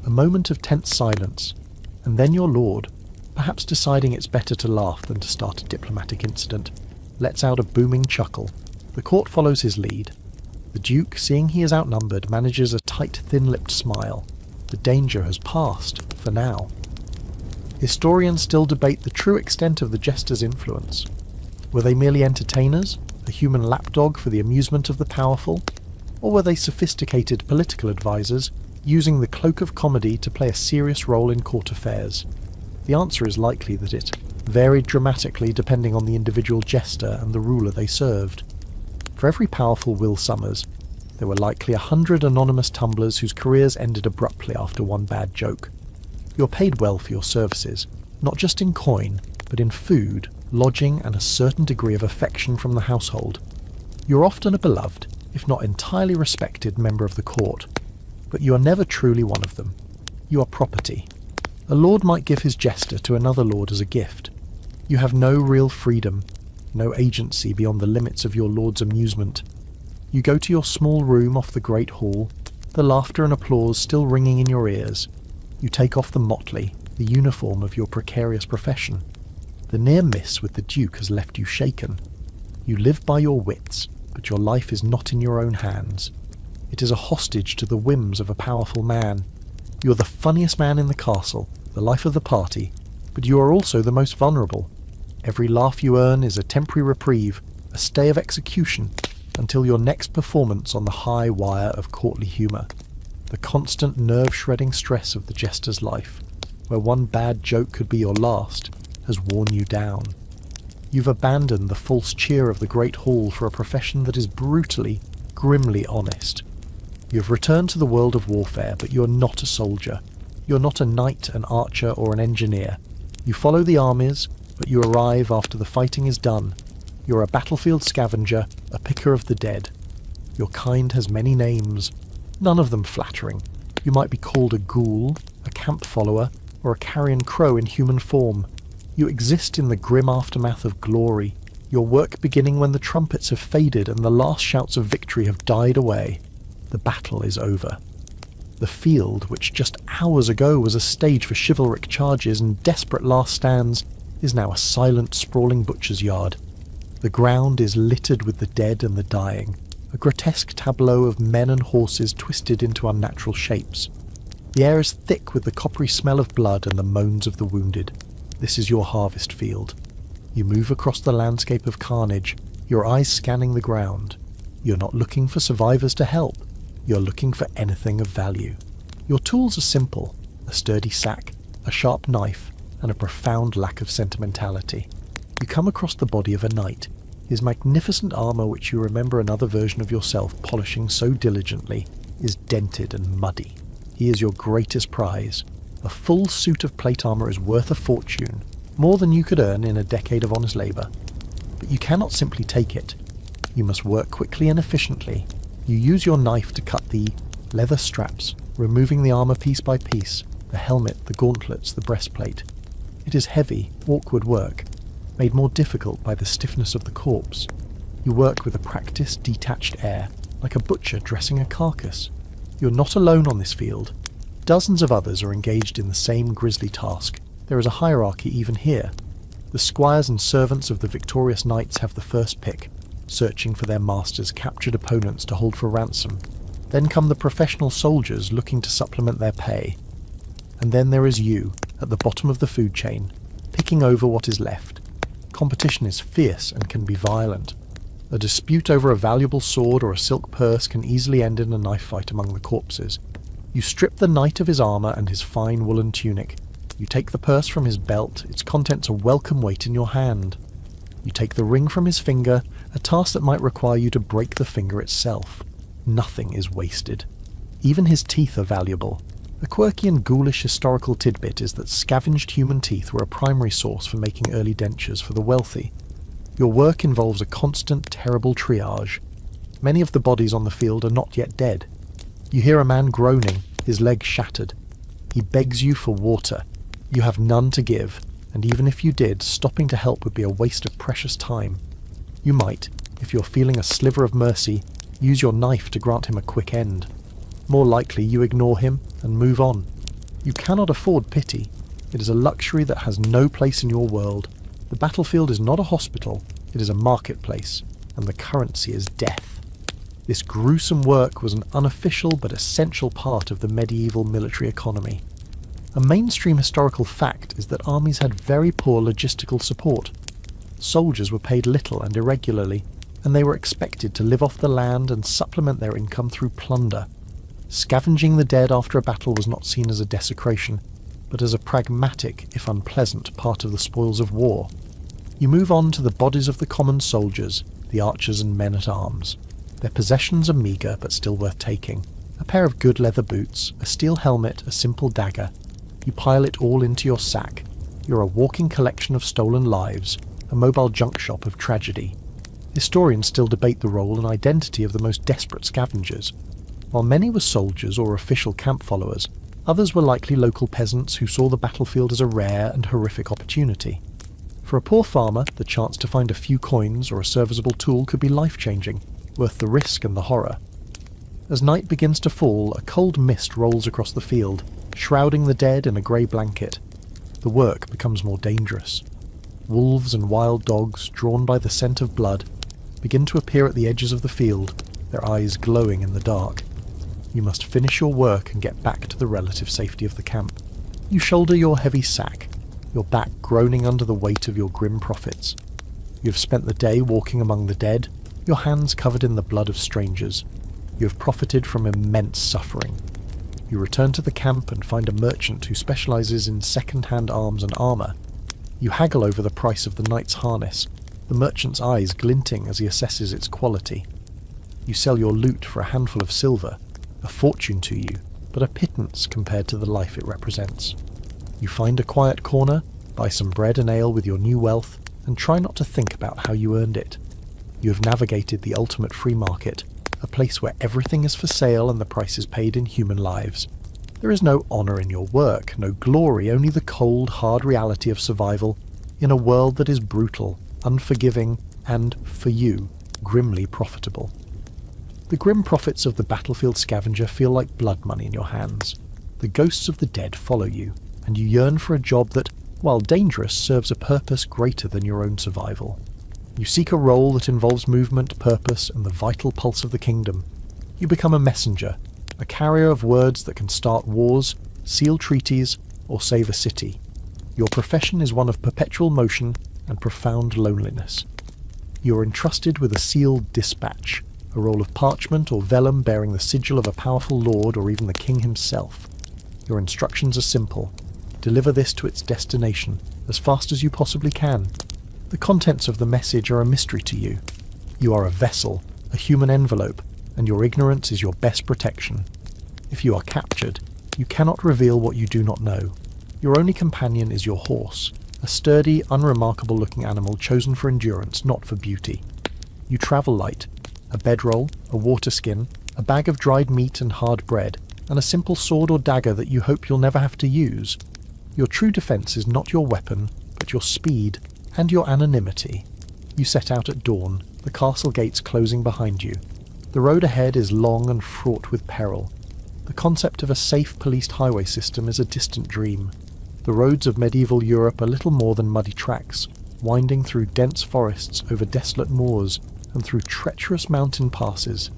A moment of tense silence, and then your lord, perhaps deciding it's better to laugh than to start a diplomatic incident, lets out a booming chuckle. The court follows his lead. The Duke, seeing he is outnumbered, manages a tight, thin-lipped smile. The danger has passed, for now. Historians still debate the true extent of the jester's influence. Were they merely entertainers, a human lapdog for the amusement of the powerful? Or were they sophisticated political advisors, using the cloak of comedy to play a serious role in court affairs? The answer is likely that it varied dramatically depending on the individual jester and the ruler they served. For every powerful Will Summers, there were likely 100 anonymous tumblers whose careers ended abruptly after one bad joke. You're paid well for your services, not just in coin, but in food, lodging, and a certain degree of affection from the household. You're often a beloved, if not entirely respected, member of the court, but you are never truly one of them. You are property. A lord might give his jester to another lord as a gift. You have no real freedom, no agency beyond the limits of your lord's amusement. You go to your small room off the great hall, the laughter and applause still ringing in your ears. You take off the motley, the uniform of your precarious profession. The near miss with the Duke has left you shaken. You live by your wits, but your life is not in your own hands. It is a hostage to the whims of a powerful man. You are the funniest man in the castle, the life of the party, but you are also the most vulnerable. Every laugh you earn is a temporary reprieve, a stay of execution, until your next performance on the high wire of courtly humour. The constant nerve-shredding stress of the jester's life, where one bad joke could be your last, has worn you down. You've abandoned the false cheer of the great hall for a profession that is brutally, grimly honest. You've returned to the world of warfare, but you're not a soldier. You're not a knight, an archer, or an engineer. You follow the armies, but you arrive after the fighting is done. You're a battlefield scavenger, a picker of the dead. Your kind has many names, none of them flattering. You might be called a ghoul, a camp follower, or a carrion crow in human form. You exist in the grim aftermath of glory, your work beginning when the trumpets have faded and the last shouts of victory have died away. The battle is over. The field, which just hours ago was a stage for chivalric charges and desperate last stands, is now a silent, sprawling butcher's yard. The ground is littered with the dead and the dying, a grotesque tableau of men and horses twisted into unnatural shapes. The air is thick with the coppery smell of blood and the moans of the wounded. This is your harvest field. You move across the landscape of carnage, your eyes scanning the ground. You're not looking for survivors to help. You're looking for anything of value. Your tools are simple: a sturdy sack, a sharp knife, and a profound lack of sentimentality. You come across the body of a knight, his magnificent armour, which you remember another version of yourself polishing so diligently, is dented and muddy. He is your greatest prize. A full suit of plate armour is worth a fortune, more than you could earn in a decade of honest labour. But you cannot simply take it. You must work quickly and efficiently. You use your knife to cut the leather straps, removing the armour piece by piece, the helmet, the gauntlets, the breastplate. It is heavy, awkward work, made more difficult by the stiffness of the corpse. You work with a practiced, detached air, like a butcher dressing a carcass. You're not alone on this field. Dozens of others are engaged in the same grisly task. There is a hierarchy even here. The squires and servants of the victorious knights have the first pick, searching for their masters' captured opponents to hold for ransom. Then come the professional soldiers looking to supplement their pay. And then there is you, at the bottom of the food chain, picking over what is left. Competition is fierce and can be violent. A dispute over a valuable sword or a silk purse can easily end in a knife fight among the corpses. You strip the knight of his armour and his fine woolen tunic. You take the purse from his belt, its contents a welcome weight in your hand. You take the ring from his finger, a task that might require you to break the finger itself. Nothing is wasted. Even his teeth are valuable. A quirky and ghoulish historical tidbit is that scavenged human teeth were a primary source for making early dentures for the wealthy. Your work involves a constant, terrible triage. Many of the bodies on the field are not yet dead. You hear a man groaning, his leg shattered. He begs you for water. You have none to give, and even if you did, stopping to help would be a waste of precious time. You might, if you're feeling a sliver of mercy, use your knife to grant him a quick end. More likely you ignore him and move on. You cannot afford pity. It is a luxury that has no place in your world. The battlefield is not a hospital, it is a marketplace, and the currency is death. This gruesome work was an unofficial but essential part of the medieval military economy. A mainstream historical fact is that armies had very poor logistical support. Soldiers were paid little and irregularly, and they were expected to live off the land and supplement their income through plunder. Scavenging the dead after a battle was not seen as a desecration, but as a pragmatic, if unpleasant, part of the spoils of war. You move on to the bodies of the common soldiers, the archers and men-at-arms. Their possessions are meagre but still worth taking. A pair of good leather boots, a steel helmet, a simple dagger. You pile it all into your sack. You're a walking collection of stolen lives, a mobile junk shop of tragedy. Historians still debate the role and identity of the most desperate scavengers. While many were soldiers or official camp followers, others were likely local peasants who saw the battlefield as a rare and horrific opportunity. For a poor farmer, the chance to find a few coins or a serviceable tool could be life-changing, worth the risk and the horror. As night begins to fall, a cold mist rolls across the field, shrouding the dead in a grey blanket. The work becomes more dangerous. Wolves and wild dogs, drawn by the scent of blood, begin to appear at the edges of the field, their eyes glowing in the dark. You must finish your work and get back to the relative safety of the camp. You shoulder your heavy sack, your back groaning under the weight of your grim profits. You have spent the day walking among the dead, your hands covered in the blood of strangers. You have profited from immense suffering. You return to the camp and find a merchant who specializes in second-hand arms and armor. You haggle over the price of the knight's harness, the merchant's eyes glinting as he assesses its quality. You sell your loot for a handful of silver, a fortune to you, but a pittance compared to the life it represents. You find a quiet corner, buy some bread and ale with your new wealth, and try not to think about how you earned it. You have navigated the ultimate free market, a place where everything is for sale and the price is paid in human lives. There is no honour in your work, no glory, only the cold, hard reality of survival in a world that is brutal, unforgiving, and, for you, grimly profitable. The grim profits of the battlefield scavenger feel like blood money in your hands. The ghosts of the dead follow you, and you yearn for a job that, while dangerous, serves a purpose greater than your own survival. You seek a role that involves movement, purpose, and the vital pulse of the kingdom. You become a messenger, a carrier of words that can start wars, seal treaties, or save a city. Your profession is one of perpetual motion and profound loneliness. You are entrusted with a sealed dispatch, a roll of parchment or vellum bearing the sigil of a powerful lord or even the king himself. Your instructions are simple. Deliver this to its destination as fast as you possibly can. The contents of the message are a mystery to you. You are a vessel, a human envelope, and your ignorance is your best protection. If you are captured, you cannot reveal what you do not know. Your only companion is your horse, a sturdy, unremarkable-looking animal chosen for endurance, not for beauty. You travel light, a bedroll, a water skin, a bag of dried meat and hard bread, and a simple sword or dagger that you hope you'll never have to use. Your true defence is not your weapon, but your speed and your anonymity. You set out at dawn, the castle gates closing behind you. The road ahead is long and fraught with peril. The concept of a safe policed highway system is a distant dream. The roads of medieval Europe are little more than muddy tracks, winding through dense forests, over desolate moors, and through treacherous mountain passes.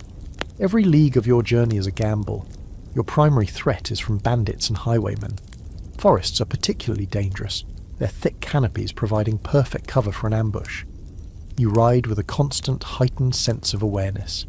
Every league of your journey is a gamble. Your primary threat is from bandits and highwaymen. Forests are particularly dangerous, their thick canopies providing perfect cover for an ambush. You ride with a constant, heightened sense of awareness.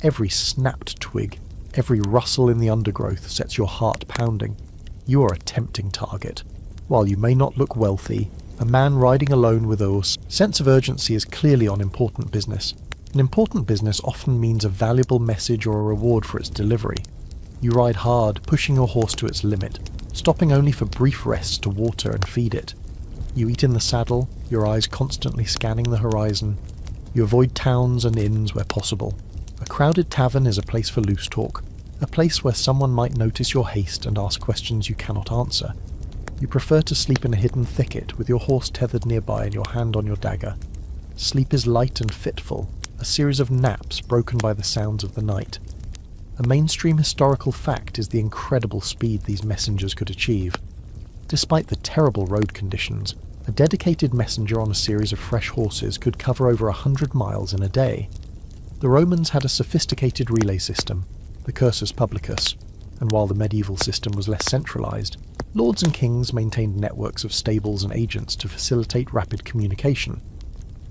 Every snapped twig, every rustle in the undergrowth sets your heart pounding. You are a tempting target. While you may not look wealthy, a man riding alone with a sense of urgency is clearly on important business. An important business often means a valuable message or a reward for its delivery. You ride hard, pushing your horse to its limit, stopping only for brief rests to water and feed it. You eat in the saddle, your eyes constantly scanning the horizon. You avoid towns and inns where possible. A crowded tavern is a place for loose talk, a place where someone might notice your haste and ask questions you cannot answer. You prefer to sleep in a hidden thicket with your horse tethered nearby and your hand on your dagger. Sleep is light and fitful, a series of naps broken by the sounds of the night. A mainstream historical fact is the incredible speed these messengers could achieve. Despite the terrible road conditions, a dedicated messenger on a series of fresh horses could cover over 100 miles in a day. The Romans had a sophisticated relay system, the cursus publicus, and while the medieval system was less centralized, lords and kings maintained networks of stables and agents to facilitate rapid communication.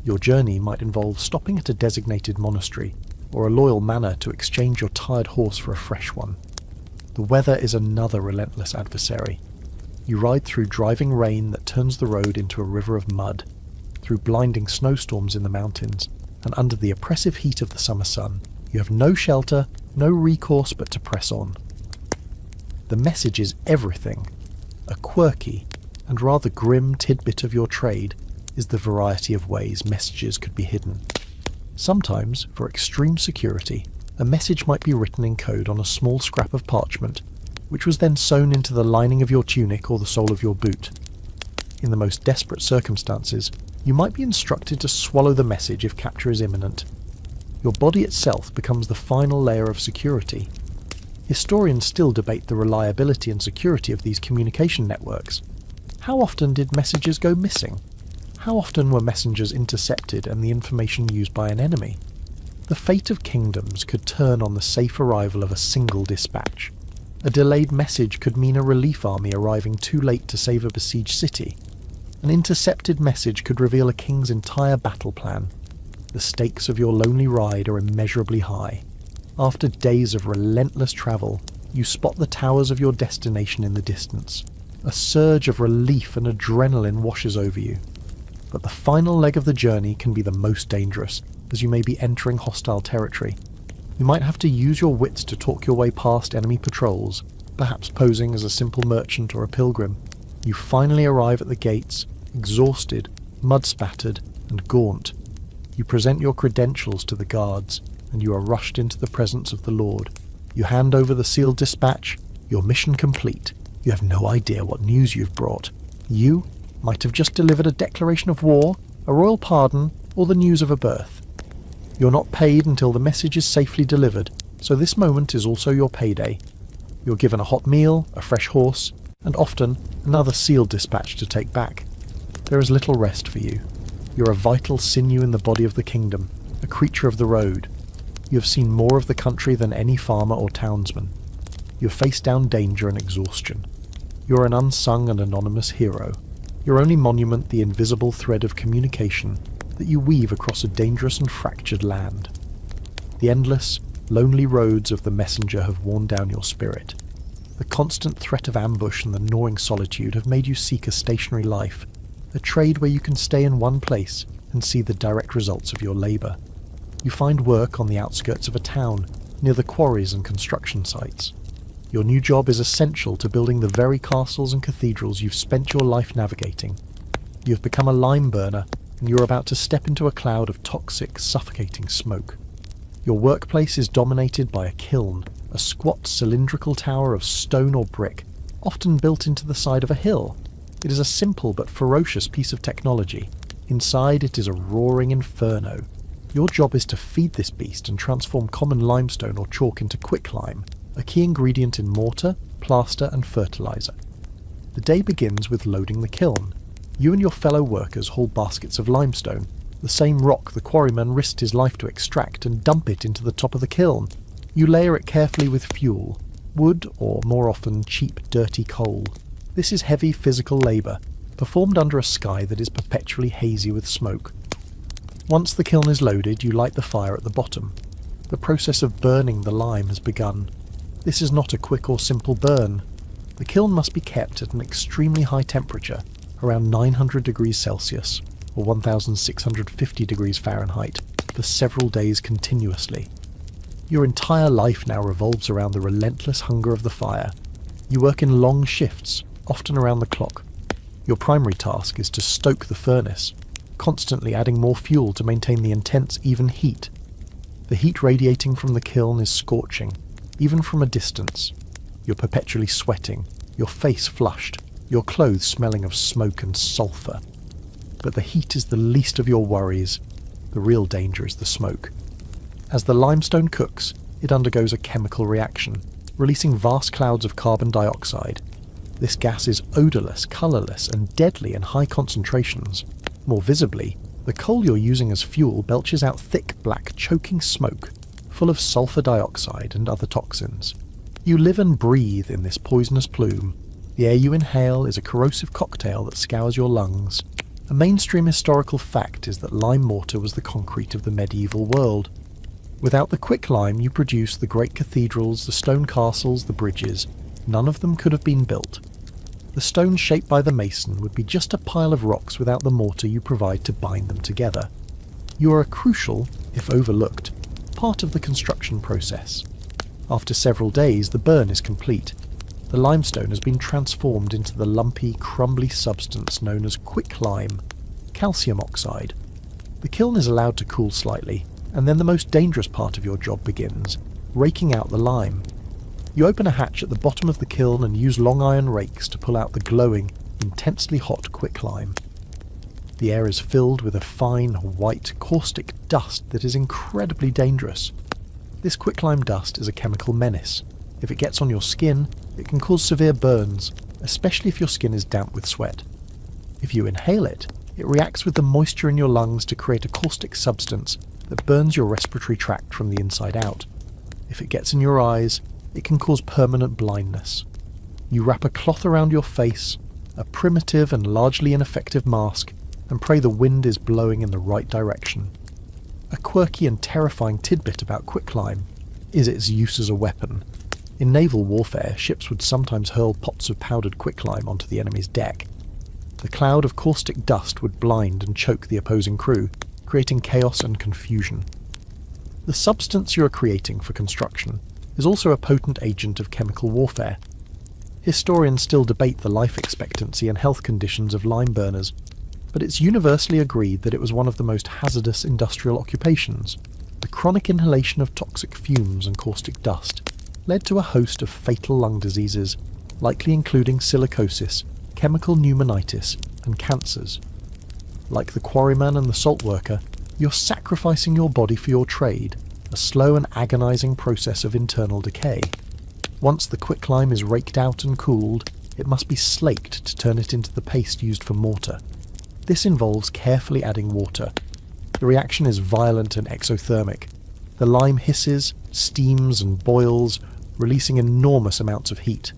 Your journey might involve stopping at a designated monastery or a loyal manor to exchange your tired horse for a fresh one. The weather is another relentless adversary. You ride through driving rain that turns the road into a river of mud, through blinding snowstorms in the mountains, and under the oppressive heat of the summer sun. You have no shelter, no recourse but to press on. The message is everything. A quirky and rather grim tidbit of your trade is the variety of ways messages could be hidden. Sometimes, for extreme security, a message might be written in code on a small scrap of parchment, which was then sewn into the lining of your tunic or the sole of your boot. In the most desperate circumstances, you might be instructed to swallow the message if capture is imminent. Your body itself becomes the final layer of security. Historians still debate the reliability and security of these communication networks. How often did messages go missing? How often were messengers intercepted and the information used by an enemy? The fate of kingdoms could turn on the safe arrival of a single dispatch. A delayed message could mean a relief army arriving too late to save a besieged city. An intercepted message could reveal a king's entire battle plan. The stakes of your lonely ride are immeasurably high. After days of relentless travel, you spot the towers of your destination in the distance. A surge of relief and adrenaline washes over you. But the final leg of the journey can be the most dangerous, as you may be entering hostile territory. You might have to use your wits to talk your way past enemy patrols, perhaps posing as a simple merchant or a pilgrim. You finally arrive at the gates, exhausted, mud-spattered, and gaunt. You present your credentials to the guards, and you are rushed into the presence of the Lord. You hand over the sealed dispatch, your mission complete. You have no idea what news you've brought. You might have just delivered a declaration of war, a royal pardon, or the news of a birth. You're not paid until the message is safely delivered, so this moment is also your payday. You're given a hot meal, a fresh horse, and often another sealed dispatch to take back. There is little rest for you. You're a vital sinew in the body of the kingdom, a creature of the road. You have seen more of the country than any farmer or townsman. You have faced down danger and exhaustion. You're an unsung and anonymous hero. Your only monument the invisible thread of communication that you weave across a dangerous and fractured land. The endless, lonely roads of the messenger have worn down your spirit. The constant threat of ambush and the gnawing solitude have made you seek a stationary life, a trade where you can stay in one place and see the direct results of your labour. You find work on the outskirts of a town, near the quarries and construction sites. Your new job is essential to building the very castles and cathedrals you've spent your life navigating. You've become a lime burner, and you're about to step into a cloud of toxic, suffocating smoke. Your workplace is dominated by a kiln, a squat cylindrical tower of stone or brick, often built into the side of a hill. It is a simple but ferocious piece of technology. Inside it is a roaring inferno. Your job is to feed this beast and transform common limestone or chalk into quicklime, a key ingredient in mortar, plaster and fertilizer. The day begins with loading the kiln. You and your fellow workers haul baskets of limestone, the same rock the quarryman risked his life to extract, and dump it into the top of the kiln. You layer it carefully with fuel, wood or more often cheap dirty coal. This is heavy physical labour, performed under a sky that is perpetually hazy with smoke. Once the kiln is loaded, you light the fire at the bottom. The process of burning the lime has begun. This is not a quick or simple burn. The kiln must be kept at an extremely high temperature, around 900 degrees Celsius, or 1650 degrees Fahrenheit, for several days continuously. Your entire life now revolves around the relentless hunger of the fire. You work in long shifts, often around the clock. Your primary task is to stoke the furnace, constantly adding more fuel to maintain the intense, even heat. The heat radiating from the kiln is scorching, even from a distance. You're perpetually sweating, your face flushed, your clothes smelling of smoke and sulphur. But the heat is the least of your worries. The real danger is the smoke. As the limestone cooks, it undergoes a chemical reaction, releasing vast clouds of carbon dioxide. This gas is odourless, colourless, and deadly in high concentrations. More visibly, the coal you're using as fuel belches out thick, black, choking smoke, full of sulphur dioxide and other toxins. You live and breathe in this poisonous plume. The air you inhale is a corrosive cocktail that scours your lungs. A mainstream historical fact is that lime mortar was the concrete of the medieval world. Without the quicklime you produce the great cathedrals, the stone castles, the bridges, none of them could have been built. The stone shaped by the mason would be just a pile of rocks without the mortar you provide to bind them together. You are a crucial, if overlooked, part of the construction process. After several days, the burn is complete. The limestone has been transformed into the lumpy, crumbly substance known as quicklime, calcium oxide. The kiln is allowed to cool slightly, and then the most dangerous part of your job begins, raking out the lime. You open a hatch at the bottom of the kiln and use long iron rakes to pull out the glowing, intensely hot quicklime. The air is filled with a fine, white, caustic dust that is incredibly dangerous. This quicklime dust is a chemical menace. If it gets on your skin, it can cause severe burns, especially if your skin is damp with sweat. If you inhale it, it reacts with the moisture in your lungs to create a caustic substance that burns your respiratory tract from the inside out. If it gets in your eyes, it can cause permanent blindness. You wrap a cloth around your face, a primitive and largely ineffective mask, and pray the wind is blowing in the right direction. A quirky and terrifying tidbit about quicklime is its use as a weapon. In naval warfare, ships would sometimes hurl pots of powdered quicklime onto the enemy's deck. The cloud of caustic dust would blind and choke the opposing crew, creating chaos and confusion. The substance you are creating for construction is also a potent agent of chemical warfare. Historians still debate the life expectancy and health conditions of lime burners, but it's universally agreed that it was one of the most hazardous industrial occupations. The chronic inhalation of toxic fumes and caustic dust led to a host of fatal lung diseases, likely including silicosis, chemical pneumonitis, and cancers. Like the quarryman and the salt worker, you're sacrificing your body for your trade, a slow and agonizing process of internal decay. Once the quicklime is raked out and cooled, it must be slaked to turn it into the paste used for mortar. This involves carefully adding water. The reaction is violent and exothermic. The lime hisses, steams and boils, releasing enormous amounts of heat.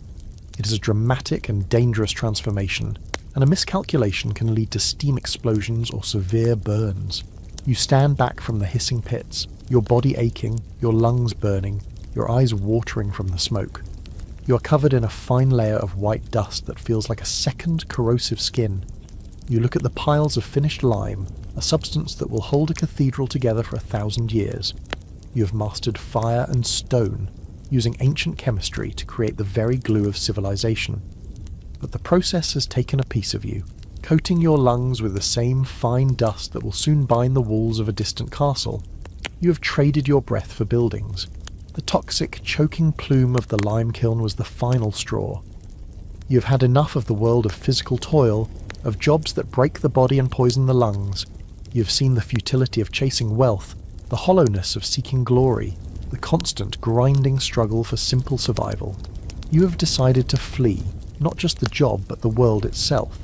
It is a dramatic and dangerous transformation, and a miscalculation can lead to steam explosions or severe burns. You stand back from the hissing pits, your body aching, your lungs burning, your eyes watering from the smoke. You are covered in a fine layer of white dust that feels like a second corrosive skin. You look at the piles of finished lime, a substance that will hold a cathedral together for 1,000 years. You have mastered fire and stone, using ancient chemistry to create the very glue of civilization. But the process has taken a piece of you, coating your lungs with the same fine dust that will soon bind the walls of a distant castle. You have traded your breath for buildings. The toxic, choking plume of the lime kiln was the final straw. You have had enough of the world of physical toil, of jobs that break the body and poison the lungs. You have seen the futility of chasing wealth, the hollowness of seeking glory, the constant grinding struggle for simple survival. You have decided to flee, not just the job but the world itself.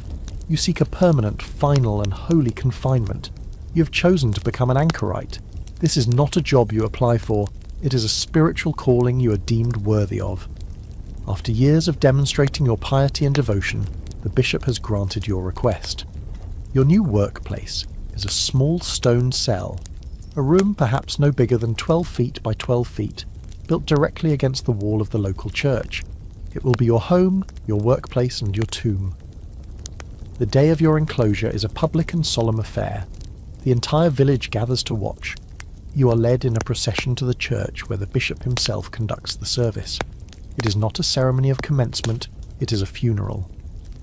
You seek a permanent, final and holy confinement. You have chosen to become an anchorite. This is not a job you apply for, it is a spiritual calling you are deemed worthy of. After years of demonstrating your piety and devotion, the bishop has granted your request. Your new workplace is a small stone cell, a room perhaps no bigger than 12 feet by 12 feet, built directly against the wall of the local church. It will be your home, your workplace and your tomb. The day of your enclosure is a public and solemn affair. The entire village gathers to watch. You are led in a procession to the church where the bishop himself conducts the service. It is not a ceremony of commencement, it is a funeral.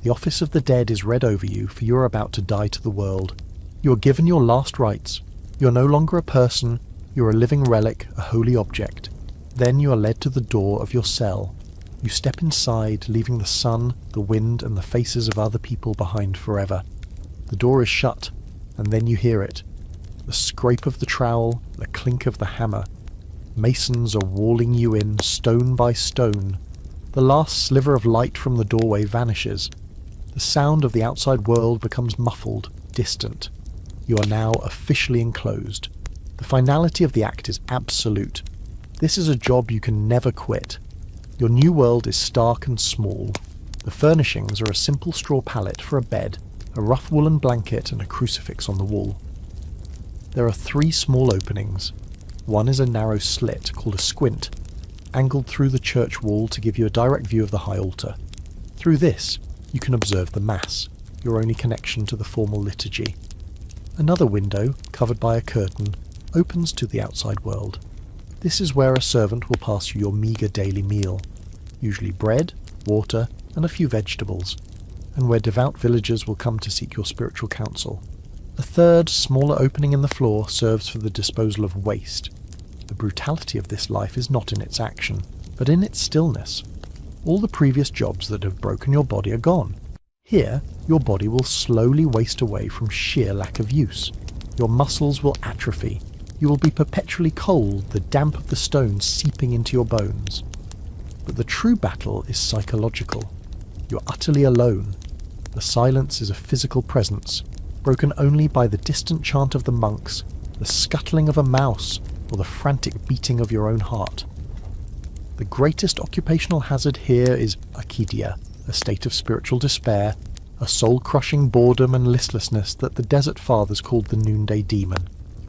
The office of the dead is read over you, for you are about to die to the world. You are given your last rites. You are no longer a person, you are a living relic, a holy object. Then you are led to the door of your cell. You step inside, leaving the sun, the wind, and the faces of other people behind forever. The door is shut, and then you hear it. The scrape of the trowel, the clink of the hammer. Masons are walling you in, stone by stone. The last sliver of light from the doorway vanishes. The sound of the outside world becomes muffled, distant. You are now officially enclosed. The finality of the act is absolute. This is a job you can never quit. Your new world is stark and small. The furnishings are a simple straw pallet for a bed, a rough woolen blanket and a crucifix on the wall. There are 3 small openings. One is a narrow slit called a squint, angled through the church wall to give you a direct view of the high altar. Through this, you can observe the Mass, your only connection to the formal liturgy. Another window, covered by a curtain, opens to the outside world. This is where a servant will pass you your meagre daily meal, usually bread, water, and a few vegetables, and where devout villagers will come to seek your spiritual counsel. A third, smaller opening in the floor serves for the disposal of waste. The brutality of this life is not in its action, but in its stillness. All the previous jobs that have broken your body are gone. Here, your body will slowly waste away from sheer lack of use. Your muscles will atrophy. You will be perpetually cold, the damp of the stones seeping into your bones. But the true battle is psychological. You're utterly alone. The silence is a physical presence, broken only by the distant chant of the monks, the scuttling of a mouse, or the frantic beating of your own heart. The greatest occupational hazard here is akidia, a state of spiritual despair, a soul-crushing boredom and listlessness that the Desert Fathers called the noonday demon.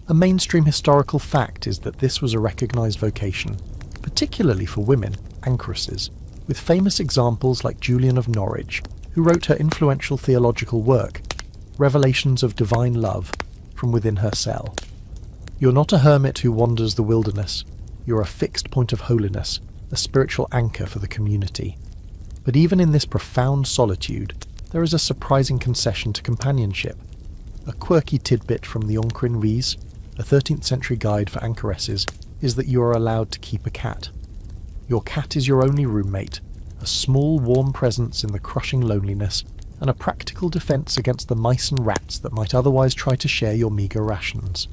A mainstream historical fact is that this was a recognised vocation, particularly for women, anchoresses, with famous examples like Julian of Norwich, who wrote her influential theological work, Revelations of Divine Love, from within her cell. You're not a hermit who wanders the wilderness. You're a fixed point of holiness, a spiritual anchor for the community. But even in this profound solitude, there is a surprising concession to companionship. A quirky tidbit from the Anchorites, a 13th century guide for anchoresses, is that you are allowed to keep a cat. Your cat is your only roommate, a small warm presence in the crushing loneliness, and a practical defence against the mice and rats that might otherwise try to share your meagre rations.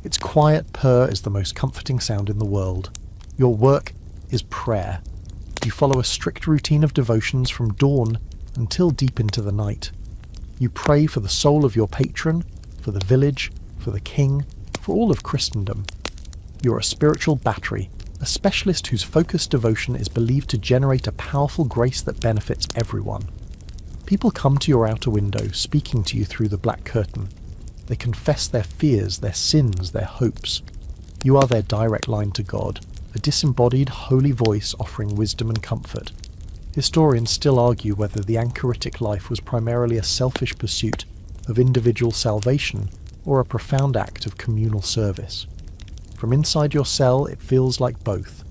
Its quiet purr is the most comforting sound in the world. Your work is prayer. You follow a strict routine of devotions from dawn until deep into the night. You pray for the soul of your patron, for the village, for the king, for all of Christendom. You're a spiritual battery, a specialist whose focused devotion is believed to generate a powerful grace that benefits everyone. People come to your outer window, speaking to you through the black curtain. They confess their fears, their sins, their hopes. You are their direct line to God, a disembodied, holy voice offering wisdom and comfort. Historians still argue whether the anchoritic life was primarily a selfish pursuit of individual salvation or a profound act of communal service. From inside your cell, it feels like both.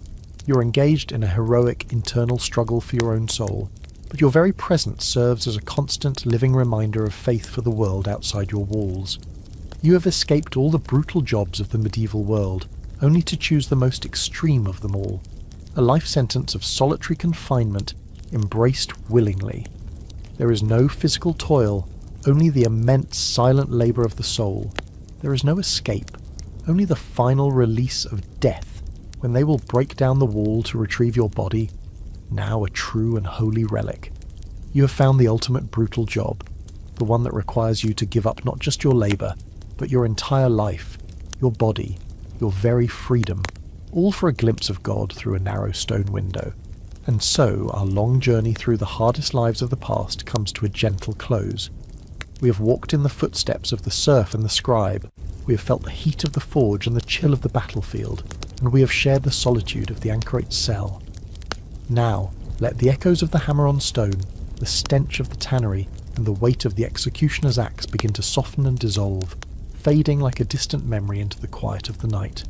You're engaged in a heroic internal struggle for your own soul, but your very presence serves as a constant living reminder of faith for the world outside your walls. You have escaped all the brutal jobs of the medieval world, only to choose the most extreme of them all, a life sentence of solitary confinement embraced willingly. There is no physical toil, only the immense silent labour of the soul. There is no escape, only the final release of death, when they will break down the wall to retrieve your body, now a true and holy relic. You have found the ultimate brutal job, the one that requires you to give up not just your labour, but your entire life, your body, your very freedom, all for a glimpse of God through a narrow stone window. And so our long journey through the hardest lives of the past comes to a gentle close. We have walked in the footsteps of the serf and the scribe, we have felt the heat of the forge and the chill of the battlefield, and we have shared the solitude of the anchorite's cell. Now, let the echoes of the hammer on stone, the stench of the tannery, and the weight of the executioner's axe begin to soften and dissolve, fading like a distant memory into the quiet of the night.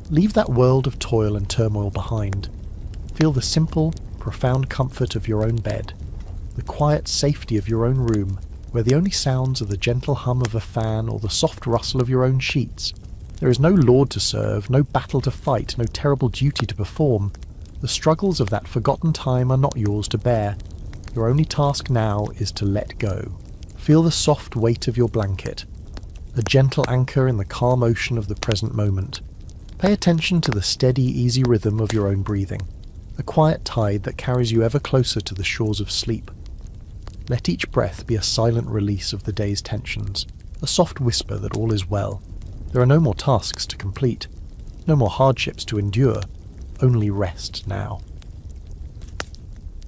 Leave that world of toil and turmoil behind. Feel the simple, profound comfort of your own bed, the quiet safety of your own room, where the only sounds are the gentle hum of a fan or the soft rustle of your own sheets. There is no lord to serve, no battle to fight, no terrible duty to perform. The struggles of that forgotten time are not yours to bear. Your only task now is to let go. Feel the soft weight of your blanket, a gentle anchor in the calm ocean of the present moment. Pay attention to the steady, easy rhythm of your own breathing, a quiet tide that carries you ever closer to the shores of sleep. Let each breath be a silent release of the day's tensions, a soft whisper that all is well. There are no more tasks to complete, no more hardships to endure, only rest now.